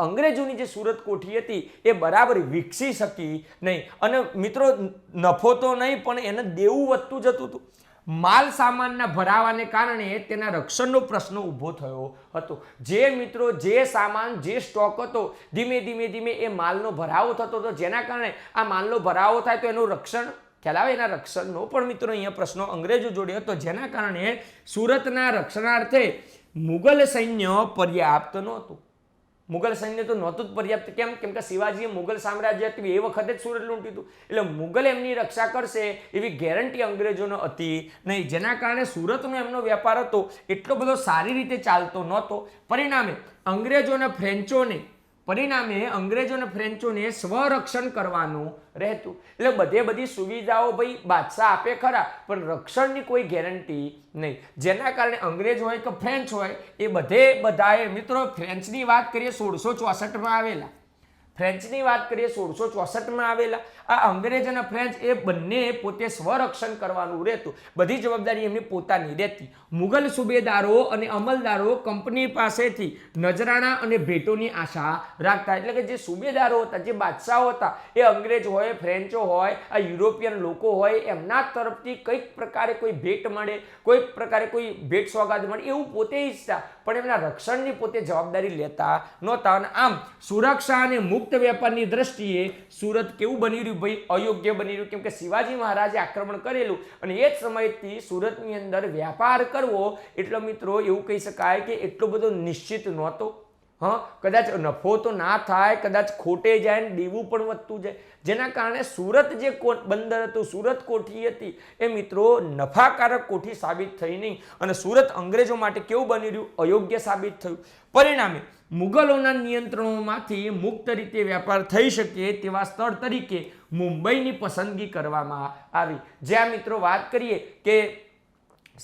અંગ્રેજોની જે સુરત કોઠી હતી એ બરાબર વિકસી શકી નહીં. અને મિત્રો નફો તો નહીં પણ એને દેવું વધતું જતું હતું. માલ સામાનના ભરાવાને કારણે તેના રક્ષણનો પ્રશ્ન ઊભો થયો હતો. જે મિત્રો જે સામાન જે સ્ટોક હતો ધીમે ધીમે એ માલનો ભરાવો થતો હતો, જેના કારણે આ માલનો ભરાવો થાય તો એનું રક્ષણ ખ્યાલ આવે, એના રક્ષણનો પણ મિત્રો અહીંયા પ્રશ્નો અંગ્રેજો જોડે હતો, જેના કારણે સુરતના રક્ષણાર્થે મુગલ સૈન્ય પર્યાપ્ત નહોતું. મુગલ સૈન્ય તો નહોતું જ પર્યાપ્ત. કેમ કે શિવાજીએ મુગલ સામ્રાજ્ય હતું એ વખતે જ સુરત લૂંટ્યું હતું, એટલે મુગલ એમની રક્ષા કરશે એવી ગેરંટી અંગ્રેજોનો હતી નહીં, જેના કારણે સુરતનો એમનો વેપાર હતો એટલો બધો સારી રીતે ચાલતો નહોતો. પરિણામે અંગ્રેજોને ફ્રેન્ચોને સ્વરક્ષણ કરવાનું રહેતું. એટલે બધી સુવિધાઓ ભાઈ બાદશાહ આપે ખરા, પણ રક્ષણની કોઈ ગેરંટી નહીં, જેના કારણે અંગ્રેજ હોય કે ફ્રેન્ચ હોય એ બધાએ મિત્રો ફ્રેન્ચની વાત કરીએ 1664માં આવેલા, ફ્રેન્ચની વાત કરીએ 1664માં આવેલા, આ અંગ્રેજ અને ફ્રેન્ચ એ બંને પોતે સ્વરક્ષણ કરવાનું રહેતું, બધી જવાબદારી એમની પોતાની રહેતી. મુગલ સુબેદારો અને અમલદારો કંપની પાસેથી નજરાણા અને ભેટોની આશા રાખતા. એટલે કે જે સુબેદારો હતા, જે બાદશાહો હતા, એ અંગ્રેજ હોય, ફ્રેન્ચો હોય, આ યુરોપિયન લોકો હોય, એમના તરફથી કંઈક પ્રકારે કોઈ ભેટ મળે, કોઈક પ્રકારે કોઈ ભેટ સોગાદ મળે એવું પોતે ઈચ્છતા, પણ એમના રક્ષણની પોતે જવાબદારી લેતા નહોતા. અને આમ સુરક્ષા અને મુક્ત વેપારની દ્રષ્ટિએ સુરત કેવું બની રહ્યું ભાઈ? અયોગ્ય બની રહ્યું. કેમ કે શિવાજી મહારાજે આક્રમણ કરેલું અને એ જ સમયથી સુરતની અંદર વ્યાપાર કરવો એટલો મિત્રો એવું કહી શકાય કે એટલો બધો નિશ્ચિત નહોતો. કદાચ નફો તો ના થાય, કદાચ ખોટે જાય ને દેવું પણ વધતું જાય, જેના કારણે સુરત જે બંદર હતું, સુરત કોઠી હતી, એ મિત્રો નફાકારક કોઠી સાબિત થઈ નહીં અને સુરત અંગ્રેજો માટે કેવું બની રહ્યું? અયોગ્ય સાબિત થયું. પરિણામે મુગલોના નિયંત્રણોમાંથી મુક્ત રીતે વેપાર થઈ શકે તેવા સ્થળ તરીકે મુંબઈની પસંદગી કરવામાં આવી. જ્યાં મિત્રો વાત કરીએ કે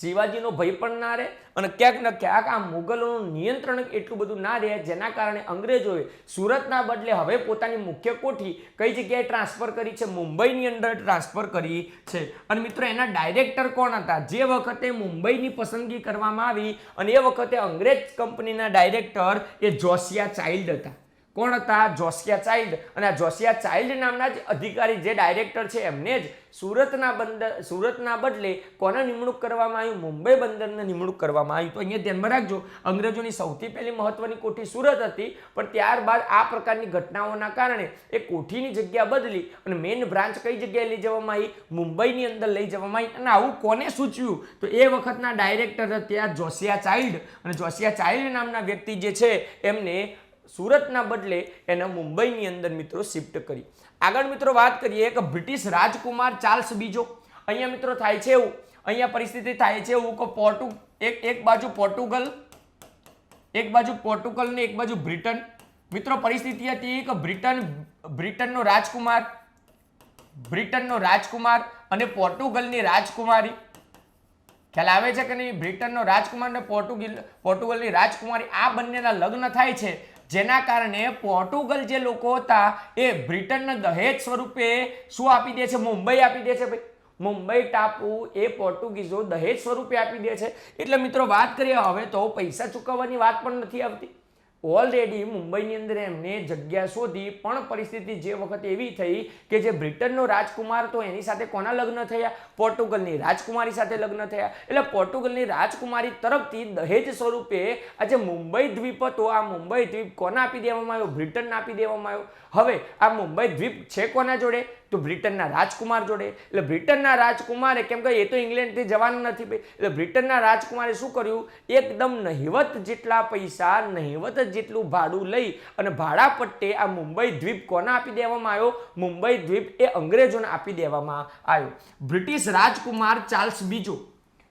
શિવાજીનો ભય પણ ના રહે અને ક્યાંક ને ક્યાંક આ મુગલોનું નિયંત્રણ એટલું બધું ના રહે, જેના કારણે અંગ્રેજોએ સુરતના બદલે હવે પોતાની મુખ્ય કોઠી કઈ જગ્યાએ ટ્રાન્સફર કરી છે? મુંબઈની અંદર ટ્રાન્સફર કરી છે. અને મિત્રો એના ડાયરેક્ટર કોણ હતા? જે વખતે મુંબઈની પસંદગી કરવામાં આવી અને એ વખતે અંગ્રેજ કંપનીના ડાયરેક્ટર એ જોસિયા ચાઇલ્ડ હતા. કોણ હતા? જોસિયા ચાઇલ્ડ. અને આ જોસિયા ચાઇલ્ડ નામના જ અધિકારી જે ડાયરેક્ટર છે એમને જ સુરતના બદલે કોના નિમણૂક કરવામાં આવ્યું? મુંબઈ બંદરની નિમણૂક કરવામાં આવ્યું. તો અહીંયા ધ્યાનમાં રાખજો, અંગ્રેજોની સૌથી પહેલી મહત્વની કોઠી સુરત હતી, પણ ત્યારબાદ આ પ્રકારની ઘટનાઓના કારણે એ કોઠીની જગ્યા બદલી અને મેઇન બ્રાન્ચ કઈ જગ્યાએ લઈ જવામાં આવી? મુંબઈની અંદર લઈ જવામાં આવી. અને આવું કોને સૂચવ્યું? તો એ વખતના ડાયરેક્ટર હતા જોસિયા ચાઇલ્ડ. અને જોસિયા ચાઇલ્ડ નામના વ્યક્તિ જે છે એમને સુરતના બદલે એને મુંબઈની અંદર મિત્રો શિફ્ટ કરી. આગળ મિત્રો વાત કરીએ કે બ્રિટિશ રાજકુમાર ચાર્લ્સ બીજો. અહીંયા મિત્રો થાય છે એવું, અહીંયા પરિસ્થિતિ થાય છે એવું કે એક બાજુ પોર્ટુગલ ને એક બાજુ બ્રિટન. મિત્રો પરિસ્થિતિ હતી કે બ્રિટનનો રાજકુમાર અને પોર્ટુગલની રાજકુમારી, ખ્યાલ આવે છે કે નહીં? બ્રિટનનો રાજકુમાર અને પોર્ટુગલની રાજકુમારી, આ બંનેના લગ્ન થાય છે, જેના કારણે પોર્ટુગલ જે લોકો હતા એ બ્રિટનને દહેજ સ્વરૂપે શું આપી દે છે? મુંબઈ આપી દે છે ભાઈ. મુંબઈ ટાપુ એ પોર્ટુગીઝો દહેજ સ્વરૂપે આપી દે છે. એટલે મિત્રો વાત કરીએ હવે તો પૈસા ચૂકવવાની વાત પણ નથી આવતી. ઓલરેડી મુંબઈની અંદર એમને જગ્યા શોધી, પણ પરિસ્થિતિ જે વખતે એવી થઈ કે જે બ્રિટનનો રાજકુમાર તો એની સાથે કોના લગ્ન થયા? પોર્ટુગલની રાજકુમારી સાથે લગ્ન થયા. એટલે પોર્ટુગલની રાજકુમારી તરફથી દહેજ સ્વરૂપે આ જે મુંબઈ દ્વીપ હતો, આ મુંબઈ દ્વીપ કોના આપી દેવામાં આવ્યો? બ્રિટનને આપી દેવામાં આવ્યો. હવે આ મુંબઈ દ્વીપ છે કોના જોડે? તો બ્રિટનના રાજકુમાર જોડે. એટલે બ્રિટનના રાજકુમારે, કેમ કે એ તો ઇંગ્લેન્ડથી જવાનું નથી ભાઈ, એટલે બ્રિટનના રાજકુમારે શું કર્યું? એકદમ નહિવત જેટલા પૈસા, નહિવત જેટલું ભાડું લઈ અને ભાડા પટ્ટે આ મુંબઈ દ્વીપ કોના આપી દેવામાં આવ્યો? મુંબઈ દ્વીપ એ અંગ્રેજોને આપી દેવામાં આવ્યો. બ્રિટિશ રાજકુમાર ચાર્લ્સ બીજો,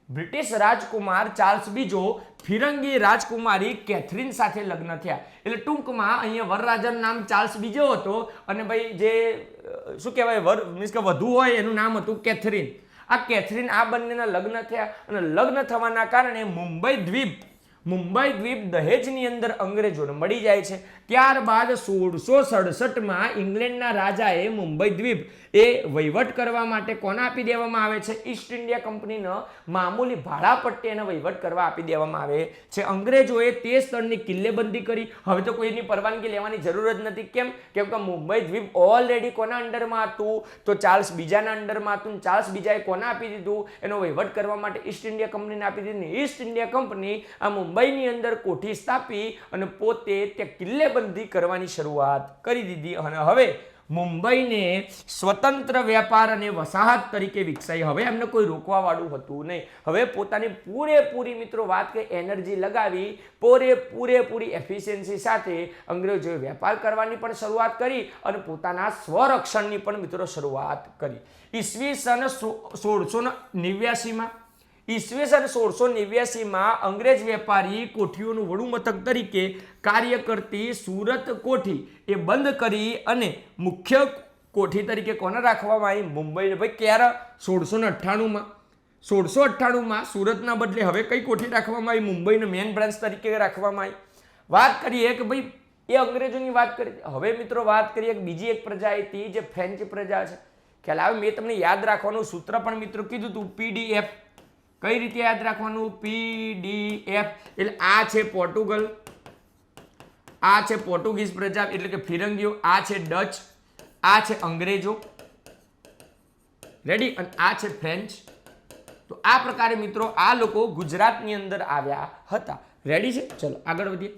બ્રિટિશ રાજકુમાર ચાર્લ્સ બીજો ફિરંગી રાજકુમારી કેથરીન સાથે લગ્ન થયા. એટલે ટૂંકમાં અહીંયા વરરાજાનું નામ ચાર્લ્સ બીજો હતો અને ભાઈ જે શું કહેવાય વર મીન્સ કે વધુ હોય એનું નામ હતું કેથરીન. આ કેથરીન, આ બંનેના લગ્ન થયા અને લગ્ન થવાના કારણે મુંબઈ દ્વીપ દહેજની અંદર અંગ્રેજોને મળી જાય છે. ત્યારબાદ 1667માં ઇંગ્લેન્ડના રાજાએ મુંબઈ દ્વીપ એ વહીવટ કરવા માટે કોને આપી દેવામાં આવે છે? ઈસ્ટ ઇન્ડિયા કંપનીનો મામૂલી ભાડા પટ્ટે એને વહીવટ કરવા આપી દેવામાં આવે છે. અંગ્રેજોએ તે સ્થળની કિલ્લેબંધી કરી. હવે તો કોઈની પરવાનગી લેવાની જરૂર જ નથી. કેમ? કેમ કે મુંબઈ દ્વીપ ઓલરેડી કોના અંડરમાં હતું? તો ચાર્લ્સ બીજાના અંડરમાં હતું. ચાર્લ્સ બીજાએ કોને આપી દીધું? એનો વહીવટ કરવા માટે ઈસ્ટ ઇન્ડિયા કંપનીને આપી દીધું. ઈસ્ટ ઇન્ડિયા કંપની આ મુંબઈની અંદર કોઠી સ્થાપી અને પોતે ત્યાં કિલ્લેબંધી કરવાની શરૂઆત કરી દીધી અને હવે મુંબઈને સ્વતંત્ર વેપાર અને વસાહત તરીકે વિકસાઈ. હવે એમને કોઈ રોકવા વાળું હતું નહીં. હવે પોતાની પૂરેપૂરી મિત્રો વાત કે એનર્જી લગાવી, પૂરેપૂરી એફિશિયન્સી સાથે અંગ્રેજોએ વેપાર કરવાની પણ શરૂઆત કરી અને પોતાના સ્વરક્ષણની પણ મિત્રો શરૂઆત કરી. ઈસવીસન 1689માં અંગ્રેજ વેપારી કોઠીઓનું વડું મથક તરીકે કાર્ય કરતી સુરત કોઠી એ બંધ કરી અને મુખ્ય કોઠી તરીકે કોને રાખવામાં આવી? મુંબઈ. ભાઈ ક્યારે? 1698માં સુરતના બદલે હવે કઈ કોઠી રાખવામાં આવી? મુંબઈને મેન બ્રાન્ચ તરીકે રાખવામાં આવી. વાત કરીએ કે ભાઈ એ અંગ્રેજોની વાત કરી. હવે મિત્રો વાત કરીએ બીજી એક પ્રજા હતી જે ફ્રેન્ચ પ્રજા છે. ખ્યાલ આવે? મેં તમને યાદ રાખવાનું સૂત્ર પણ મિત્રો કીધું હતું, PDF. કઈ રીતે યાદ રાખવાનું? PDF. એટલે આ છે પોર્ટુગલ, આ છે પોર્ટુગીઝ પ્રજા એટલે કે ફિરંગીઓ, આ છે ડચ, આ છે અંગ્રેજો, રેડી, અને આ છે ફ્રેન્ચ. તો આ પ્રકારે મિત્રો આ લોકો ગુજરાતની અંદર આવ્યા હતા. રેડી છે? ચલો આગળ વધીએ.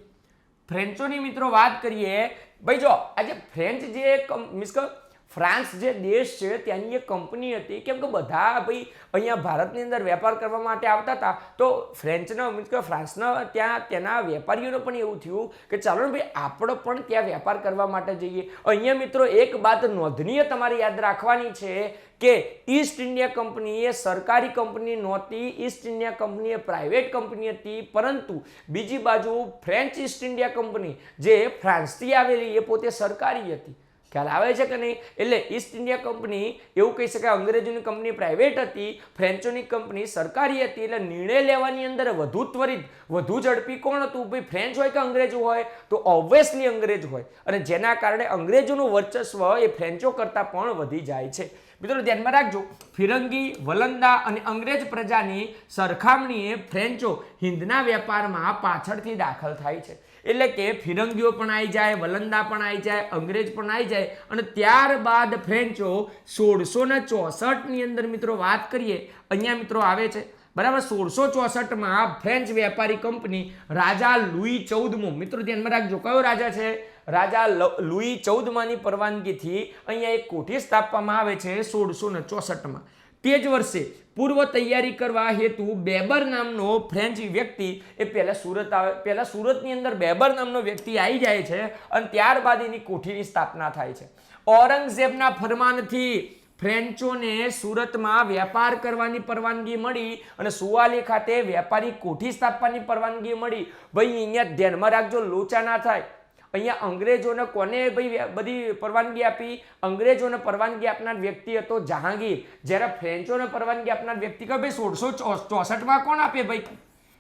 ફ્રેન્ચોની મિત્રો વાત કરીએ. ભાઈ જો આજે ફ્રેન્ચ જે મીન્સ કે ફ્રાન્સ જે દેશ છે ત્યાંની એક કંપની હતી. કેમ કે બધા ભાઈ અહીંયા ભારતની અંદર વેપાર કરવા માટે આવતા હતા, તો ફ્રેન્ચના મીન્સ કે ફ્રાન્સના ત્યાંના વેપારીઓને પણ એવું થયું કે ચાલો ને ભાઈ આપણે પણ ત્યાં વેપાર કરવા માટે જઈએ. અહીંયા મિત્રો એક વાત નોંધનીય તમારે યાદ રાખવાની છે કે ઈસ્ટ ઇન્ડિયા કંપની એ સરકારી કંપની નહોતી. ઈસ્ટ ઇન્ડિયા કંપની એ પ્રાઇવેટ કંપની હતી. પરંતુ બીજી બાજુ ફ્રેન્ચ ઈસ્ટ ઇન્ડિયા કંપની જે ફ્રાન્સથી આવેલી એ પોતે સરકારી હતી. ખ્યાલ આવે છે કે નહીં? એટલે ઈસ્ટ ઇન્ડિયા કંપની એવું કહી શકાય અંગ્રેજોની કંપની પ્રાઇવેટ હતી, ફ્રેન્ચોની કંપની સરકારી હતી. એટલે નિર્ણય લેવાની અંદર વધુ ત્વરિત, વધુ ઝડપી કોણ હતું? ભાઈ ફ્રેન્ચ હોય કે અંગ્રેજો હોય? તો ઓબ્વિયસલી અંગ્રેજ હોય. અને જેના કારણે અંગ્રેજોનું વર્ચસ્વ એ ફ્રેન્ચો કરતાં પણ વધી જાય છે. મિત્રો ધ્યાનમાં રાખજો, ફિરંગી, વલંદા અને અંગ્રેજ પ્રજાની સરખામણીએ ફ્રેન્ચો હિન્દના વેપારમાં પાછળથી દાખલ થાય છે. એટલે કે ફિરંગીઓ પણ આવી જાય, વલંદા પણ આવી જાય, અંગ્રેજ પણ આવી જાય અને ત્યારબાદ ફ્રેન્ચો 1664ની અંદર મિત્રો વાત કરીએ, અહીંયા મિત્રો આવે છે બરાબર. 1664માં ફ્રેન્ચ વેપારી કંપની રાજા લુઈ 14મો, મિત્રો ધ્યાનમાં રાખજો કયો રાજા છે? રાજા લુઈ 14માની પરવાનગીથી અહીંયા એક કોઠી સ્થાપવામાં આવે છે 1664માં. તે જ વર્ષે પૂર્વ તૈયારી કરવા હેતુ બેબર નામનો ફ્રેન્ચ વ્યક્તિ એ પહેલા સુરતની અંદર બેબર નામનો વ્યક્તિ આવી જાય છે અને ત્યારબાદ એની કોઠીની સ્થાપના થાય છે. ઔરંગઝેબના ફરમાનથી ફ્રેન્ચોને સુરતમાં વેપાર કરવાની પરવાનગી મળી અને સુવાલી ખાતે વેપારી કોઠી સ્થાપવાની પરવાનગી મળી. ભાઈ અહીંયા ધ્યાનમાં રાખજો, લોચા ના થાય. અહીંયા અંગ્રેજોને કોને ભાઈ બધી પરવાનગી આપી? અંગ્રેજોને પરવાનગી આપનાર વ્યક્તિ હતો જહાંગીર. જ્યારે ફ્રેન્ચોને પરવાનગી આપનાર વ્યક્તિ કે ભાઈ 1664માં કોણ આપે ભાઈ?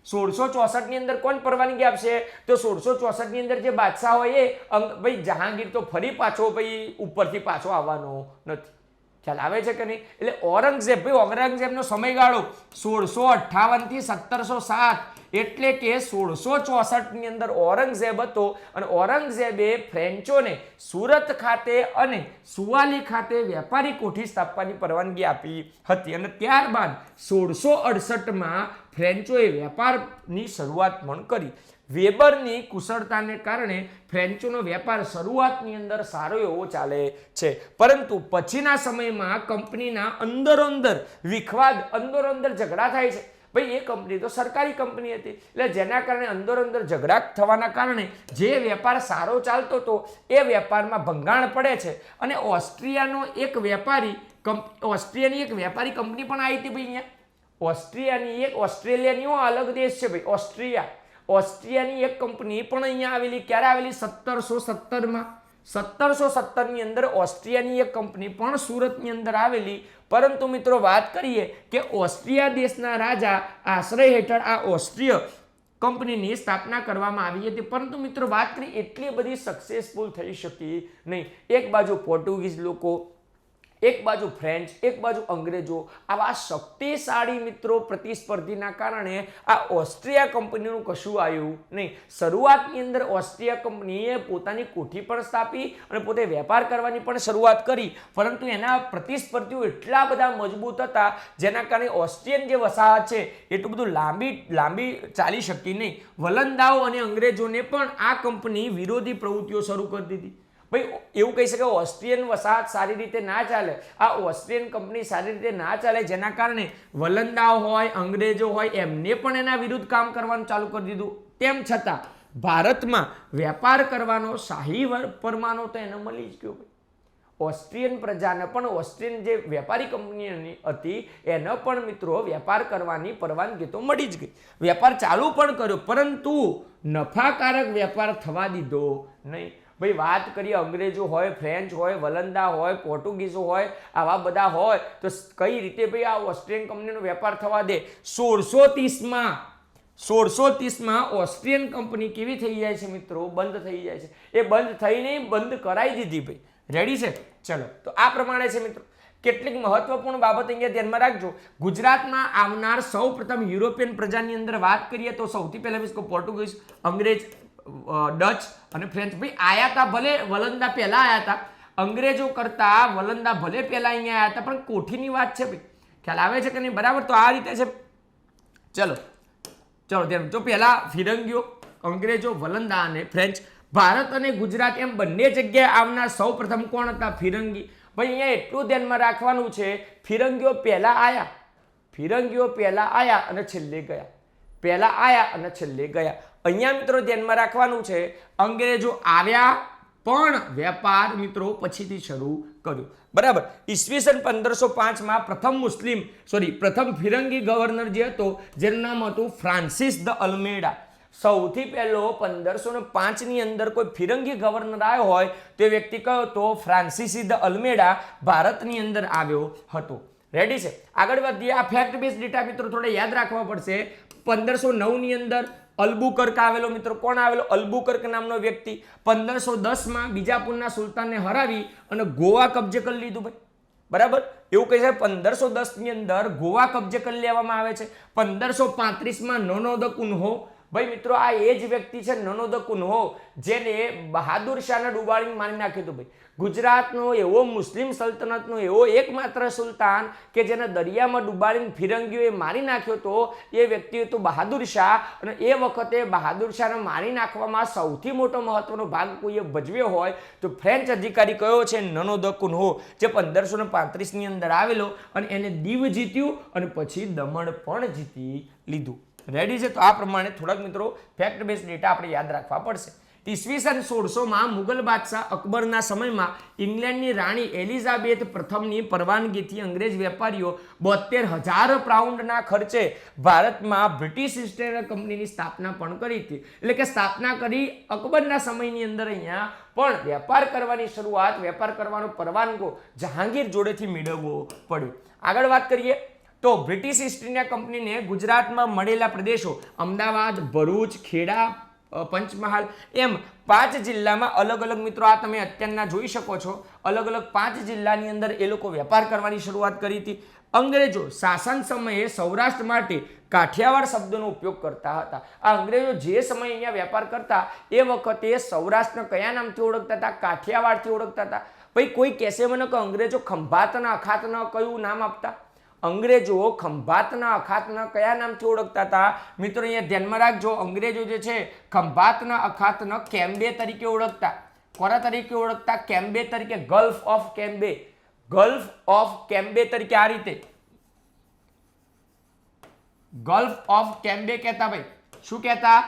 1664 ની અંદર કોણ પરવાનગી આપશે? તો 1664 ની અંદર જે બાદશાહ હોય એ ભાઈ જહાંગીર તો ફરી પાછો ભાઈ ઉપરથી પાછો આવવાનો નથી. ખ્યાલ આવે છે કે નહીં? એટલે ઔરંગઝેબ, ભાઈ ઔરંગઝેબનો સમયગાળો 1658 થી 1707, એટલે કે 1664 ની અંદર ઔરંગઝેબ હતો અને ઔરંગઝેબે ફ્રેન્ચોને સુરત ખાતે અને સુવાલી ખાતે વેપારી કોઠી સ્થાપવાની પરવાનગી આપી હતી અને ત્યારબાદ 1668માં ફ્રેન્ચોએ વેપારની શરૂઆત પણ કરી. વેબરની કુશળતાને કારણે ફ્રેન્ચોનો વેપાર શરૂઆતની અંદર સારો એવો ચાલે છે, પરંતુ પછીના સમયમાં કંપનીના અંદરોઅંદર વિખવાદ, અંદરોઅંદર ઝઘડા થાય છે. ભાઈ એ કંપની તો સરકારી કંપની હતી, એટલે જેના કારણે અંદરોઅંદર ઝઘડા થવાના કારણે જે વેપાર સારો ચાલતો હતો એ વેપારમાં ભંગાણ પડે છે અને ઓસ્ટ્રિયાની એક વેપારી કંપની પણ આવી હતી ભાઈ અહીંયા. ઓસ્ટ્રેલિયાની અલગ દેશ છે ભાઈ, ઓસ્ટ્રિયાની એક કંપની પણ અહીંયા આવેલી. ક્યારે આવેલી? 1717માં. 1717 ની અંદર ઓસ્ટ્રિયાની એક કંપની પણ સુરતની અંદર આવેલી. પરંતુ મિત્રો વાત કરીએ કે ઓસ્ટ્રિયા દેશના રાજા આશ્રય હેઠળ આ ઓસ્ટ્રિય કંપનીની સ્થાપના કરવામાં આવી હતી, પરંતુ મિત્રો વાત કરીએ એટલી બધી સક્સેસફુલ થઈ શકી નહીં. એક બાજુ પોર્ટુગીઝ લોકો, એક બાજુ ફ્રેન્ચ, એક બાજુ અંગ્રેજો, આવા શક્તિશાળી મિત્રો પ્રતિસ્પર્ધીના કારણે આ ઓસ્ટ્રિયા કંપનીનું કશું આવ્યું નહીં. શરૂઆતની અંદર ઓસ્ટ્રિયા કંપનીએ પોતાની કોઠી પણ સ્થાપી અને પોતે વેપાર કરવાની પણ શરૂઆત કરી, પરંતુ એના પ્રતિસ્પર્ધીઓ એટલા બધા મજબૂત હતા જેના કારણે ઓસ્ટ્રિયન જે વસાહત છે એટલું બધું લાંબી ચાલી શકી નહીં. વલંદાઓ અને અંગ્રેજોને પણ આ કંપની વિરોધી પ્રવૃત્તિઓ શરૂ કરી દીધી. ભાઈ એવું કહી શકાય ઓસ્ટ્રિયન વસાહત સારી રીતે ના ચાલે, આ ઓસ્ટ્રિયન કંપની સારી રીતે ના ચાલે, જેના કારણે વલંદાઓ હોય, અંગ્રેજો હોય, એમને પણ એના વિરુદ્ધ કામ કરવાનું ચાલુ કરી દીધું. તેમ છતાં ભારતમાં વેપાર કરવાનો શાહી પરમાનો તો એને મળી જ ગયો. ઓસ્ટ્રિયન પ્રજાને પણ ઓસ્ટ્રિયન જે વેપારી કંપની હતી એને પણ મિત્રો વેપાર કરવાની પરવાનગી તો મળી જ ગઈ. વેપાર ચાલુ પણ કર્યો, પરંતુ નફાકારક વેપાર થવા દીધો નહીં. ભાઈ વાત કરીએ અંગ્રેજો હોય, ફ્રેન્ચ હોય, વલંદા હોય, પોર્ટુગીઝો હોય, આવા બધા હોય તો કઈ રીતે ભાઈ આ ઓસ્ટ્રિયન કંપનીનો વેપાર થવા દે? 1630માં ઓસ્ટ્રિયન કંપની કેવી થઈ જાય છે મિત્રો? બંધ થઈ જાય છે. એ બંધ થઈ નહીં, બંધ કરાવી દીધી ભાઈ. રેડી છે? ચલો, તો આ પ્રમાણે છે મિત્રો. કેટલીક મહત્વપૂર્ણ બાબત અહીંયા ધ્યાનમાં રાખજો. ગુજરાતમાં આવનાર સૌ પ્રથમ યુરોપિયન પ્રજાની અંદર વાત કરીએ તો સૌથી પહેલા પોર્ટુગીઝ, અંગ્રેજ, ડચ અને ફ્રેન્ચ ભાઈ આયા હતા. ભલે વલંદા પહેલા આયા હતા, અંગ્રેજો કરતા વલંદા ભલે પહેલા અહીંયા આયા હતા, પણ કોઠીની વાત છે ભાઈ. ખ્યાલ આવે છે કે નહીં? બરાબર. તો આ રીતે છે. ચલો ધ્યાન તો પહેલા ફિરંગીઓ, અંગ્રેજો, વલંદા અને ફ્રેન્ચ. ભારત અને ગુજરાત એમ બંને જગ્યાએ આવનાર સૌ પ્રથમ કોણ હતા? ફિરંગી. ભાઈ અહીંયા એટલું ધ્યાનમાં રાખવાનું છે, ફિરંગીઓ પહેલા આયા અને છેલ્લે ગયા. પહેલા આયા અને છેલ્લે ગયા. અહીંયા મિત્રો ધ્યાનમાં રાખવાનું છે, અંગ્રેજો આવ્યા પણ વેપાર મિત્રો પછીથી શરૂ કર્યો. બરાબર. ઈસવીસન 1505માં પ્રથમ ફિરંગી ગવર્નર જે હતો જેનું નામ હતું ફ્રાન્સિસ દ અલ્મેડા. સૌથી પહેલો 1505 ની અંદર કોઈ ફિરંગી ગવર્નર આવ્યો હોય તે વ્યક્તિ કયો તો ફ્રાન્સિસ દ અલ્મેડા ભારતની અંદર આવ્યો હતો. રેડી છે? આગળ વધીએ. આ ફેક્ટ બેઝ ડેટા મિત્રો થોડા યાદ રાખવા પડશે. 1509 ની અંદર અલ્બુકર્ક આવેલો મિત્રો. કોણ આવેલો? અલ્બુકર્ક નામનો વ્યક્તિ. 1510માં બીજાપુરના સુલતાનને હરાવી અને ગોવા કબજે કરી લીધું ભાઈ. બરાબર. એવું કહે છે 1510 ની અંદર ગોવા કબજે કરી લેવામાં આવે છે. 1535માં નોનો દ કુન્હો. ભાઈ મિત્રો આ એ જ વ્યક્તિ છે નોનો દ કુન્હો જેને બહાદુર શાહને ડુબાડીને મારી નાખ્યું હતું ભાઈ. ગુજરાતનો એવો મુસ્લિમ સલ્તનતનો એવો એકમાત્ર સુલતાન કે જેને દરિયામાં ડુબાડીને ફિરંગીઓએ મારી નાખ્યો હતો એ વ્યક્તિ હતો બહાદુર શાહ. અને એ વખતે બહાદુર શાહને મારી નાખવામાં સૌથી મોટો મહત્વનો ભાગ કોઈએ ભજવ્યો હોય તો ફ્રેન્ચ અધિકારી કયો છે? નોનો દ કુન્હો, જે 1535 ની અંદર આવેલો અને એને દીવ જીત્યું અને પછી દમણ પણ જીતી લીધું. રેડી છે? તો આ પ્રમાણે થોડાક મિત્રો ફેક્ટ બેઝ ડેટા આપણે યાદ રાખવા પડશે. ઈસવીસન 1600 મુગલ બાદશાહ અકબરના સમયમાં ઇંગ્લેન્ડની રાણી એલિઝાબેથ પ્રથમની પરવાનગીથી અંગ્રેજ વેપારીઓ 72,000 પાઉન્ડના ખર્ચે ભારતમાં બ્રિટિશ ઈસ્ટ ઇન્ડિયા કંપનીની સ્થાપના પણ કરી હતી. એટલે કે સ્થાપના કરી અકબરના સમયની અંદર અહીંયા પણ વેપાર કરવાની શરૂઆત, વેપાર કરવાનો પરવાનગો જહાંગીર જોડેથી મેળવવો પડ્યો. આગળ વાત કરીએ તો બ્રિટિશ ઈસ્ટ ઇન્ડિયા કંપનીને ગુજરાતમાં મળેલા પ્રદેશો અમદાવાદ, ભરૂચ, ખેડા, પંચમહાલ એમ 5 જિલ્લામાં અલગ અલગ મિત્રો આ તમે અત્યારના જોઈ શકો છો અલગ અલગ 5 જિલ્લાની અંદર એ લોકો વેપાર કરવાની શરૂઆત કરી હતી. અંગ્રેજો શાસન સમયે સૌરાષ્ટ્ર માટે કાઠિયાવાડ શબ્દનો ઉપયોગ કરતા હતા. આ અંગ્રેજો જે સમયે અહીંયા વેપાર કરતા એ વખતે સૌરાષ્ટ્રને કયા નામથી ઓળખતા હતા? કાઠિયાવાડથી ઓળખતા હતા. ભાઈ કોઈ કહેશે મને કે અંગ્રેજો ખંભાતના અખાતના કયું નામ આપતા? અંગ્રેજો ખંભાતના અખાતના કયા નામથી ઓળખતા હતા? મિત્રો અહીંયા ધ્યાનમાં રાખજો, અંગ્રેજો જે છે ખંભાતના અખાતના કેમ્બે તરીકે ઓળખતા. કોના તરીકે ઓળખતા? કેમ્બે તરીકે. Gulf of Cambay, gulf of Cambay તરીકે. આ રીતે ગલ્ફ ઓફ કેમ્બે કહેતા. ભાઈ શું કહેતા?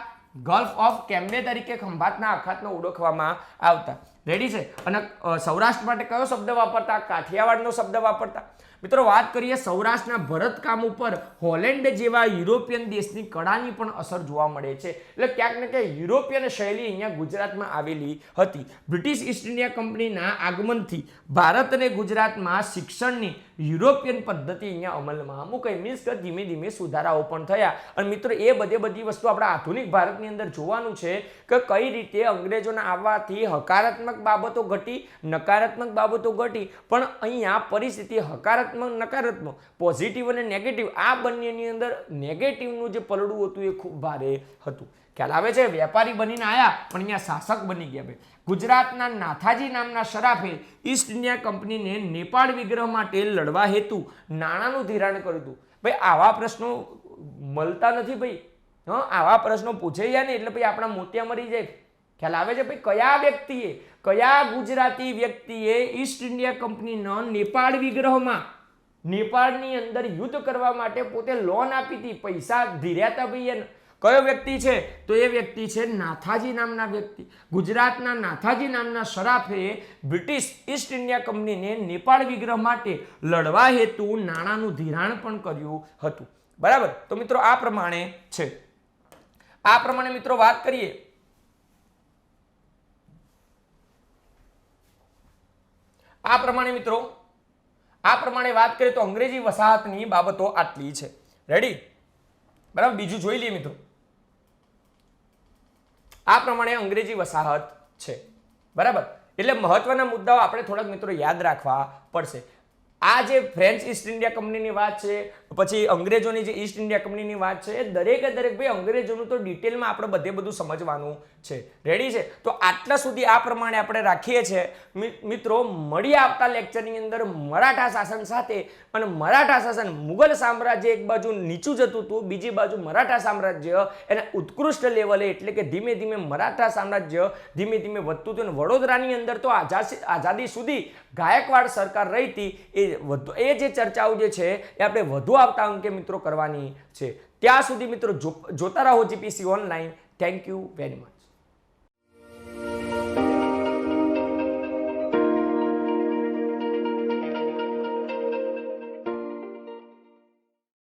ગલ્ફ ઓફ કેમ્બે તરીકે ખંભાતના અખાતને ઓળખવામાં આવતા. રેડી છે? અને સૌરાષ્ટ્ર માટે કયો શબ્દ વાપરતા? કાઠિયાવાડનો શબ્દ વાપરતા. મિત્રો વાત કરીએ સૌરાષ્ટ્રના ભરતકામ ઉપર હોલેન્ડ જેવા યુરોપિયન દેશની કળાની પણ અસર જોવા મળે છે. એટલે ક્યાંક ને ક્યાંક યુરોપિયન શૈલી અહીંયા ગુજરાતમાં આવેલી હતી. બ્રિટિશ ઈસ્ટ ઇન્ડિયા કંપનીના આગમનથી ભારત અને ગુજરાતમાં શિક્ષણની યુરોપિયન પદ્ધતિ અહીંયા અમલમાં મુકાઈ. મીન્સ કે ધીમે ધીમે સુધારાઓ પણ થયા. અને મિત્રો એ બધી વસ્તુ આપણા આધુનિક ભારતની અંદર જોવાનું છે કે કઈ રીતે અંગ્રેજોના આવવાથી હકારાત્મક બાબતો ઘટી, નકારાત્મક બાબતો ઘટી, પણ અહીંયા પરિસ્થિતિ હકારાત્મક, નકારાત્મક, પોઝિટિવ અને નેગેટિવ આ બંનેની અંદર નેગેટિવનું જે પલડું હતું એ ખૂબ ભારે હતું. ખ્યાલ આવે છે? વેપારી બનીને આવ્યા પણ અહીંયા શાસક બની ગયા. ભાઈ ગુજરાતના નાથાજી નામના શરાફે ઈસ્ટ ઇન્ડિયા કંપનીને નેપાળ વિગ્રહ માટે લડવા હેતુ નાણાંનું ધિરાણ કર્યું હતું. ભાઈ આવા પ્રશ્નો મળતા નથી. ભાઈ આવા પ્રશ્નો પૂછાઈ જાય ને એટલે ભાઈ આપણા મોતિયા મરી જાય. ખ્યાલ આવે છે? ભાઈ કયા વ્યક્તિએ, કયા ગુજરાતી વ્યક્તિએ ઈસ્ટ ઇન્ડિયા કંપનીનો નેપાળ વિગ્રહમાં, નેપાળની અંદર યુદ્ધ કરવા માટે પોતે લોન આપી હતી, પૈસા ધીર્યા હતા? ભાઈ કયો વ્યક્તિ છે? તો એ વ્યક્તિ છે નાથાજી નામના વ્યક્તિ. ગુજરાતના નાથાજી નામના શરાફે બ્રિટિશ ઈસ્ટ ઇન્ડિયા કંપનીને નેપાળ વિગ્રહ માટે લડવા હેતુ નાણાંનું ધિરાણ પણ કર્યું હતું. બરાબર? તો મિત્રો આ પ્રમાણે છે. આ પ્રમાણે મિત્રો વાત કરીએ આ પ્રમાણે વાત કરીએ તો અંગ્રેજી વસાહતની બાબતો આટલી છે. રેડી? બરાબર? બીજું જોઈ લઈએ મિત્રો. આ પ્રમાણે અંગ્રેજી વસાહત છે. બરાબર? એટલે મહત્વના મુદ્દાઓ આપણે થોડાક મિત્રો યાદ રાખવા પડશે. આ જે ફ્રેન્ચ ઈસ્ટ ઇન્ડિયા કંપનીની વાત છે, પછી અંગ્રેજોની જે ઈસ્ટ ઇન્ડિયા કંપનીની વાત છે, એ દરેકે દરેક ભાઈ અંગ્રેજોનું તો ડિટેલમાં આપણે બધું સમજવાનું છે. રેડી છે? તો આટલા સુધી આ પ્રમાણે આપણે રાખીએ છીએ. મિત્રો મળીએ આવતા લેક્ચરની અંદર મરાઠા શાસન સાથે. અને મરાઠા શાસન, મુગલ સામ્રાજ્ય એક બાજુ નીચું જતું હતું, બીજી બાજુ મરાઠા સામ્રાજ્ય એના ઉત્કૃષ્ટ લેવલે, એટલે કે ધીમે ધીમે મરાઠા સામ્રાજ્ય ધીમે ધીમે વધતું હતું. અને વડોદરાની અંદર તો આઝાદી સુધી ગાયકવાડ સરકાર રહી હતી. એ જે ચર્ચાઓ જે છે એ આપણે વધુ આવતા અંકે મિત્રો કરવાની છે. ત્યાં સુધી મિત્રો જોતા રહો GPC online. Thank you very much.